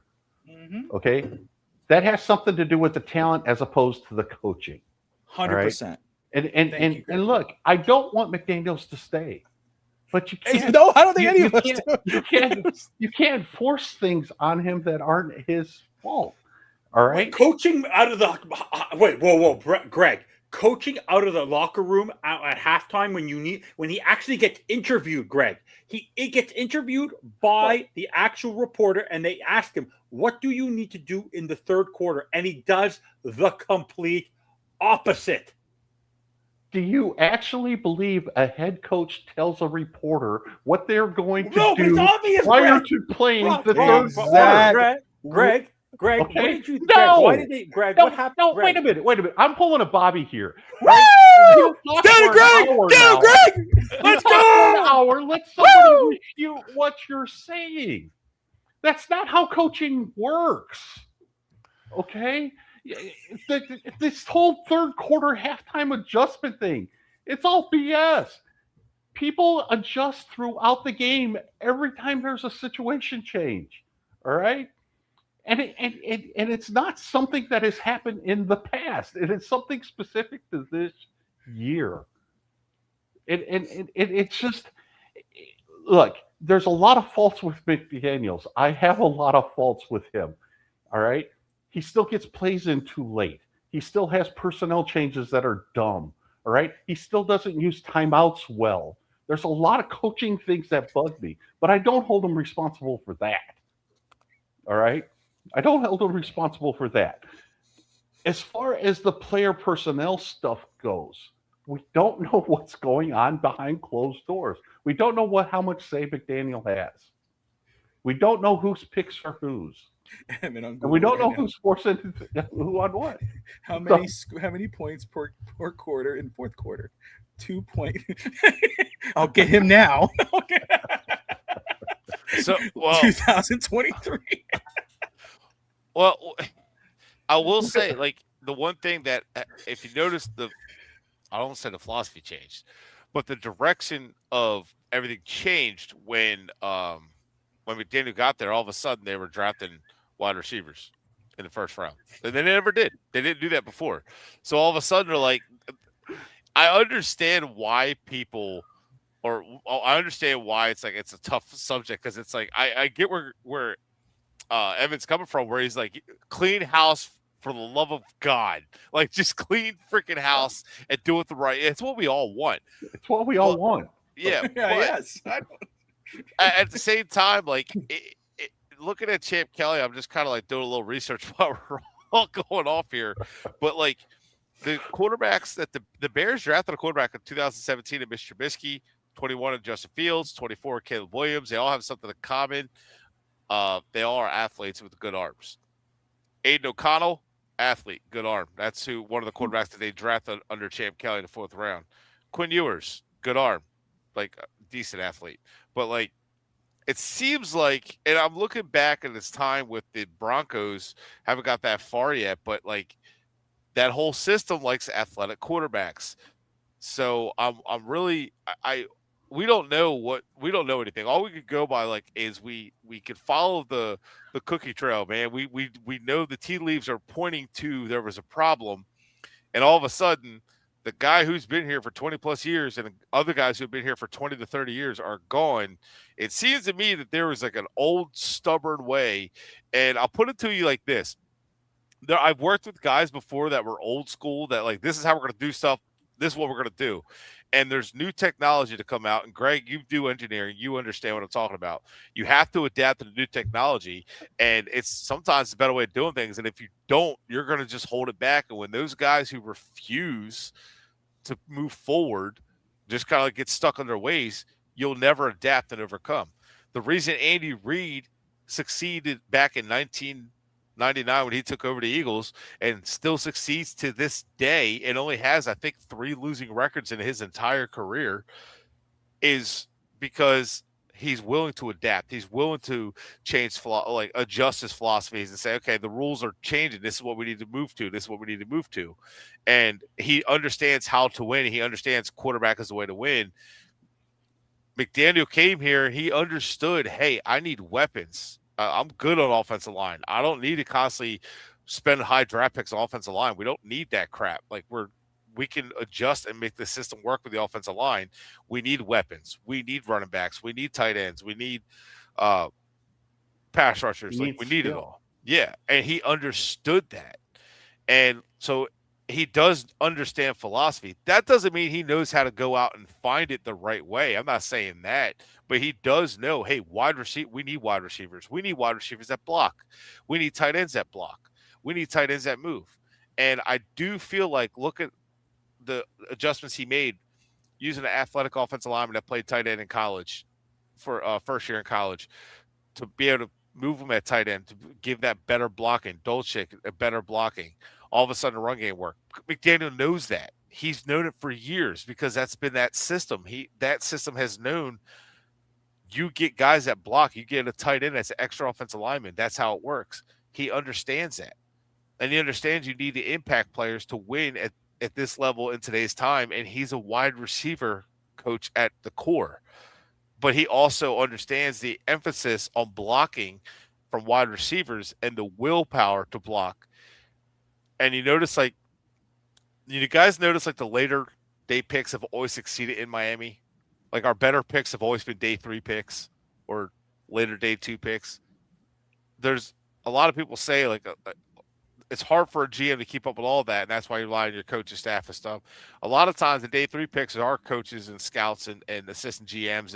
S2: Mhm.
S4: Okay. That has something to do with the talent as opposed to the coaching.
S2: 100%.
S4: And
S2: Thank you, Greg.
S4: and look, I don't want McDaniels to stay, but you can't.
S2: No, I don't think any
S4: you
S2: of us
S4: can't-
S2: do.
S4: You can't force things on him that aren't his fault. All right.
S3: Coaching out of the whoa, Greg. Coaching out of the locker room at halftime when he actually gets interviewed, Greg. He gets interviewed by the actual reporter, and they ask him, "What do you need to do in the third quarter?" And he does the complete opposite.
S4: Do you actually believe a head coach tells a reporter what they're going to
S3: No, but it's
S4: do
S3: obvious,
S4: prior
S3: Greg.
S4: to playing
S3: Wrong,
S4: the
S3: wrong,
S4: third
S3: wrong,
S4: quarter?
S3: Greg,
S4: Okay.
S3: what did you?
S4: No.
S3: Greg, why did they? Greg,
S4: No,
S3: what happened?
S4: no,
S3: Greg?
S4: wait a minute. I'm pulling a Bobby here.
S2: Woo!
S4: You talk
S2: Get
S4: for
S2: it,
S4: an
S2: Greg!
S4: hour
S2: Get
S4: now.
S2: it, Greg! Let's
S4: You talk for an
S2: go!
S4: hour. Let somebody
S2: Woo!
S4: refute what you're saying. That's not how coaching works. Okay? This whole third quarter halftime adjustment thing, it's all BS. People adjust throughout the game every time there's a situation change. All right? And it's not something that has happened in the past. It is something specific to this year. It's just, look, there's a lot of faults with McDaniels. I have a lot of faults with him. All right. He still gets plays in too late. He still has personnel changes that are dumb. All right. He still doesn't use timeouts well. There's a lot of coaching things that bug me, but I don't hold him responsible for that. All right. I don't hold him responsible for that. As far as the player personnel stuff goes, we don't know what's going on behind closed doors. We don't know how much say McDaniel has. We don't know whose picks are whose.
S2: And
S4: And we don't know who's forcing who on what.
S2: how many points per quarter in fourth quarter. 2 point. I'll get him now.
S5: So, well,
S2: 2023.
S5: well, I will say, like, the one thing that, if you notice, I don't say the philosophy changed, but the direction of everything changed when McDaniel got there. All of a sudden, they were drafting wide receivers in the first round, and they never did. They didn't do that before. So all of a sudden, they're like, I understand why people, or I understand why it's like it's a tough subject, because it's like I get where Evan's coming from, where he's like, clean house for the love of God, like just clean freaking house and do it the right. It's what we all want.
S4: It's what we all want.
S5: Yeah.
S2: Yeah,
S5: but
S2: yes.
S5: at the same time, like looking at Champ Kelly, I'm just kind of like doing a little research while we're all going off here. But like the quarterbacks that the Bears drafted a quarterback in 2017 and Mr. Trubisky, 21 in Justin Fields, 24 Caleb Williams. They all have something in common. They all are athletes with good arms. Aiden O'Connell, athlete, good arm. That's who one of the quarterbacks that they drafted under Champ Kelly in the 4th round. Quinn Ewers, good arm, like a decent athlete. But like it seems like, and I'm looking back at this time with the Broncos, haven't got that far yet, but like that whole system likes athletic quarterbacks. So I'm really we don't know anything. All we could go by like is we could follow the cookie trail, man. We know the tea leaves are pointing to there was a problem, and all of a sudden the guy who's been here for 20 plus years and other guys who've been here for 20 to 30 years are gone. It seems to me that there was like an old stubborn way, and I'll put it to you like this. I've worked with guys before that were old school that like this is how we're going to do stuff. This is what we're going to do. And there's new technology to come out. And Greg, you do engineering. You understand what I'm talking about. You have to adapt to the new technology. And it's sometimes a better way of doing things. And if you don't, you're going to just hold it back. And when those guys who refuse to move forward just kind of like get stuck in their ways, you'll never adapt and overcome. The reason Andy Reid succeeded back in 1999 when he took over the Eagles and still succeeds to this day and only has, I think, 3 losing records in his entire career is because he's willing to adapt. He's willing to change, adjust his philosophies and say, okay, the rules are changing. This is what we need to move to. This is what we need to move to. And he understands how to win. He understands quarterback is the way to win. McDaniel came here. He understood, hey, I need weapons. I'm good on offensive line. I don't need to constantly spend high draft picks on offensive line. We don't need that crap. Like we can adjust and make the system work with the offensive line. We need weapons. We need running backs. We need tight ends. We need pass rushers. We need it all. Yeah. And he understood that. And so he does understand philosophy. That doesn't mean he knows how to go out and find it the right way. I'm not saying that, but he does know, hey, we need wide receivers. We need wide receivers that block. We need tight ends that block. We need tight ends that move. And I do feel like, look at the adjustments he made using an athletic offensive lineman that played tight end in college for first year in college to be able to move him at tight end, to give that better blocking, Dolchik a better blocking. All of a sudden, the run game work. McDaniel knows that. He's known it for years because that's been that system. That system has known you get guys that block. You get a tight end that's an extra offensive lineman. That's how it works. He understands that. And he understands you need the impact players to win at this level in today's time. And he's a wide receiver coach at the core. But he also understands the emphasis on blocking from wide receivers and the willpower to block. And you notice, like, you guys notice, like, the later day picks have always succeeded in Miami. Like, our better picks have always been day 3 picks or later day 2 picks. There's a lot of people say, like, it's hard for a GM to keep up with all of that, and that's why you rely on your coaching staff and stuff. A lot of times, the day 3 picks are our coaches and scouts and assistant GMs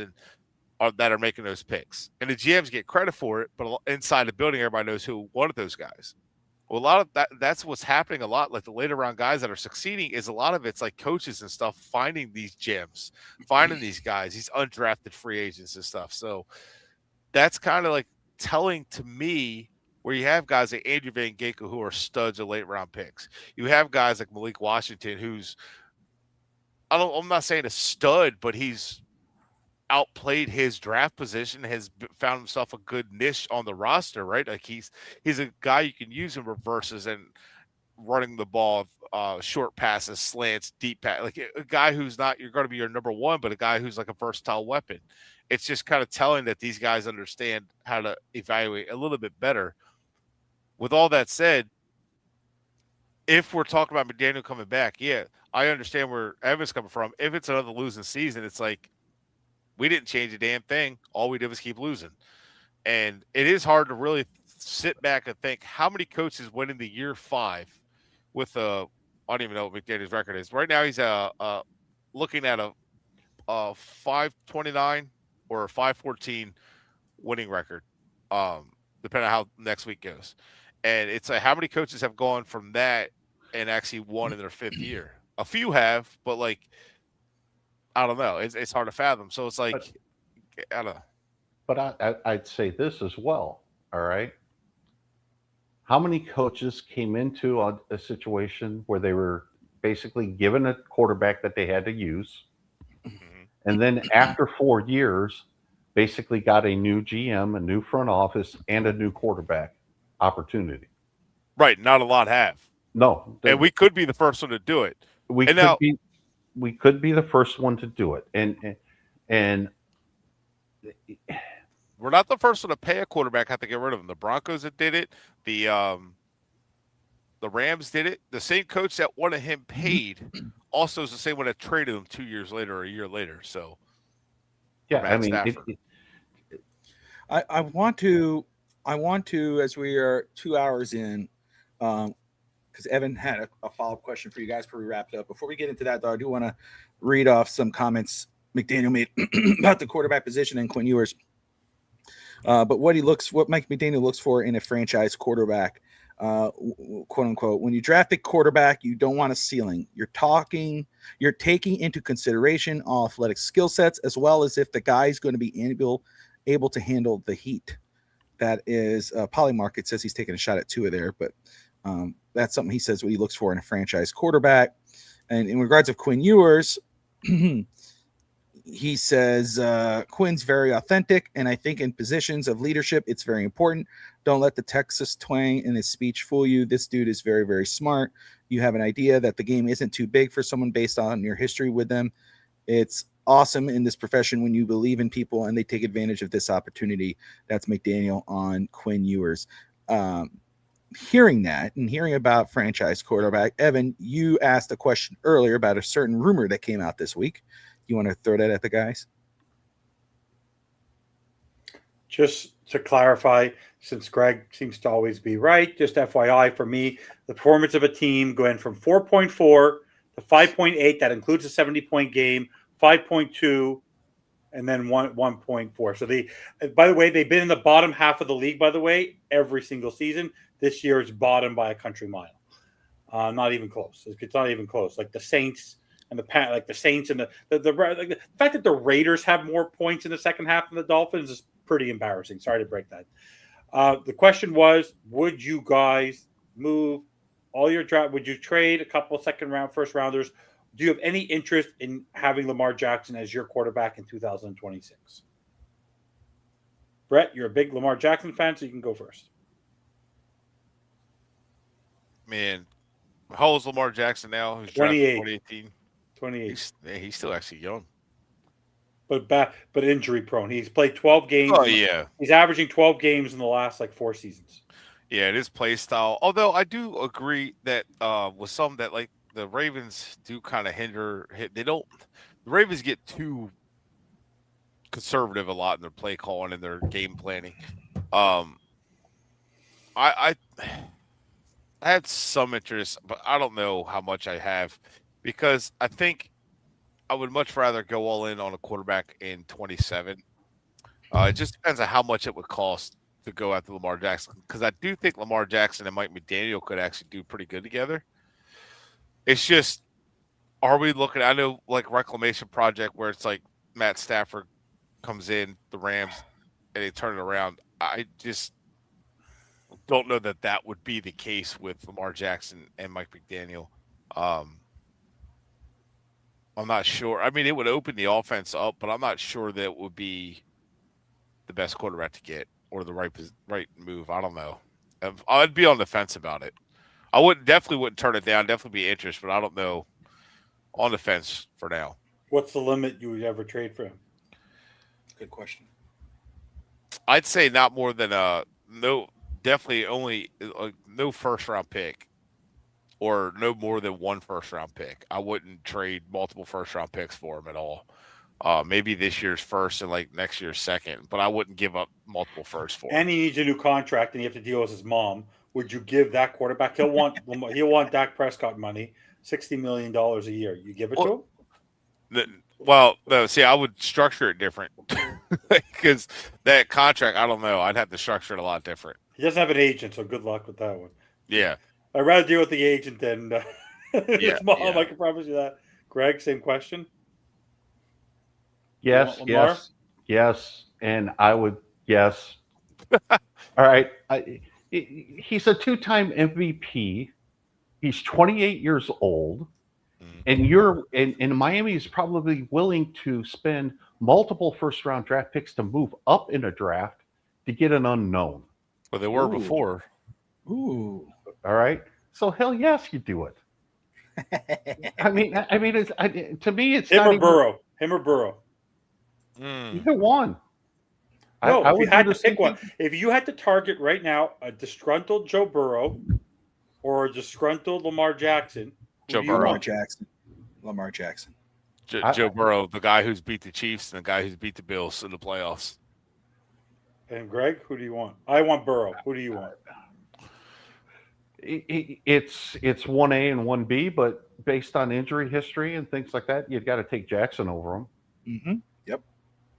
S5: that are making those picks. And the GMs get credit for it, but inside the building, everybody knows who wanted those guys. Well, a lot of that's what's happening a lot. Like the later round guys that are succeeding is a lot of it's like coaches and stuff finding these gems, finding these guys, these undrafted free agents and stuff. So that's kind of like telling to me where you have guys like Andrew Van Ginkel who are studs of late round picks. You have guys like Malik Washington who's I'm not saying a stud, but he's outplayed his draft position, has found himself a good niche on the roster, right? Like he's a guy you can use in reverses and running the ball, short passes, slants, deep pass, like a guy who's not you're going to be your number 1, but a guy who's like a versatile weapon. It's just kind of telling that these guys understand how to evaluate a little bit better. With all that said, if we're talking about McDaniel coming back, yeah, I understand where Evan's coming from. If it's another losing season, it's like, we didn't change a damn thing. All we did was keep losing. And it is hard to really sit back and think how many coaches went into year 5 with I don't even know what McDaniel's record is. Right now he's looking at a 529 or a 514 winning record, depending on how next week goes. And it's like how many coaches have gone from that and actually won in their 5th year? A few have, but like I don't know. It's hard to fathom. So it's like, I don't know.
S4: But I'd say this as well. All right. How many coaches came into a situation where they were basically given a quarterback that they had to use,
S5: Mhm.
S4: and then after 4 years, basically got a new GM, a new front office, and a new quarterback opportunity?
S5: Right. Not a lot have.
S4: No,
S5: And we could be the first one to do it.
S4: we
S5: And
S4: could
S5: now,
S4: be we could be the first one to do it, and
S5: we're not the first one to pay a quarterback, have to get rid of him. The Broncos that did it, the Rams did it. The same coach that wanted him paid also is the same one that traded him 2 years later or a year later. So
S4: yeah, I
S5: Matt
S4: mean,
S5: Stafford.
S2: I want to, as we are 2 hours in, because Evan had a follow-up question for you guys before we wrapped up. Before we get into that, though, I do want to read off some comments McDaniel made about the quarterback position and Quinn Ewers. But what Mike McDaniel looks for in a franchise quarterback, quote unquote, when you draft a quarterback, you don't want a ceiling. You're taking into consideration all athletic skill sets, as well as if the guy is going to be able to handle the heat. That is Polymarket says he's taking a shot at Tua there, but that's something he says what he looks for in a franchise quarterback. And in regards of Quinn Ewers, he says Quinn's very authentic, and I think in positions of leadership, it's very important. Don't let the Texas twang in his speech fool you. This dude is very, very smart. You have an idea that the game isn't too big for someone based on your history with them. It's awesome in this profession when you believe in people and they take advantage of this opportunity. That's McDaniel on Quinn Ewers. Hearing that and hearing about franchise quarterback, Evan, you asked a question earlier about a certain rumor that came out this week. You want to throw that at the guys?
S3: Just to clarify, since Greg seems to always be right, just FYI for me, the performance of a team going from 4.4 to 5.8, that includes a 70-point game, 5.2, and then 1.4. So by the way, they've been in the bottom half of the league, by the way, every single season. This year is bottom by a country mile. Not even close. It's not even close. Like the Saints and the Saints and the fact that the Raiders have more points in the second half than the Dolphins is pretty embarrassing. Sorry to break that. The question was, would you guys move all your draft? Would you trade a couple first rounders? Do you have any interest in having Lamar Jackson as your quarterback in 2026? Brett, you're a big Lamar Jackson fan, so you can go first.
S5: Man, how old is Lamar Jackson now? Who's
S3: 28.
S5: 2018.
S3: 28.
S5: He's still actually young.
S3: But injury prone. He's played 12 games.
S5: Oh, yeah.
S3: He's averaging 12 games in the last 4 seasons.
S5: Yeah, it is play style. Although I do agree that with some that like the Ravens do kind of the Ravens get too conservative a lot in their play calling and their game planning. I had some interest, but I don't know how much I have because I think I would much rather go all in on a quarterback in 27. It just depends on how much it would cost to go after Lamar Jackson because I do think Lamar Jackson and Mike McDaniel could actually do pretty good together. It's just, are we looking? I know like Reclamation Project where it's like Matt Stafford comes in the Rams and they turn it around. I just don't know that would be the case with Lamar Jackson and Mike McDaniel. I'm not sure. I mean, it would open the offense up, but I'm not sure that it would be the best quarterback to get or the right move. I don't know. I'd be on the fence about it. I definitely wouldn't turn it down. Definitely be interested, but I don't know. On the fence for now.
S3: What's the limit you would ever trade for him?
S2: Good question.
S5: I'd say not more than definitely only no first round pick or no more than one first round pick. I wouldn't trade multiple first round picks for him at all. Maybe this year's first and like next year's second, but I wouldn't give up multiple firsts for him.
S3: And he needs a new contract and you have to deal with his mom. Would you give that quarterback? He'll want Dak Prescott money, $60 million a year. You give it to him?
S5: No. See, I would structure it different because that contract, I don't know. I'd have to structure it a lot different.
S3: He doesn't have an agent, so good luck with that one.
S5: Yeah.
S3: I'd rather deal with the agent than his mom.
S5: Yeah.
S3: I can promise you that. Greg, same question.
S4: Yes,
S3: You want Lamar?
S4: yes, and I would yes. All right, he's a two-time MVP. He's 28 years old,
S5: Mhm.
S4: and Miami is probably willing to spend multiple first-round draft picks to move up in a draft to get an unknown.
S5: But they were
S2: Ooh.
S5: before.
S2: Ooh.
S4: All right, so hell yes, you do it. I mean, to me, it's
S3: Him
S4: not
S3: or
S4: even
S3: Burrow? Him or Burrow?
S5: Mm.
S4: either one.
S3: No,
S4: I
S3: if you
S4: would do
S3: had
S4: the
S3: to
S4: same
S3: pick one,
S4: thing.
S3: if you had to target right now a disgruntled Joe Burrow or a disgruntled Lamar Jackson, who
S5: Joe
S3: do you
S5: Burrow.
S2: Lamar
S3: want?
S2: Jackson. Lamar Jackson.
S5: Joe Burrow, the guy who's beat the Chiefs and the guy who's beat the Bills in the playoffs.
S3: And Greg, who do you want? I want Burrow. Who do you want?
S4: It's 1A and 1B, but based on injury history and things like that, you've got to take Jackson over him
S2: Mm-hmm. Yep.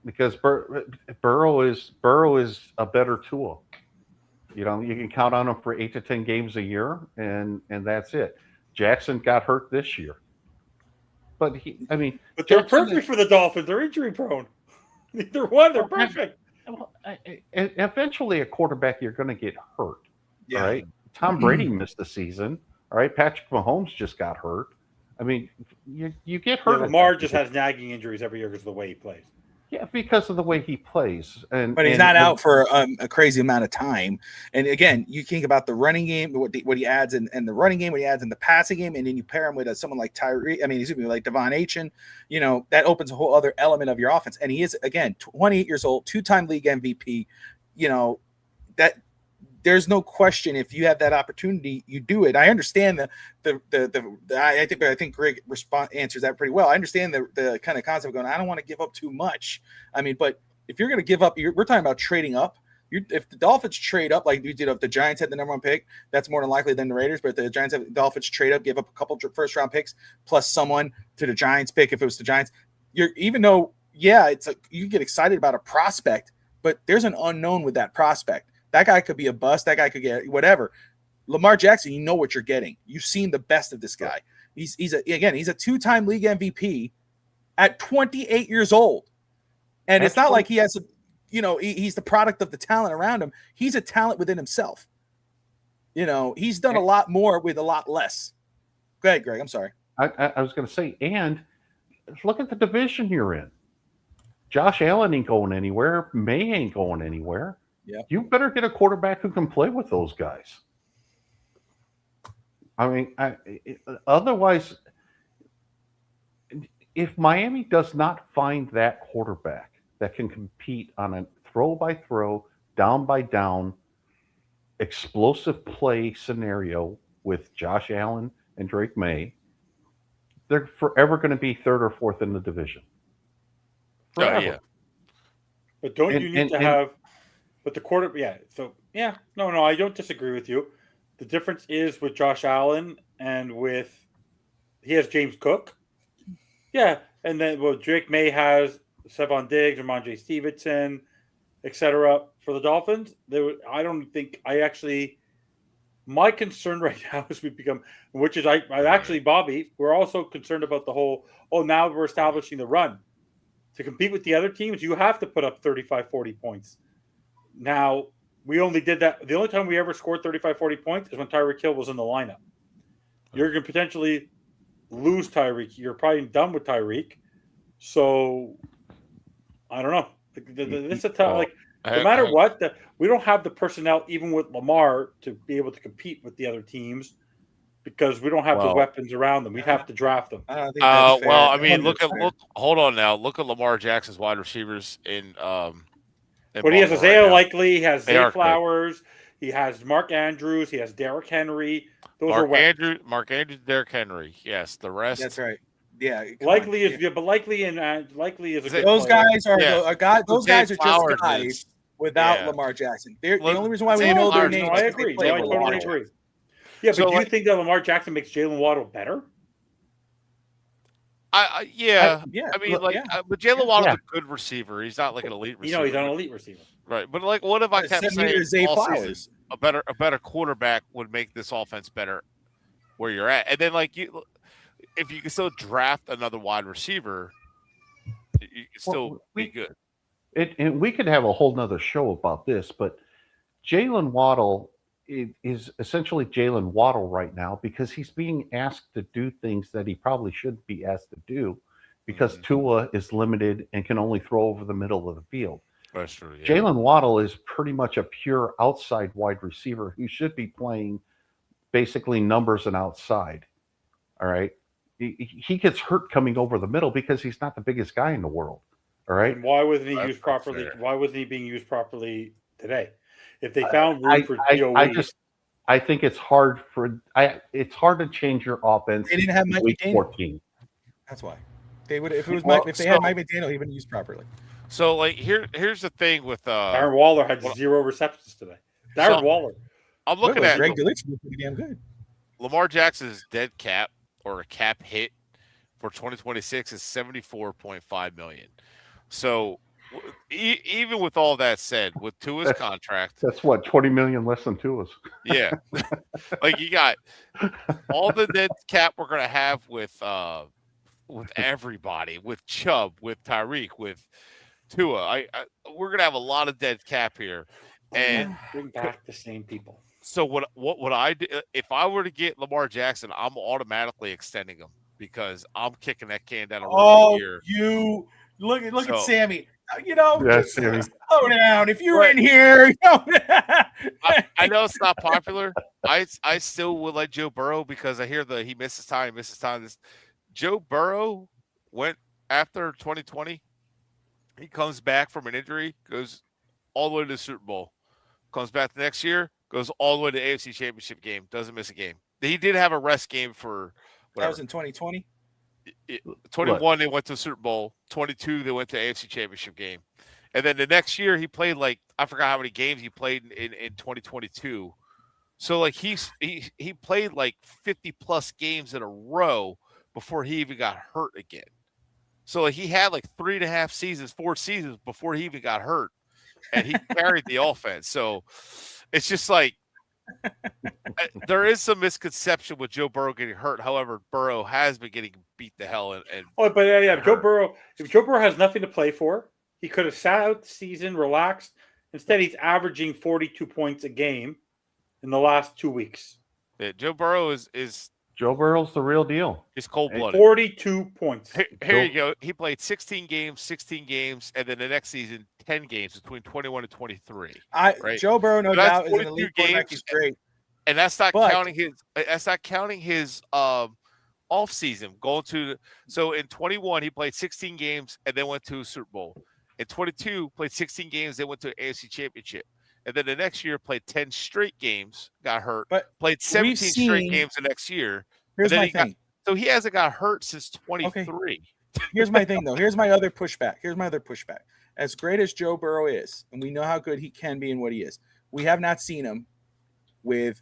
S4: because Burrow is a better tool. You know, you can count on him for 8 to 10 games a year, and that's it. Jackson got hurt this year, but
S3: But they're
S4: Jackson
S3: perfect for the Dolphins. They're injury prone. Neither one. They're perfect.
S4: eventually a quarterback you're going to get hurt.
S2: Yeah.
S4: All right, Tom Brady missed the season. All right, Patrick Mahomes just got hurt. I mean, you get
S3: Yeah,
S4: hurt.
S3: Lamar just has nagging injuries every year because of the way he plays.
S4: Yeah, because of the way he plays,
S2: But he's not out for a crazy amount of time. And again, you think about the running game, what he adds in the running game, what he adds in the passing game, and then you pair him with someone like like Devon Achane. You know, that opens a whole other element of your offense. And he is, again, 28 years old, two-time league MVP. You know, that there's no question if you have that opportunity, you do it. I understand I think Greg answers that pretty well. I understand the kind of concept going, I don't want to give up too much. I mean, but if you're going to give up, we're talking about trading up. If the Dolphins trade up like we did, if the Giants had the number one pick, that's more than likely than the Raiders. But if the Giants have the Dolphins trade up, give up a couple first round picks plus someone to the Giants pick. If it was the Giants, even though you get excited about a prospect, but there's an unknown with that prospect. That guy could be a bust. That guy could get whatever. Lamar Jackson, you know what you're getting. You've seen the best of this guy. He's a two-time league MVP at 28 years old. And it's not like he has he's the product of the talent around him. He's a talent within himself. You know, he's done a lot more with a lot less. Go ahead, Greg. I'm sorry.
S4: I was going to say, and look at the division you're in. Josh Allen ain't going anywhere. May ain't going anywhere.
S2: Yeah.
S4: You better get a quarterback who can play with those guys. I mean, otherwise, if Miami does not find that quarterback that can compete on a throw-by-throw, down-by-down, explosive play scenario with Josh Allen and Drake May, they're forever going to be third or fourth in the division. Forever.
S5: Oh, yeah.
S3: But don't you need to have – but the quarter – yeah. So, yeah. No, I don't disagree with you. The difference is with Josh Allen and with – he has James Cook. Yeah. And then, Drake May has Stephon Diggs, Ramondre Stevenson, etc. For the Dolphins. I don't think – I actually – my concern right now is we become – which is I actually, Bobby, we're also concerned about the whole – now we're establishing the run. To compete with the other teams, you have to put up 35, 40 points. Now, we only did that. The only time we ever scored 35, 40 points is when Tyreek Hill was in the lineup. You're going to potentially lose Tyreek. You're probably done with Tyreek. So, I don't know. This is no matter what, we don't have the personnel, even with Lamar, to be able to compete with the other teams. Because we don't have the weapons around them. We'd have to draft them.
S2: I don't think that's fair.
S5: I mean, hold on now. Look at Lamar Jackson's wide receivers in
S3: but he has Isaiah Likely, he has Zay Flowers, he has Mark Andrews, he has Derrick Henry.
S5: Mark Andrews, Derrick Henry. Yes, the rest.
S2: That's right. Yeah,
S3: Likely is good, but Likely is a good
S2: those
S3: player.
S2: guys are those guys are just guys without Lamar Jackson. The only reason why we know their names.
S3: I agree. I totally agree. Yeah, but do you think that Lamar Jackson makes Jalen Waddle better?
S5: I mean, but Jalen Waddle's a good receiver. He's not like an elite receiver.
S3: He's not an elite receiver.
S5: Right. But like, what if I kept saying
S2: Zay Flowers,
S5: a better quarterback would make this offense better where you're at? And then if you can still draft another wide receiver, you can still be good.
S4: And we could have a whole nother show about this, but Jalen Waddle is essentially Jalen Waddle right now because he's being asked to do things that he probably shouldn't be asked to do because Tua is limited and can only throw over the middle of the field.
S5: That's true. Yeah.
S4: Jalen Waddle is pretty much a pure outside wide receiver who should be playing basically numbers and outside. All right. He gets hurt coming over the middle because he's not the biggest guy in the world. All right.
S3: And why wasn't he
S5: That's
S3: used properly?
S5: fair.
S3: Why wasn't he being used properly today? If they found room for DOE,
S4: I think it's hard to change your offense.
S2: They didn't have Mike
S4: week
S2: McDaniel.
S4: 14.
S2: That's why. They would if it was
S5: Well,
S2: Mike, if they had Mike McDaniel, he wouldn't used properly.
S5: So like here's the thing with
S3: Darren Waller had 0 receptions today. Darren Waller.
S5: I'm looking at
S2: Greg Dulcich was pretty damn good.
S5: Lamar Jackson's dead cap or a cap hit for 2026 is $74.5 million. So even with all that said, with Tua's contract,
S4: That's what, 20 million less than Tua's.
S5: yeah, like you got all the dead cap we're gonna have with everybody, with Chubb, with Tyreek, with Tua. We're gonna have a lot of dead cap here, and
S3: Bring back the same people.
S5: so what would I do if I were to get Lamar Jackson? I'm automatically extending him because I'm kicking that can down a road here.
S2: You look at
S5: So-
S2: Sammy. You know,
S4: Yeah,
S2: just
S4: Sammy.
S2: slow down. If you're in here, you know.
S5: I know it's not popular. I still would like Joe Burrow because I hear he misses time. Joe Burrow went after 2020. He comes back from an injury, goes all the way to the Super Bowl. Comes back the next year, goes all the way to the AFC Championship game. Doesn't miss a game. He did have a rest game for
S2: That
S5: whatever.
S2: was in 2020.
S5: 21, they went to the Super Bowl. 22, they went to the AFC Championship game. And then the next year, he played I forgot how many games he played in 2022. So like he played like 50 plus games in a row before he even got hurt again. So like he had like 4 seasons before he even got hurt, and he carried the offense. So it's just like there is some misconception with Joe Burrow getting hurt. However, Burrow has been getting beat to hell. And
S3: But if Joe Burrow has nothing to play for, he could have sat out the season, relaxed. Instead, he's averaging 42 points a game in the last 2 weeks.
S5: yeah, Joe Burrow is
S4: Joe Burrow's the real deal.
S5: cold-blooded.
S3: 42 points.
S5: Here you go. He played 16 games, and then the next season 10 games between 21 and 23. Right.
S2: Joe Burrow, no
S5: So that's
S2: doubt, is an
S5: 42
S2: elite quarterback.
S5: games.
S2: He's great.
S5: And that's not
S2: But-
S5: counting his off season going to. So in 21 he played 16 games and then went to a Super Bowl. In 22 played 16 games, then went to an AFC Championship. And then the next year played 10 straight games, got hurt.
S2: But
S5: played 17 straight
S2: seen-
S5: games the next year.
S2: Here's
S5: then
S2: my
S5: he got-
S2: thing.
S5: So he hasn't got hurt since 23.
S2: Here's my thing, though. Here's my other pushback. As great as Joe Burrow is, and we know how good he can be and what he is, we have not seen him with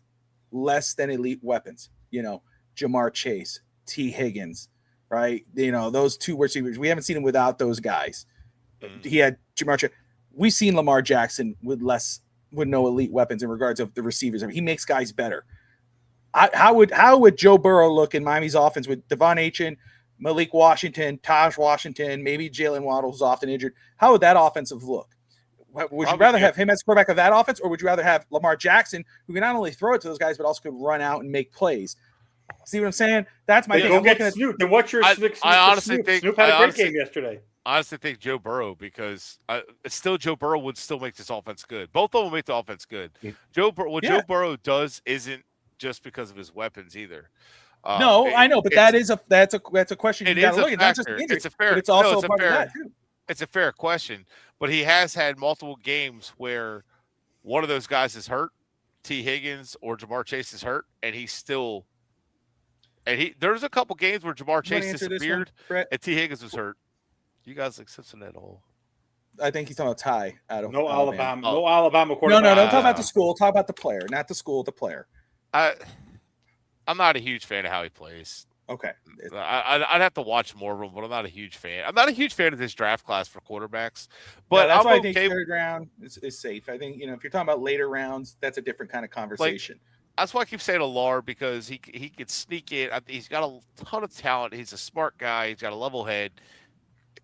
S2: less than elite weapons. You know, Jamar Chase, T. Higgins, right? You know, those two receivers. We haven't seen him without those guys. He had Jamar Chase. We've seen Lamar Jackson with no elite weapons in regards of the receivers. I mean, he makes guys better. How would Joe Burrow look in Miami's offense with Devon Achane, Malik Washington, Taj Washington, maybe Jalen Waddle, who's often injured? How would that offensive look? Would you rather have him as quarterback of that offense, or would you rather have Lamar Jackson, who can not only throw it to those guys, but also could run out and make plays? See what I'm saying? That's my thing.
S3: Go
S2: I'm
S3: get
S2: looking at
S3: Snoop. Then what's your Snoop?
S5: I honestly think-
S3: Snoop had
S5: I
S3: a great
S5: honestly-
S3: game yesterday.
S5: I honestly think Joe Burrow because Joe Burrow would still make this offense good. Both of them make the offense good.
S4: Yeah.
S5: Joe Burrow does isn't just because of his weapons either.
S2: no, I know, but that's a question you
S5: it
S2: got
S5: is
S2: to
S5: a
S2: look at. Not just
S5: factor.
S2: injury,
S5: It's a fair-
S2: but it's also
S5: no, it's a
S2: part
S5: fair-
S2: of that too.
S5: It's a fair question, but he has had multiple games where one of those guys is hurt, T. Higgins or Jamar Chase is hurt, and he's still. And there's a couple games where Jamar
S2: You wanna
S5: Chase
S2: answer this
S5: disappeared
S2: one, Brett?
S5: and T. Higgins was hurt. You guys like Cincinnati at all?
S2: I think he's talking about Ty out of
S3: No Alabama.
S5: Oh.
S3: No Alabama
S2: No,
S3: quarterback.
S2: don't talk about the school. Talk about the player, not the school. The player.
S5: I'm not a huge fan of how he plays.
S2: Okay.
S5: I'd have to watch more of him, but I'm not a huge fan. I'm not a huge fan of this draft class for quarterbacks. But
S2: that's
S5: I'm
S2: why I
S5: okay.
S2: think third round is safe. I think, if you're talking about later rounds, that's a different kind of conversation.
S5: That's why I keep saying Alar because he could sneak in. He's got a ton of talent. He's a smart guy. He's got a level head.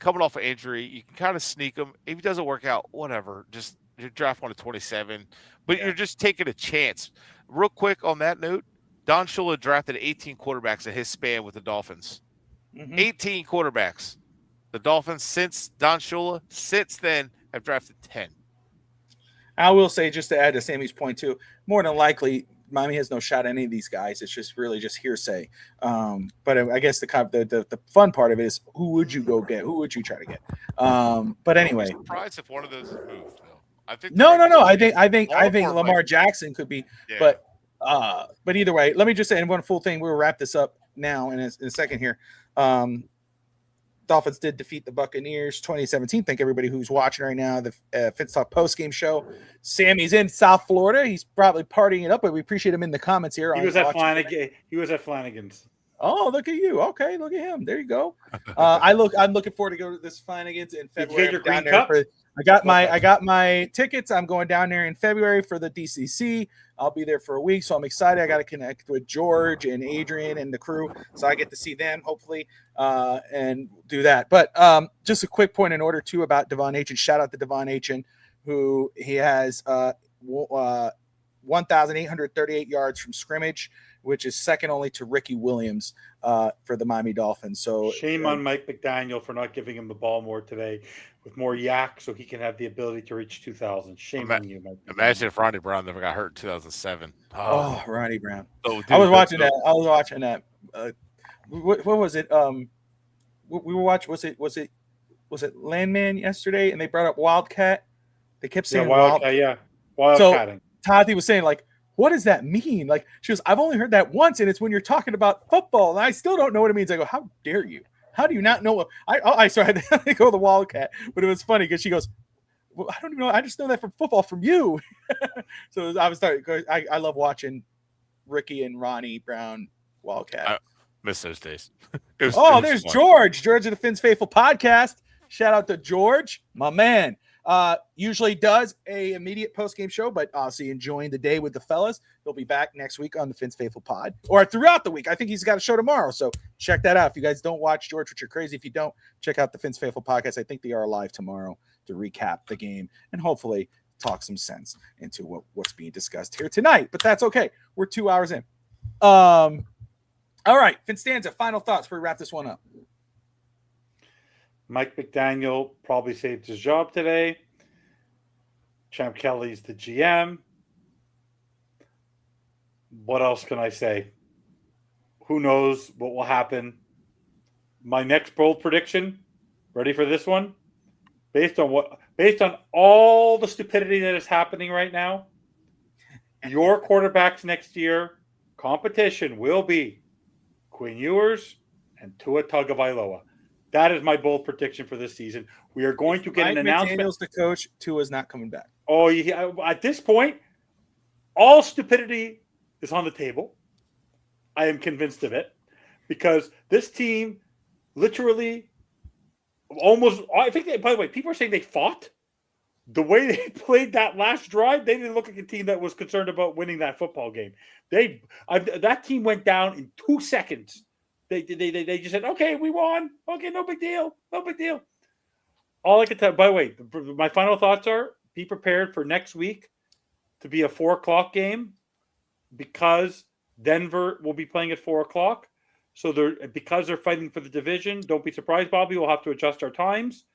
S5: coming off an injury. You can kind of sneak him. If he doesn't work out, whatever. Just you draft one at 27. But you're just taking a chance. Real quick on that note, Don Shula drafted 18 quarterbacks in his span with the Dolphins. 18 quarterbacks. The Dolphins, since Don Shula, since then, have drafted 10.
S2: I will say, just to add to Sammy's point too, more than likely, Miami has no shot at any of these guys. It's just really just hearsay. But I guess the fun part of it is, who would you go get? Who would you try to get? But anyway,
S5: I'm surprised if one of those is moved. Though. I think
S2: no. I think
S5: Baltimore
S2: Lamar
S5: might.
S2: Jackson could be,
S5: Yeah.
S2: but either way, let me just say, and one full thing, we'll wrap this up now in a second here. Dolphins did defeat the Buccaneers 2017. Thank everybody who's watching right now. The Phins Post Game show. Sammy's in South Florida. He's probably partying it up, but we appreciate him in the comments here.
S3: He was at Flanagan's.
S2: Oh, look at you. Okay, look at him. There you go. I'm looking forward to go to this Flanagan's in February.
S3: Did you get your green cup?
S2: I got my tickets. I'm going down there in February for the DCC. I'll be there for a week, so I'm excited. I got to connect with George and Adrian and the crew, so I get to see them hopefully and do that. But just a quick point in order too about Devon Achen. Shout out to Devon Achen, who he has 1,838 yards from scrimmage, which is second only to Ricky Williams for the Miami Dolphins. So
S3: shame on Mike McDaniel for not giving him the ball more today with more yak so he can have the ability to reach 2,000. Shame on you, Mike.
S5: Imagine if Ronnie Brown never got hurt in 2007.
S2: Oh, Ronnie Brown.
S5: Oh, dude,
S2: I was watching that. What was it? We were watching. Was it Landman yesterday? And they brought up Wildcat. They kept saying
S3: Wildcat. Wildcatting.
S2: So Tati was saying, like, what does that mean? Like, she goes, I've only heard that once, and it's when you're talking about football, and I still don't know what it means. I go, how dare you? How do you not know? I started to go the Wildcat, but it was funny because she goes, well, I don't even know. I just know that from football from you. So I was starting. I love watching Ricky and Ronnie Brown Wildcat.
S5: I miss those days.
S2: There's
S5: fun.
S2: George of the Phins Faithful podcast. Shout out to George, my man. Usually does a immediate post-game show, but obviously enjoying the day with the fellas. He'll be back next week on the Phins Faithful pod, or throughout the week. I think he's got a show tomorrow, so check that out. If you guys don't watch George, which you're crazy if you don't, check out the Phins Faithful podcast. I think they are live tomorrow to recap the game and hopefully talk some sense into what's being discussed here tonight. But that's okay. We're 2 hours in. All right, Finstanza, final thoughts before we wrap this one up.
S3: Mike McDaniel probably saved his job today. Champ Kelly's the GM. What else can I say? Who knows what will happen? My next bold prediction, ready for this one? Based on all the stupidity that is happening right now, your quarterbacks next year, competition will be Quinn Ewers and Tua Tagovailoa. That is my bold prediction for this season. We are going to get an announcement.
S2: McDaniel's the coach. Tua's not coming back.
S3: Oh, yeah. At this point, all stupidity is on the table. I am convinced of it because this team literally almost – I think, by the way, people are saying they fought. The way they played that last drive, they didn't look like a team that was concerned about winning that football game. That team went down in 2 seconds. They just said, okay, we won. Okay, no big deal. No big deal. All I can tell, by the way, my final thoughts are be prepared for next week to be a 4:00 game because Denver will be playing at 4:00. So because they're fighting for the division, don't be surprised, Bobby. We'll have to adjust our times,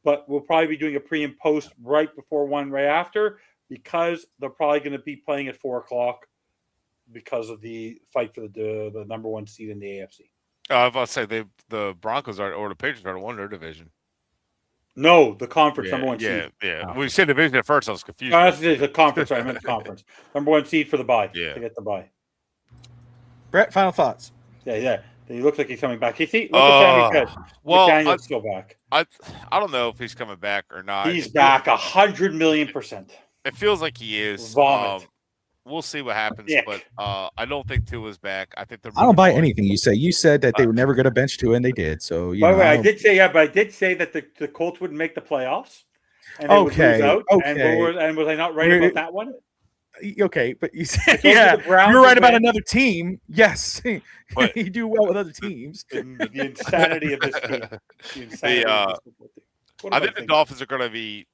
S3: but we'll probably be doing a pre and post right before one, right after, because they're probably going to be playing at 4:00 because of the fight for the number one seed in the AFC.
S5: I was about to say the Broncos or the Patriots already won their division.
S3: No, the conference number one seed.
S5: Yeah. When you said division at first, I was confused.
S3: No, that's the conference. I meant the conference. Number one seed for the bye.
S5: Yeah.
S3: To get the bye.
S2: Brett, final thoughts.
S3: Yeah. He looks like he's coming back. Look at Sammy Fish.
S5: Well,
S3: McDaniel's still back.
S5: I don't know if he's coming back or not.
S3: He's back 100 million%.
S5: It feels like he is.
S3: Vomit.
S5: We'll see what happens,
S3: Ick.
S5: but I don't think Tua's back. I think
S2: I don't buy anything you say. You said that they were never going to bench Tua, and they did. So,
S3: by the way, I did say that the Colts wouldn't make the playoffs. And they would lose out.
S2: Okay.
S3: And was I not right about that one?
S2: Okay, but you said
S3: Those are
S2: yeah,
S3: the Browns
S2: you're right about
S3: win.
S2: another team. Yes,
S5: But-
S2: you do well with other teams.
S3: The insanity of this team. The insanity of this football team. What
S5: I
S3: am
S5: think the
S3: thinking?
S5: Dolphins are going to be.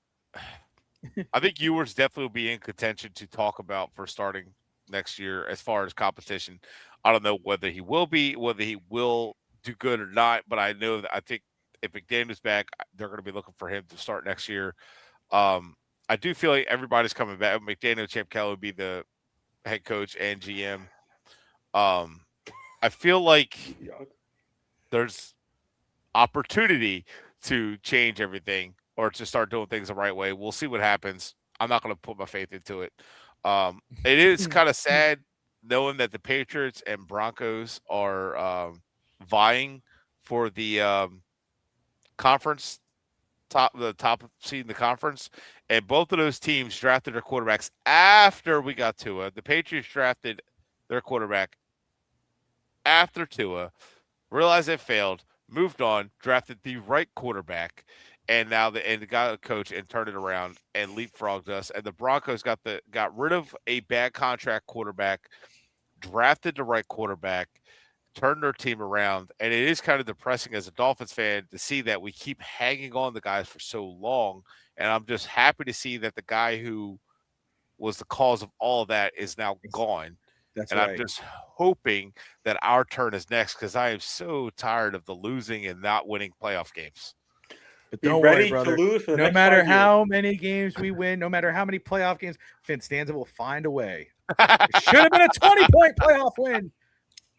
S5: I think Ewers definitely will be in contention to talk about for starting next year as far as competition. I don't know whether he will be, whether he will do good or not, but I know that I think if McDaniel's back, they're going to be looking for him to start next year. I do feel like everybody's coming back. McDaniel, Champ Kelly would be the head coach and GM. I feel like there's opportunity to change everything or to start doing things the right way. We'll see what happens. I'm not going to put my faith into it. It is kind of sad knowing that the Patriots and Broncos are vying for the conference the top seed in the conference, and both of those teams drafted their quarterbacks after we got Tua. The Patriots drafted their quarterback after Tua, realized it failed, moved on, drafted the right quarterback, and now got a coach and turned it around and leapfrogged us. And the Broncos got rid of a bad contract quarterback, drafted the right quarterback, turned their team around. And it is kind of depressing as a Dolphins fan to see that we keep hanging on the guys for so long. And I'm just happy to see that the guy who was the cause of all of that is now gone.
S2: That's
S5: and
S2: right.
S5: I'm just hoping that our turn is next because I am so tired of the losing and not winning playoff games.
S2: But
S3: Be
S2: don't
S3: ready
S2: worry, brother.
S3: to lose for the
S2: No
S3: next
S2: matter
S3: 5 years.
S2: how many games we win, no matter how many playoff games, Phins will find a way. It should have been a 20-point playoff win.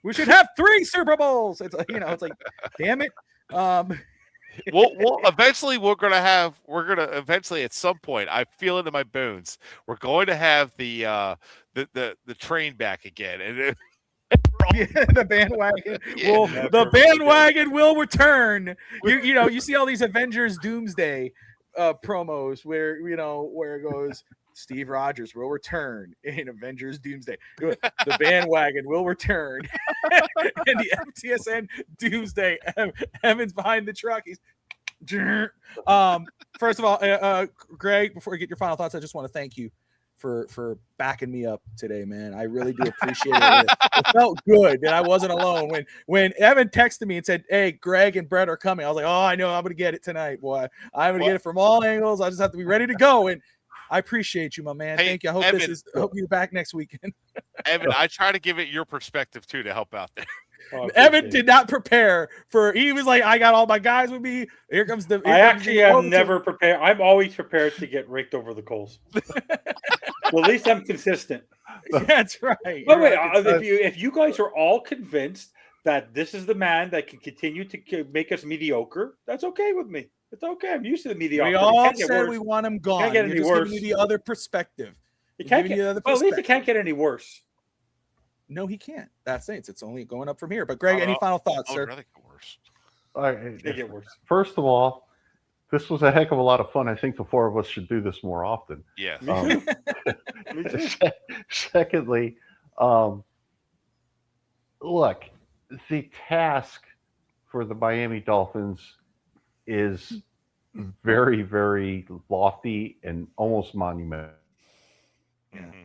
S2: We should have 3 Super Bowls. It's it's like, damn it.
S5: We'll eventually we're gonna eventually at some point, I feel it in my bones, we're going to have the train back again. And
S2: the bandwagon
S5: Yeah,
S2: the bandwagon will return. You see all these Avengers Doomsday promos where it goes, Steve Rogers will return in Avengers Doomsday. The bandwagon will return. And the FTSN Doomsday. Evan's behind the truck. He's first of all, Greg, before you get your final thoughts, I just want to thank you for backing me up today, man. I really do appreciate it. It felt good that I wasn't alone. When Evan texted me and said, "Hey, Greg and Brett are coming," I was like, "Oh, I know I'm gonna get it tonight, boy. I'm gonna get it from all angles. I just have to be ready to go." And I appreciate you, my man.
S5: Hey,
S2: Thank you. I hope you're back next weekend.
S5: Evan, I try to give it your perspective too to help out there.
S2: Evan did not prepare for. He was like, "I got all my guys with me. Here comes the."
S3: I actually have never prepared. I'm always prepared to get raked over the coals. Well, at least I'm consistent.
S2: That's right.
S3: But wait, if you guys are all convinced that this is the man that can continue to make us mediocre, that's okay with me. It's okay. I'm used to the mediocrity.
S2: We all said we want him gone.
S3: Can't get any
S2: You're just
S3: worse.
S2: giving you the other perspective.
S3: It can't get. Well, at least it can't get any worse.
S2: No, he can't. That's it. It's only going up from here. But Greg, any final thoughts, sir?
S5: Really get worse.
S3: They get worse.
S4: First of all, this was a heck of a lot of fun. I think the 4 of us should do this more often.
S5: Yes.
S3: Me too.
S4: Secondly, look, the task for the Miami Dolphins is very, very lofty and almost monumental.
S5: Mm-hmm.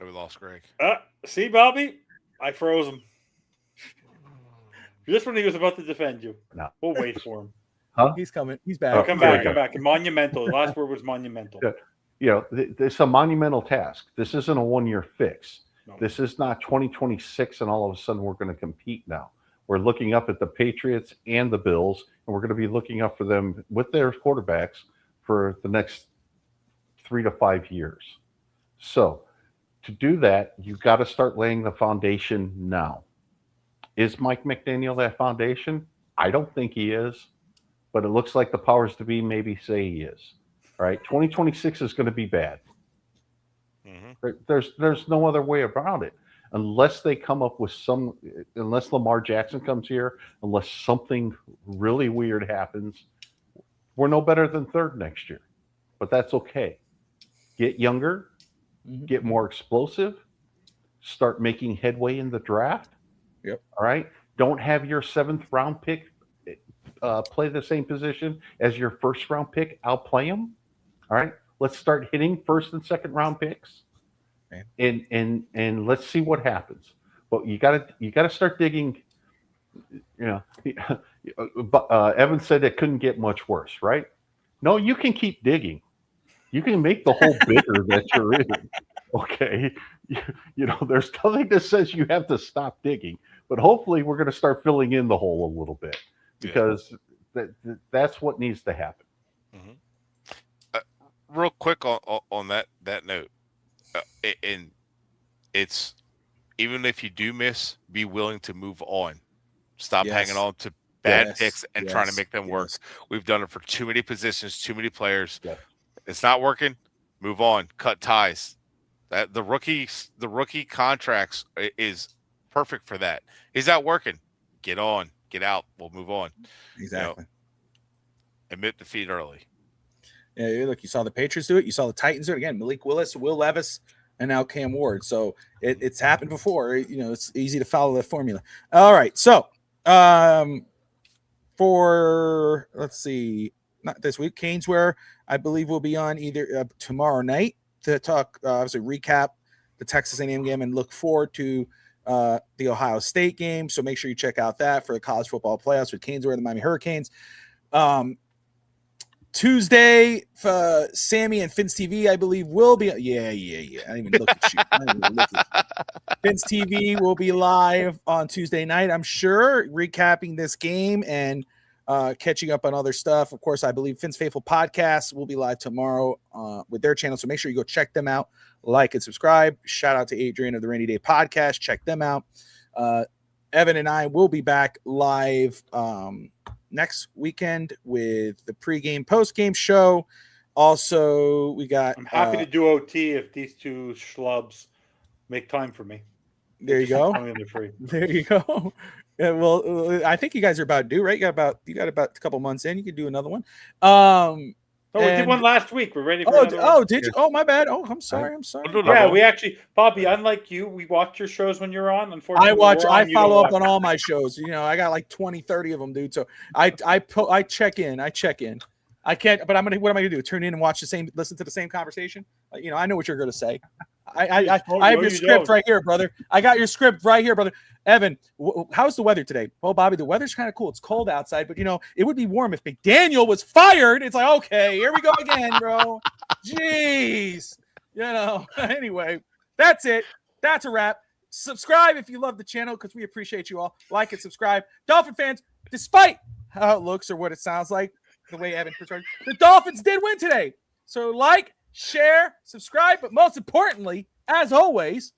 S5: We lost Greg.
S3: See, Bobby, I froze him. Just when he was about to defend you.
S4: No.
S3: We'll wait for him.
S4: Huh?
S2: He's coming. He's back.
S3: Oh, come back. Monumental. The last word was monumental.
S4: It's a monumental task. This isn't a 1-year fix.
S3: No.
S4: This is not 2026 and all of a sudden we're going to compete now. We're looking up at the Patriots and the Bills, and we're going to be looking up for them with their quarterbacks for the next 3 to 5 years. So to do that, you've got to start laying the foundation now. Is Mike McDaniel that foundation? I don't think he is, but it looks like the powers to be maybe say he is. All right, 2026 is going to be bad. Mm-hmm. There's no other way around it. Unless they come up with unless Lamar Jackson comes here, unless something really weird happens, we're no better than 3rd next year. But that's okay. Get younger, get more explosive, start making headway in the draft.
S2: Yep.
S4: All right. Don't have your 7th round pick play the same position as your 1st round pick. Outplay them. All right. Let's start hitting first and second round picks, and let's see what happens. But you gotta start digging. But Evan said it couldn't get much worse, right? No, you can keep digging. You can make the hole bigger that you're in. Okay, there's nothing that says you have to stop digging, but hopefully we're going to start filling in the hole a little bit because that's what needs to happen.
S5: Real quick on that note, and it's even if you do miss, be willing to move on. Stop hanging on to bad picks and trying to make them work. We've done it for too many positions, too many players. It's not working. Move on. Cut ties. That the rookie contracts is perfect for that. Is that working? Get on. Get out. We'll move on.
S2: Exactly.
S5: Admit defeat early.
S2: Yeah, look, you saw the Patriots do it. You saw the Titans do it again. Malik Willis, Will Levis, and now Cam Ward. So it's happened before. It's easy to follow the formula. All right. So for let's see, not this week, Canesware, I believe will be on either tomorrow night to talk, obviously recap the Texas A&M game and look forward to the Ohio State game. So make sure you check out that for the college football playoffs with Canesware and the Miami Hurricanes. Tuesday, Sammy and Phins TV, I believe, will be. Yeah. I didn't even look at you. Phins TV will be live on Tuesday night, I'm sure, recapping this game and catching up on other stuff. Of course, I believe Phins Faithful Podcast will be live tomorrow with their channel. So make sure you go check them out, like and subscribe. Shout out to Adrian of the Rainy Day Podcast. Check them out. Evan and I will be back live next weekend with the pregame, postgame show. Also, we got.
S3: I'm happy to do OT if these two schlubs make time for me.
S2: There you go.
S3: They're free.
S2: There you go. Yeah, well, I think you guys are about due, right? You got about a couple months in. You could do another one.
S3: We did one last week. We're ready for another one.
S2: Did you? Oh, my bad. Oh, I'm sorry.
S3: Yeah, we actually, Bobby, unlike you, we watch your shows when you're on. Unfortunately,
S2: I follow up on all my shows. I got like 20, 30 of them, dude. So I check in. I can't, but what am I gonna do? Turn in and listen to the same conversation? I know what you're gonna say. I have your script right here, brother. I got your script right here, brother. Evan, how's the weather today? Well, Bobby, the weather's kind of cool. It's cold outside, but it would be warm if McDaniel was fired. It's like, okay, here we go again, bro. Jeez. Anyway, that's it. That's a wrap. Subscribe if you love the channel because we appreciate you all. Like and subscribe. Dolphin fans, despite how it looks or what it sounds like, the way Evan portrayed, the Dolphins did win today. So like, share, subscribe, but most importantly, as always,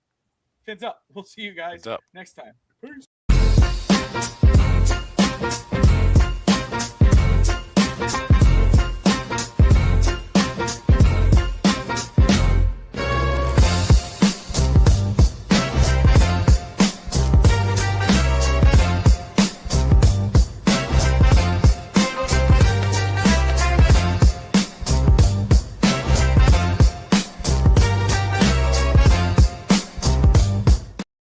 S2: fins up. We'll see you guys next time. Peace.